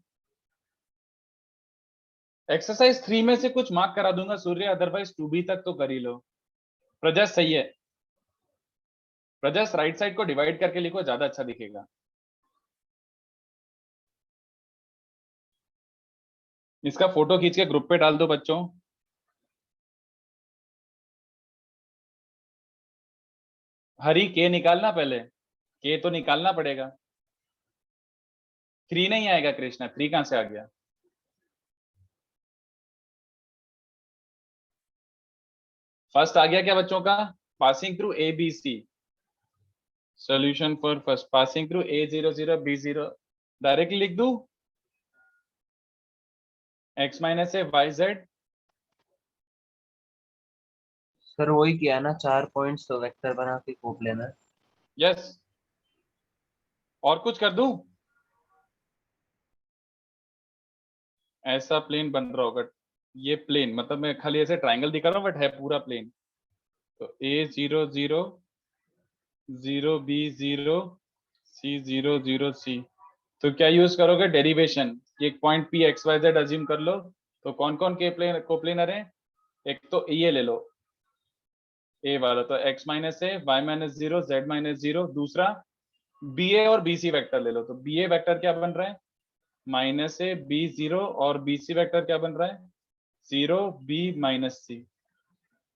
Speaker 1: एक्सरसाइज 3 में से कुछ मार्क करा दूंगा सूर्य, अदरवाइज 2B तक तो कर ही लो। प्रजस सही है, प्रजस राइट साइड को डिवाइड करके लिखो, ज्यादा अच्छा दिखेगा। इसका फोटो खींच के ग्रुप पे डाल दो बच्चों। हरी के निकालना, पहले के तो निकालना पड़ेगा। 3 नहीं आएगा कृष्णा, 3 कहां से आ गया? फर्स्ट आ गया क्या बच्चों का? Passing through a b c, solution for first passing through A00 B0, directly लिख दूं x minus a y z.
Speaker 4: Sir वही किया ना, 4 पॉइंट्स तो वेक्टर बना के कोप लेना है।
Speaker 1: यस, और कुछ कर दूं? ऐसा प्लेन बन रहा होगा, ये प्लेन मतलब मैं खाली ऐसे ट्रायंगल दिखा रहा हूं, बट है पूरा प्लेन। तो A00 0B0 C00 C, तो क्या यूज करोगे? डेरिवेशन। एक पॉइंट P XYZ अज्यूम कर लो। तो कौन कौन के प्लेन कोप्लेनर है? एक तो ये ले लो, ए वाला, तो x minus a Y minus 0 Z minus 0। दूसरा BA और BC वेक्टर ले लो, तो BA वेक्टर क्या बन रहा है? माइनस ए B0, और BC वेक्टर क्या बन रहा है? 0 B माइनस C।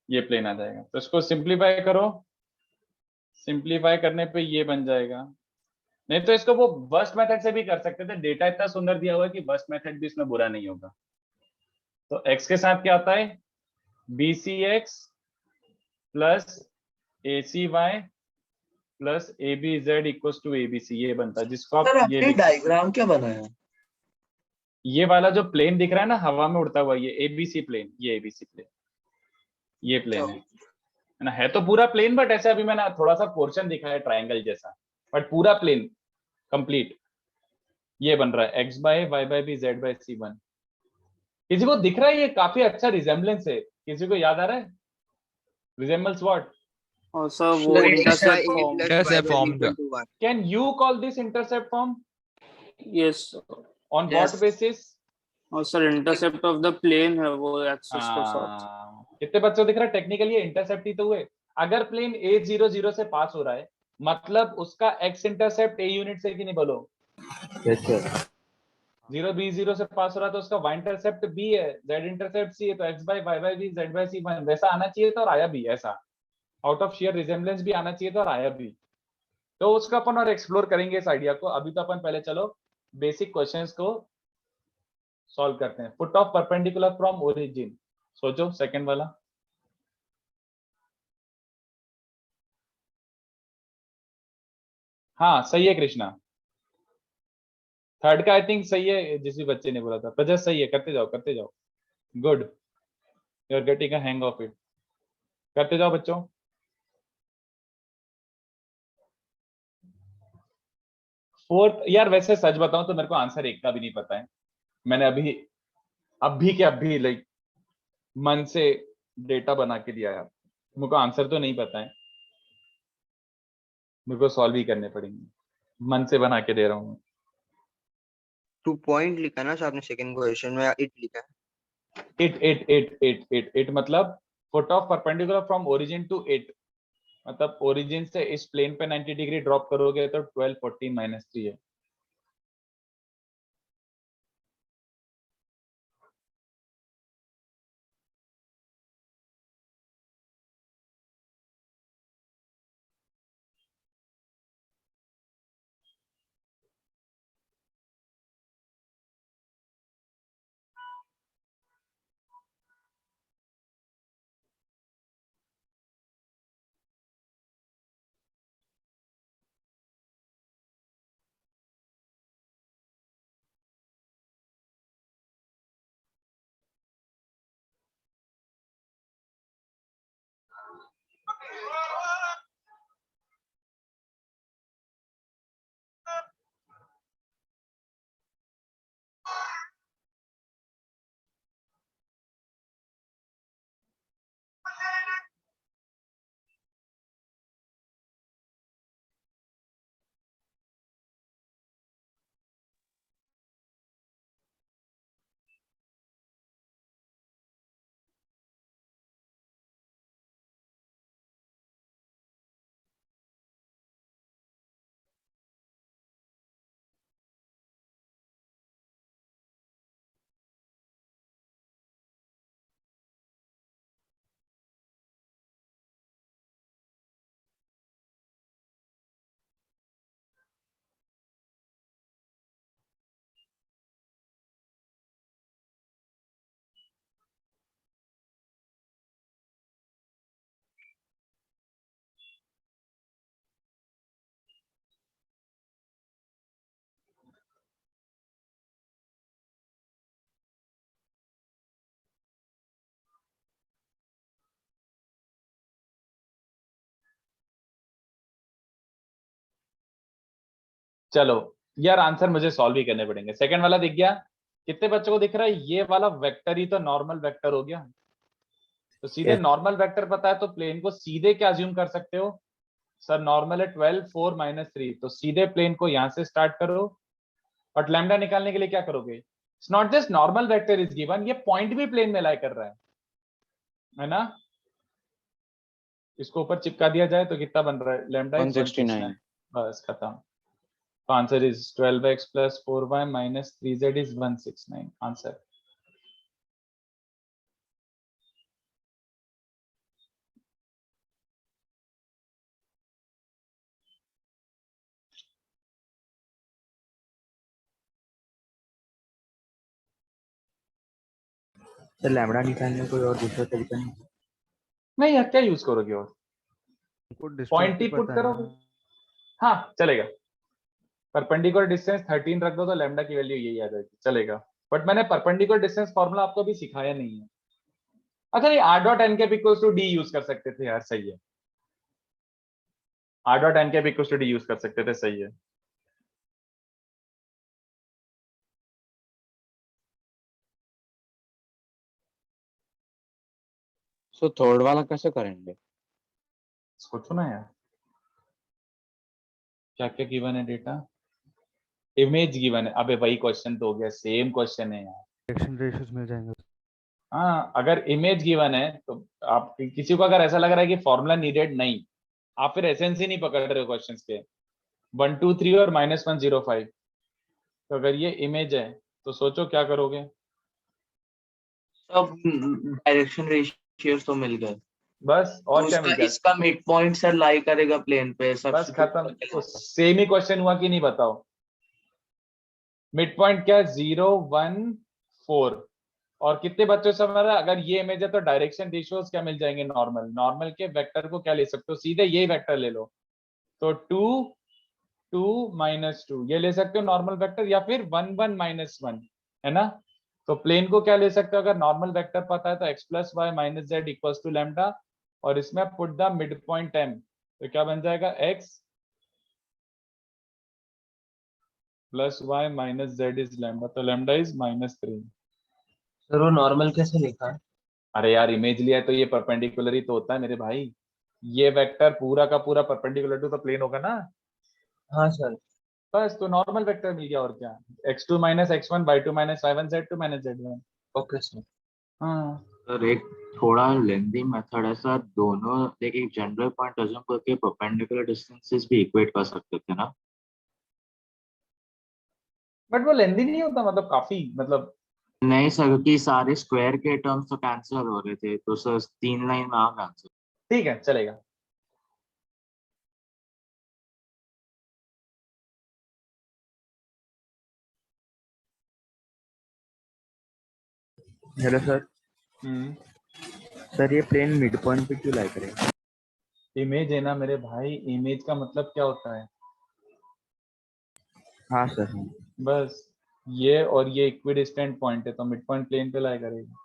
Speaker 1: ये प्लेन आ जाएगा। तो इसको सिंप्लीफाई करो, सिंप्लीफाई करने पे ये बन जाएगा। नहीं तो इसको वो बस्ट मेथड से भी कर सकते थे, डेटा इतना सुंदर दिया हुआ है कि बस्ट मेथड भी इसमें बुरा नहीं होगा। तो x के साथ क्या आता है? BCX plus ACY plus ABZ equals to ABC, ये बनता है, जिसको आप
Speaker 2: सर
Speaker 1: ये
Speaker 2: आपने
Speaker 1: लिख सकते हो।
Speaker 2: डायग्राम क्या बनाया?
Speaker 1: ये वाला जो प्लेन दिख रहा है ना हवा में उड़ता हुआ, ये ABC प्लेन, ये ABC प्लेन, ये प्लेन है ना। है तो पूरा प्लेन, बट ऐसे अभी मैंने थोड़ा सा पोर्शन दिखाया ट्रायंगल जैसा, बट पूरा प्लेन कंप्लीट ये बन रहा है x by y by b z by C1। किसी को दिख रहा है ये काफी अच्छा रिजेम्बलेंस है? किसी को याद आ रहा है? Resembles what?
Speaker 3: और सर वो इंटरसेप्ट फॉर्म।
Speaker 10: इंटरसेप्ट फॉर्म का।
Speaker 1: Can you call this intercept form?
Speaker 3: Yes
Speaker 1: on what basis?
Speaker 3: और sir intercept of the plane है वो एक्सिस के साथ।
Speaker 1: कितने बच्चों को दिख रहा है? टेक्निकली ये इंटरसेप्ट ही तो हुए। अगर प्लेन A00 से पास हो रहा है, मतलब उसका x इंटरसेप्ट A यूनिट से कि नहीं, बोलो?
Speaker 4: Yes sir.
Speaker 1: 0B0 से पास हो रहा है तो उसका y इंटरसेप्ट B है, z इंटरसेप्ट C है, तो x by y by b z by C1 वैसा आना चाहिए था, और आया भी ऐसा। आउट ऑफ शेयर रिजेम्बलेंस भी आना चाहिए था, और आया भी। तो उसका अपन और एक्सप्लोर करेंगे इस आइडिया को। अभी तो अपन पहले चलो बेसिक क्वेश्चंस को सॉल्व करते हैं। Foot of perpendicular from origin, सोचो सेकंड वाला। हाँ सही है कृष्णा, थर्ड का आई थिंक सही है, जिस भी बच्चे ने बोला था। प्रजस सही है, करते जाओ करते जाओ, good, you are getting a hang of it. करते जाओ बच्चों। फोर्थ, यार वैसे सच बताऊं तो मेरे को आंसर एक का भी नहीं पता है। मैंने अभी के अभी लाइक मन से डेटा बना के दिया यार, मेरे को आंसर तो नहीं पता है, मेरे को सॉल्व ही करने पड़ेंगे। मन से बना के दे रहा हूँ।
Speaker 5: 2 पॉइंट लिखा ना सर आपने सेकंड क्वेश्चन में, इट लिखा है।
Speaker 1: इट मतलब foot of perpendicular from origin to it, मतलब ओरिजिन से इस प्लेन पे 90 डिग्री ड्रॉप करोगे तो 12 14 -3 है। चलो यार आंसर मुझे सॉल्व ही करने पड़ेंगे। सेकंड वाला दिख गया? कितने बच्चों को दिख रहा है? ये वाला वेक्टर ही तो नॉर्मल वेक्टर हो गया। तो सीधे नॉर्मल वेक्टर पता है तो प्लेन को सीधे क्या अज्यूम कर सकते हो? सर नॉर्मल है 12 4 -3, तो सीधे प्लेन को यहां से स्टार्ट करो और लैम्डा निकालने के लिए क्या करोगे? It's not just normal vector is given, ये पॉइंट भी प्लेन में लाई कर रहा है ना? इसको ऊपर चिपका दिया जाए तो कितना बन रहा है? Lambda is 169। बस खत्म। तो answer is 12x + 4y - 3z is 169 answer.
Speaker 8: Sir lambda निकालने का कोई और दूसरा तरीका
Speaker 1: नहीं यार क्या यूज करोगे और
Speaker 8: नहीं?
Speaker 1: पॉइंट ही पुट करोगे। हाँ चलेगा। परपेंडिकुलर डिस्टेंस 13 रख दो तो लैम्डा की वैल्यू यही आ जाएगी, चलेगा। बट मैंने परपेंडिकुलर डिस्टेंस फॉर्मूला आपको अभी सिखाया नहीं है। अच्छा नहीं, r dot n cap equals to d use कर सकते थे यार, सही है। r dot n cap equals to d use कर सकते थे, सही है।
Speaker 7: सो थर्ड वाला कैसे करेंगे?
Speaker 1: सोचो ना यार, क्या क्या गिवन है डेटा, इमेज गिवन है। अबे वही क्वेश्चन तो हो गया, सेम क्वेश्चन है यार।
Speaker 8: डायरेक्शन रेशियोज मिल जाएंगे।
Speaker 1: हाँ अगर इमेज गिवन है तो आप किसी को अगर ऐसा लग रहा है कि फॉर्मूला नीडेड, नहीं, आप फिर एसेंस ही नहीं पकड़ रहे हो क्वेश्चंस के। 1 2 3 और -105। तो अगर ये इमेज है तो सोचो क्या करोगे?
Speaker 2: सब डायरेक्शन रेशियोज तो मिल गए,
Speaker 1: बस और
Speaker 2: तो
Speaker 1: क्या मिल
Speaker 2: इसका
Speaker 1: गया?
Speaker 2: इसका मिड पॉइंट सर लाई करेगा प्लेन पे,
Speaker 1: बस
Speaker 2: सब्स्टिट्यूट
Speaker 1: खत्म।
Speaker 2: करके
Speaker 1: तो
Speaker 2: लेंगे।
Speaker 1: सेम ही क्वेश्चन हुआ कि नहीं बताओ? मिड पॉइंट क्या है? 0 1 4। और कितने बच्चों से हमारा, अगर ये इमेज है तो डायरेक्शन रेशियोज क्या मिल जाएंगे? नॉर्मल, नॉर्मल के वेक्टर को क्या ले सकते हो? सीधे यही वेक्टर ले लो। तो 2 2 -2 ये ले सकते हो नॉर्मल वेक्टर, या फिर 1 1 -1, है ना? तो प्लेन को क्या ले सकते हो? अगर नॉर्मल वेक्टर पता है तो x + y - z equals to lambda, और इसमें put the mid point m, तो क्या बन जाएगा? x + y - z is lambda, तो लैम्डा इज -3।
Speaker 4: सर वो नॉर्मल कैसे लिखा है?
Speaker 1: अरे यार इमेज लिया है तो ये परपेंडिकुलर ही तो होता है मेरे भाई। ये वेक्टर पूरा का पूरा परपेंडिकुलर टू द प्लेन होगा ना।
Speaker 4: हाँ सर।
Speaker 1: बस तो नॉर्मल वेक्टर मिल गया, और क्या? x2 - x1 y2 - y1 z2 - z1।
Speaker 4: Okay sir.
Speaker 1: हाँ
Speaker 12: सर एक थोड़ा लेंदी मेथड है सर, दोनों एक जनरल पॉइंट अज्यूम करके परपेंडिकुलर डिस्टेंसेस भी इक्वेट कर सकते थे ना?
Speaker 1: बट वो लेंदी नहीं होता, मतलब काफी, मतलब
Speaker 12: नहीं सर, क्योंकि सारे स्क्वायर के टर्म्स तो कैंसिल हो रहे थे, तो सर 3 लाइन में आ गया आंसर।
Speaker 1: ठीक है चलेगा।
Speaker 8: Hello sir. सर ये प्लेन मिड पॉइंट पे क्यों लाई करेगा?
Speaker 1: इमेज है ना मेरे भाई, इमेज का मतलब क्या होता है?
Speaker 8: हाँ सर हाँ।
Speaker 1: बस ये और ये इक्विडिस्टेंट पॉइंट है तो मिड पॉइंट प्लेन पे लाई करेगा।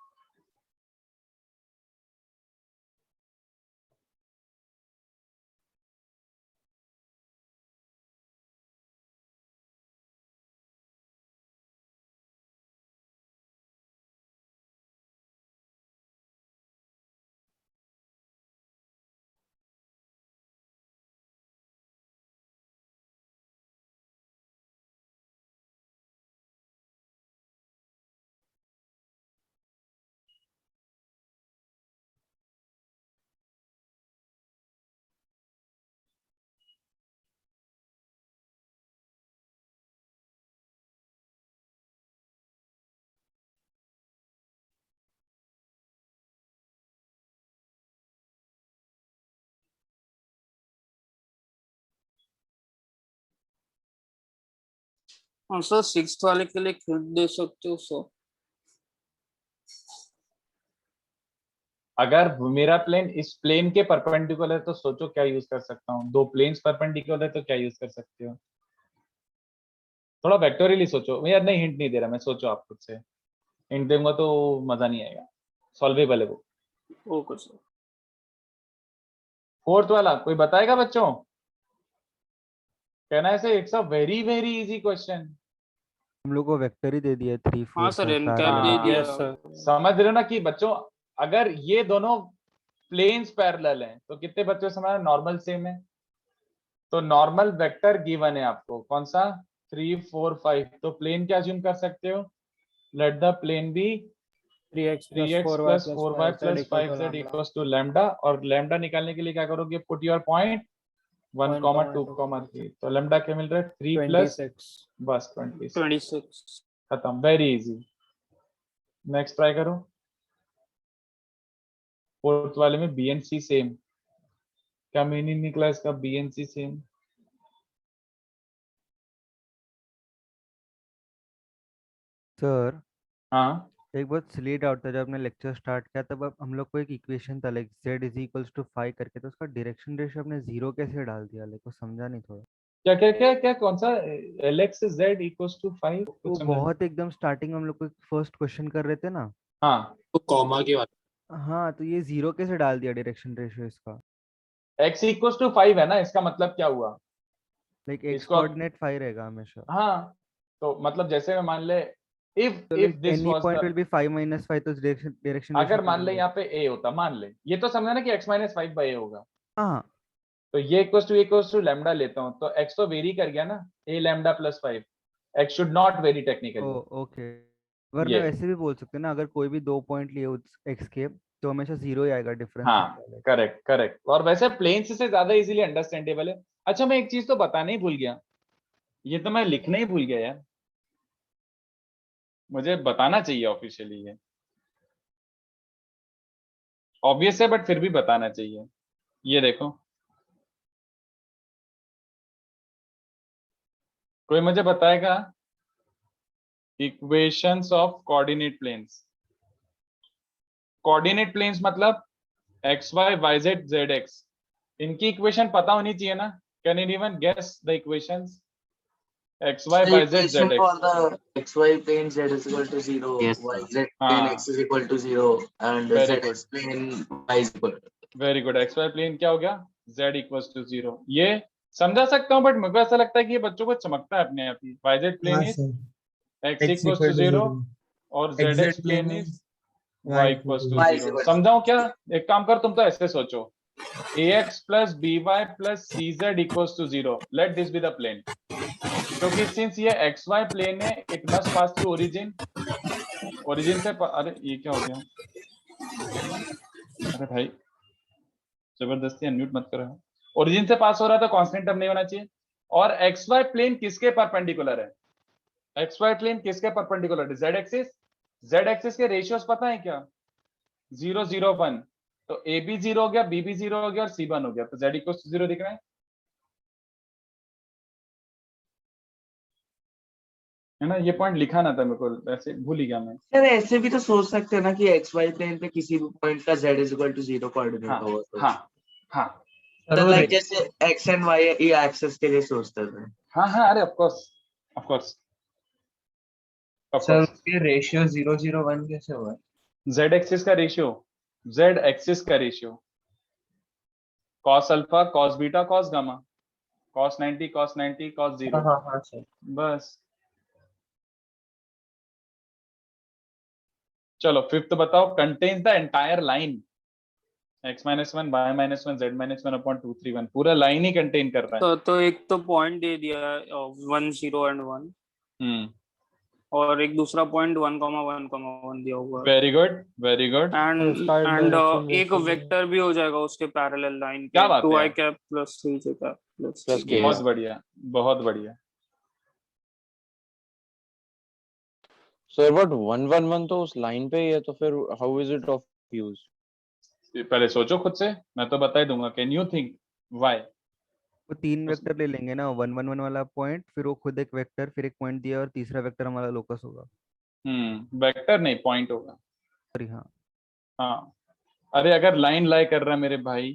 Speaker 3: हाँ सर, 6th वाले के लिए खुद दे सकते हो सर।
Speaker 1: अगर मेरा प्लेन इस प्लेन के परपेंडिकुलर है तो सोचो क्या यूज कर सकता हूँ? दो प्लेन्स परपेंडिकुलर है तो क्या यूज कर सकते हो? थोड़ा वेक्टोरियली सोचो यार। नहीं हिंट नहीं दे रहा मैं, सोचो आप खुद से। हिंट दूंगा तो मजा नहीं आएगा। सॉल्वेबल है वो।
Speaker 3: Okay sir.
Speaker 1: फोर्थ वाला कोई बताएगा बच्चों? कहना ऐसे it's a very very easy question.
Speaker 8: हम लोग को वेक्टर ही दे दिया 3
Speaker 3: हाँ
Speaker 8: 4
Speaker 3: सर,
Speaker 8: का
Speaker 3: एनकैप
Speaker 8: parallel।
Speaker 3: दे
Speaker 1: हाँ,
Speaker 3: दिया।
Speaker 1: समझ रहे हो ना कि बच्चों अगर ये दोनों प्लेन्स पैरेलल हैं तो कितने बच्चों से हमारा नॉर्मल सेम है। तो नॉर्मल वेक्टर गिवन है आपको कौन सा 3 4 5। तो प्लेन क्या अज्यूम कर सकते हो, let the plane be
Speaker 3: 3x plus
Speaker 1: 3x
Speaker 3: 4y
Speaker 1: plus
Speaker 3: plus
Speaker 1: 4y
Speaker 3: 5z
Speaker 1: plus
Speaker 3: equal to
Speaker 1: 5z
Speaker 3: lambda.
Speaker 1: equals to lambda। और lambda निकालने के लिए क्या करोगे, पुट योर पॉइंट 1, 2, 3। तो lambda क्या मिल रहा है 3 प्लस
Speaker 3: 26
Speaker 1: बस 26
Speaker 3: 26
Speaker 1: खत्म, वेरी इजी। नेक्स्ट ट्राई करो। फोर्थ वाले में बी एंड सी सेम, क्या मीनिंग निकला इसका b and c same.
Speaker 8: Sir
Speaker 1: हाँ
Speaker 8: एक बहुत सिली डाउट था, जब आपने लेक्चर स्टार्ट किया तब अब हम लोग को एक इक्वेशन था like z is equals to 5 करके, तो उसका डायरेक्शन रेशियो आपने 0 कैसे डाल दिया, लाइक वो समझा नहीं थोड़ा।
Speaker 1: क्या क्या क्या क्या कौन सा lx z equals to 5
Speaker 8: वो
Speaker 1: कुछ समझा नहीं।
Speaker 8: बहुत एकदम स्टार्टिंग में हम लोग को फर्स्ट क्वेश्चन कर रहे थे ना।
Speaker 1: हाँ
Speaker 7: तो कॉमा की बात।
Speaker 8: हाँ, तो ये 0 कैसे डाल दिया डायरेक्शन रेशियो इसका,
Speaker 1: x equals to 5 है ना, इसका मतलब क्या हुआ,
Speaker 8: लाइक x
Speaker 1: इसको
Speaker 8: कोऑर्डिनेट 5 रहेगा हमेशा।
Speaker 1: हाँ तो मतलब जैसे मैं मान ले इफ
Speaker 8: तो
Speaker 1: if
Speaker 8: like
Speaker 1: this
Speaker 8: any
Speaker 1: was
Speaker 8: point
Speaker 1: the,
Speaker 8: will be 5 - 5, तो डायरेक्शन
Speaker 1: अगर मान
Speaker 8: रेशियो
Speaker 1: ले यहाँ पे a होता, मान ले ये तो समझा ना कि x - 5 by a होगा।
Speaker 8: हाँ
Speaker 1: तो ये इक्वल्स टू लैम्डा लेता हूँ तो x तो वेरी कर गया ना, a lambda plus 5, x should not very
Speaker 8: oh
Speaker 1: technically.
Speaker 8: Okay. वरना
Speaker 1: ये
Speaker 8: वैसे भी बोल सकते हैं ना, अगर कोई भी 2 पॉइंट लिए उस x के तो हमेशा 0 ही आएगा डिफरेंस।
Speaker 1: हाँ करेक्ट करेक्ट, और वैसे प्लेन्स से ज्यादा इजीली अंडरस्टैंडेबल है। अच्छा मैं एक चीज तो बताना ही भूल गया, ये तो मैं लिखना ही भूल गया यार, मुझे बताना चाहिए ऑफिशियली, ये ऑब्वियस है बट फिर भी बताना चाहिए। ये देखो, कोई मुझे बताएगा equations of coordinate planes. Coordinate planes मतलब x y y z z x, इनकी इक्वेशन पता होनी चाहिए ना। Can anyone guess the equations x y
Speaker 2: The
Speaker 1: y z
Speaker 2: equation
Speaker 1: z
Speaker 2: for
Speaker 1: x.
Speaker 2: the xy plane z is equal to 0,
Speaker 12: Yes, sir.
Speaker 2: yz plane x is equal to 0, and
Speaker 1: Very good.
Speaker 2: zx plane y is equal to।
Speaker 1: Very good, x y plane क्या हो गया z equals to 0। ये समझा सकता हूँ but मुझे ऐसा लगता है कि ये बच्चों को चमकता है अपने आप ही। Y z plane is x equals to 0 और z x plane is y equals to
Speaker 2: Y
Speaker 1: 0। समझाऊं क्या, एक काम कर, तुम तो ऐसे सोचो ax plus by plus cz equals to 0, let this be the plane. क्योंकि सिंस ये xy प्लेन है it must pass through origin, origin से अरे ये क्या हो गया, अरे भाई जबरदस्ती अनम्यूट मत करो। ओरिजिन से पास हो रहा है तो कांस्टेंट टर्म नहीं होना चाहिए। और xy प्लेन किसके परपेंडिकुलर है, xy प्लेन किसके परपेंडिकुलर है, z एक्सिस। z एक्सिस के रेशियोस पता है क्या, 0 0 1। तो a भी 0 हो गया, b भी 0 हो गया और c 1 हो गया, तो z इक्वल्स टू 0 दिख रहा है ना। ये पॉइंट लिखा ना था मेरे को, वैसे भूल ही गया मैं।
Speaker 2: सर ऐसे भी तो सोच सकते हैं ना कि xy प्लेन पे किसी भी पॉइंट का z is equal to 0 coordinate
Speaker 1: हाँ
Speaker 2: हो तो।
Speaker 1: हाँ हाँ
Speaker 2: तो लाइक जैसे x एंड y ये एक्सेस के लिए सोचते थे।
Speaker 1: हाँ हाँ, अरे of course of course of
Speaker 4: sir
Speaker 1: course.
Speaker 4: ये रेशियो 0 0 1 कैसे हुआ?
Speaker 1: z एक्सिस का रेशियो, z एक्सिस का ratio cos alpha cos beta cos gamma, cos 90 cos 90 cos 0,
Speaker 4: हाँ सर।
Speaker 1: बस। चलो फिफ्थ बताओ, contains the entire line x - 1 y - 1 z - 1 upon 2 3 1, पूरा लाइन ही कंटेन कर रहा है।
Speaker 3: तो एक तो पॉइंट दे दिया 1 0 एंड 1, और एक दूसरा पॉइंट 1 1 दिया हुआ है।
Speaker 1: Very good very good.
Speaker 3: And एक वेक्टर भी हो जाएगा उसके पैरेलल लाइन
Speaker 1: क्या
Speaker 3: पे,
Speaker 1: बात
Speaker 3: 2i
Speaker 1: है,
Speaker 3: cap plus 3j cap plus
Speaker 1: बहुत बढ़िया बहुत बढ़िया।
Speaker 7: सर बट 1 1 1 तो उस लाइन पे ही है, तो फिर how is it of use?
Speaker 1: पहले सोचो खुद से, मैं तो बता ही दूंगा। Can you think why?
Speaker 8: वो 3 वेक्टर ले लेंगे ना, 1 1 1 वाला पॉइंट, फिर वो खुद एक वेक्टर, फिर एक पॉइंट दिया और तीसरा वेक्टर हमारा लोकस होगा।
Speaker 1: वेक्टर नहीं पॉइंट होगा।
Speaker 8: सॉरी हाँ
Speaker 1: हाँ अरे अगर लाइन लाई कर रहा है मेरे भाई,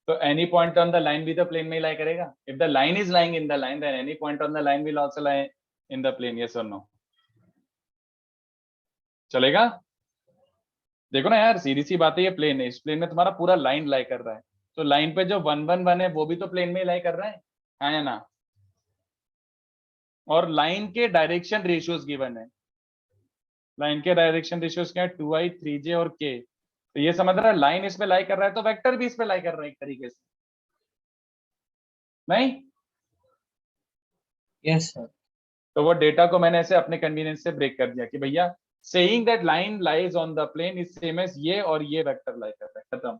Speaker 1: तो any point on the line भी तो प्लेन में ही लाई करेगा। If the line is lying in the line then any point on the line will also lie in the plane, yes और नो? चलेगा? देखो ना यार, सीधी सी बात है, ये प्लेन है, इस प्लेन में तुम्हारा पूरा लाइन लाई कर रहा है, तो लाइन पे जो 1 1 1 है वो भी तो प्लेन में ही लाई कर रहा है या ना? और लाइन के डायरेक्शन रेशियोज गिवन है। लाइन के डायरेक्शन रेशियोज क्या है, 2i 3j और k। तो ये समझ रहा है लाइन इसमें लाई कर रहा है तो वेक्टर भी इसमें लाई कर रहा है एक तरीके से, नहीं?
Speaker 4: Yes sir.
Speaker 1: तो वो डेटा को मैंने ऐसे अपने कन्वीनियंस से ब्रेक कर दिया कि भैया saying that line lies on the plane is same as ये और ये वेक्टर लाई कर रहा है, खत्म।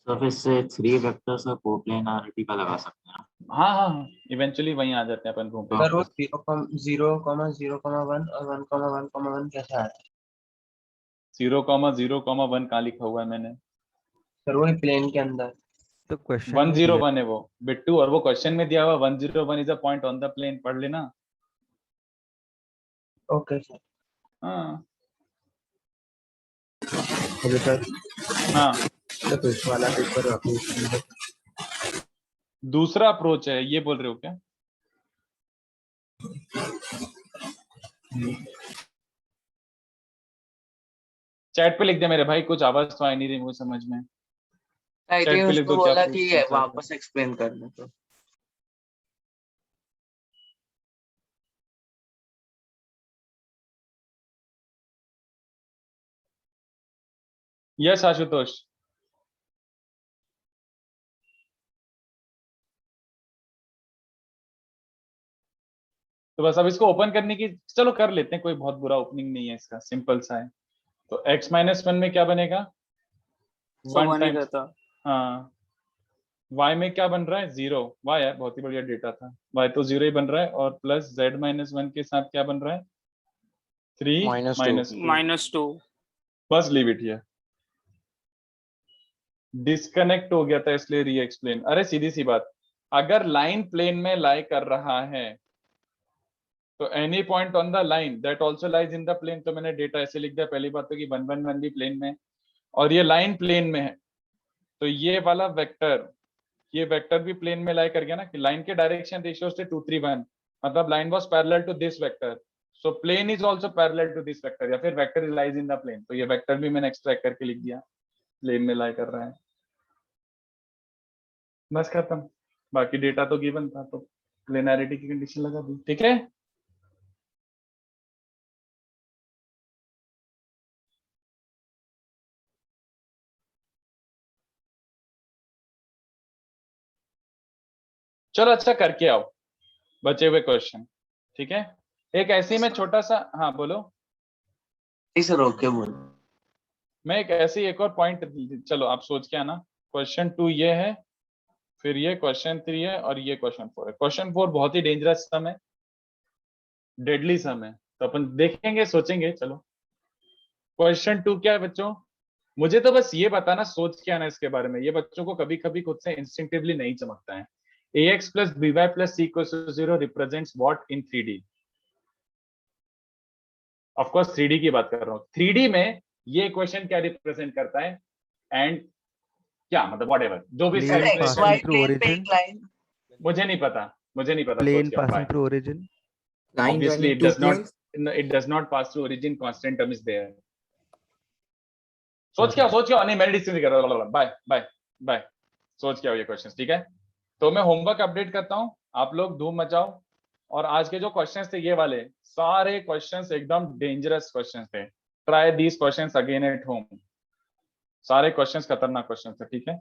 Speaker 12: तो फिर से 3 वेक्टर्स का कोप्लेनारिटी का लगा सकते हैं।
Speaker 1: हाँ हाँ इवेंचुअली वहीं आ जाते हैं अपन घूम
Speaker 4: सर वो 0,0,1 और 1,1,1 कैसे आया?
Speaker 1: 0,0,1 कहाँ लिखा हुआ है मैंने?
Speaker 4: सर वही प्लेन के अंदर।
Speaker 8: तो क्वेश्चन
Speaker 1: 101 है वो बिट्टू, और वो क्वेश्चन में दिया हुआ 101 is a point on the plane, पढ़ लेना।
Speaker 4: Okay sir.
Speaker 1: हाँ
Speaker 4: ओके सर।
Speaker 1: हाँ
Speaker 4: तो इस वाला पेपर वापस
Speaker 1: दूसरा अप्रोच है, ये बोल रहे हो क्या? चैट पे लिख दे मेरे भाई, कुछ आवाज तो आ नहीं रही मुझे समझ में।
Speaker 2: आई
Speaker 1: चैट
Speaker 2: थिंक
Speaker 1: पे लिख
Speaker 2: उसको
Speaker 1: दो क्या
Speaker 2: बोला
Speaker 1: पूछना
Speaker 2: कि
Speaker 1: चाहते हो।
Speaker 2: वापस एक्सप्लेन करने को।
Speaker 1: यस आशुतोष। तो बस अब इसको ओपन करने की, चलो कर लेते हैं, कोई बहुत बुरा ओपनिंग नहीं है इसका, सिंपल सा है। तो x-1 में क्या बनेगा?
Speaker 3: So
Speaker 1: 1
Speaker 3: 1 ही
Speaker 1: टाइम्स,
Speaker 3: रहता।
Speaker 1: हाँ। y में क्या बन रहा है? 0। y है, बहुत ही बढ़िया डेटा था। y तो 0 ही बन रहा है, और प्लस z-1 के साथ क्या बन रहा है? 3
Speaker 3: -2 -2।
Speaker 1: बस लीव इट हियर। डिस्कनेक्ट हो गया था इसलिए री एक्सप्लेन। अरे सीधी सी बात, अगर लाइन प्लेन में लाई कर रहा है तो any point on the line that also lies in the plane. तो मैंने डेटा ऐसे लिख दिया, पहली बात तो कि 1 भी प्लेन में, और ये लाइन प्लेन में है, तो ये वाला वेक्टर, ये वेक्टर भी प्लेन में लाई कर गया ना, कि लाइन के डायरेक्शन रेशियो से 2 3 1, मतलब line was parallel to this vector, so plane is also parallel to this vector, या फिर vector is lies in the plane. तो ये वेक्टर भी मैंने एक्सट्रैक्ट करके लिख दिया, प्लेन में लाई कर रहा है, बस खत्म। बाकी डेटा तो गिवन था, तो प्लेनैरिटी की कंडीशन लगा दी, ठीक है। चलो अच्छा करके आओ बचे हुए क्वेश्चन, ठीक है। एक ऐसे ही में छोटा सा, हाँ बोलो।
Speaker 2: नहीं सर ओके बोलो।
Speaker 1: मैं एक ऐसे ही एक और पॉइंट, चलो आप सोच के आना। क्वेश्चन 2 ये है, फिर ये क्वेश्चन 3 है, और ये क्वेश्चन 4 है। क्वेश्चन 4 बहुत ही डेंजरस सम है, डेडली सम है, तो अपन देखेंगे, सोचेंगे। चलो क्वेश्चन 2 क्या है बच्चों? मुझे तो बस ये बताना, सोच के आना इसके बारे में, ये बच्चों को कभी कभी खुद से इंस्टिंक्टिवली नहीं चमकता है। ax plus by plus c equals to 0 represents what in 3D? Of course 3D की बात कर रहा हूँ। 3D में ये इक्वेशन क्या रिप्रेजेंट करता है, एंड क्या मतलब व्हाटएवर जो भी
Speaker 8: Plane passing through origin.
Speaker 1: मुझे नहीं पता, मुझे नहीं पता।
Speaker 8: Plane passing through origin.
Speaker 13: Line
Speaker 1: Obviously
Speaker 13: joining
Speaker 1: it
Speaker 13: two
Speaker 1: does not,
Speaker 13: planes.
Speaker 1: it does not pass through origin, constant term is there. सोच क्या नहीं, मैंने डिस्कस कर रहा, बाय बाय बाय। सोच क्या हो ये क्वेश्चंस, ठीक है। तो मैं होमवर्क अपडेट करता हूं, आप लोग धूम मचाओ। और आज के जो क्वेश्चंस थे ये वाले सारे क्वेश्चंस एकदम डेंजरस क्वेश्चंस थे। Try these questions again at home. सारे क्वेश्चंस खतरनाक क्वेश्चंस थे, ठीक है।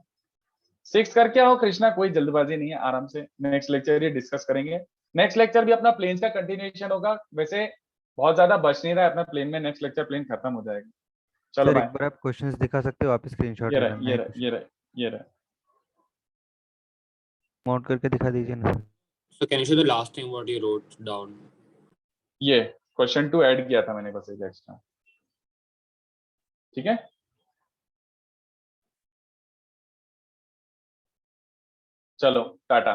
Speaker 1: 6 करके आओ कृष्णा, कोई जल्दबाजी नहीं है, आराम से नेक्स्ट लेक्चर ये डिस्कस करेंगे। नेक्स्ट लेक्चर भी अपना प्लेन्स का कंटिन्यूएशन होगा, वैसे बहुत ज्यादा बच नहीं रहा है अपना प्लेन में, नेक्स्ट लेक्चर प्लेन खत्म हो जाएगा। चलो
Speaker 8: सर
Speaker 1: बाय।
Speaker 8: एक बार आप क्वेश्चंस दिखा सकते हो, वापस स्क्रीनशॉट
Speaker 1: ये
Speaker 8: ले
Speaker 1: रहा,
Speaker 8: लेना
Speaker 1: ये
Speaker 8: है
Speaker 1: रहा, ये रहा, ये रहा।
Speaker 8: माउंट करके दिखा दीजिए ना।
Speaker 14: So can you show the last thing what you wrote down?
Speaker 1: ये क्वेश्चन 2 ऐड किया था मैंने बस एक एक्स्ट्रा, ठीक है। चलो टाटा,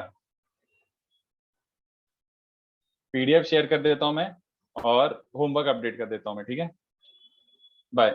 Speaker 1: पीडीएफ शेयर कर देता हूं मैं और होमवर्क अपडेट कर देता हूं मैं, ठीक है। बाय।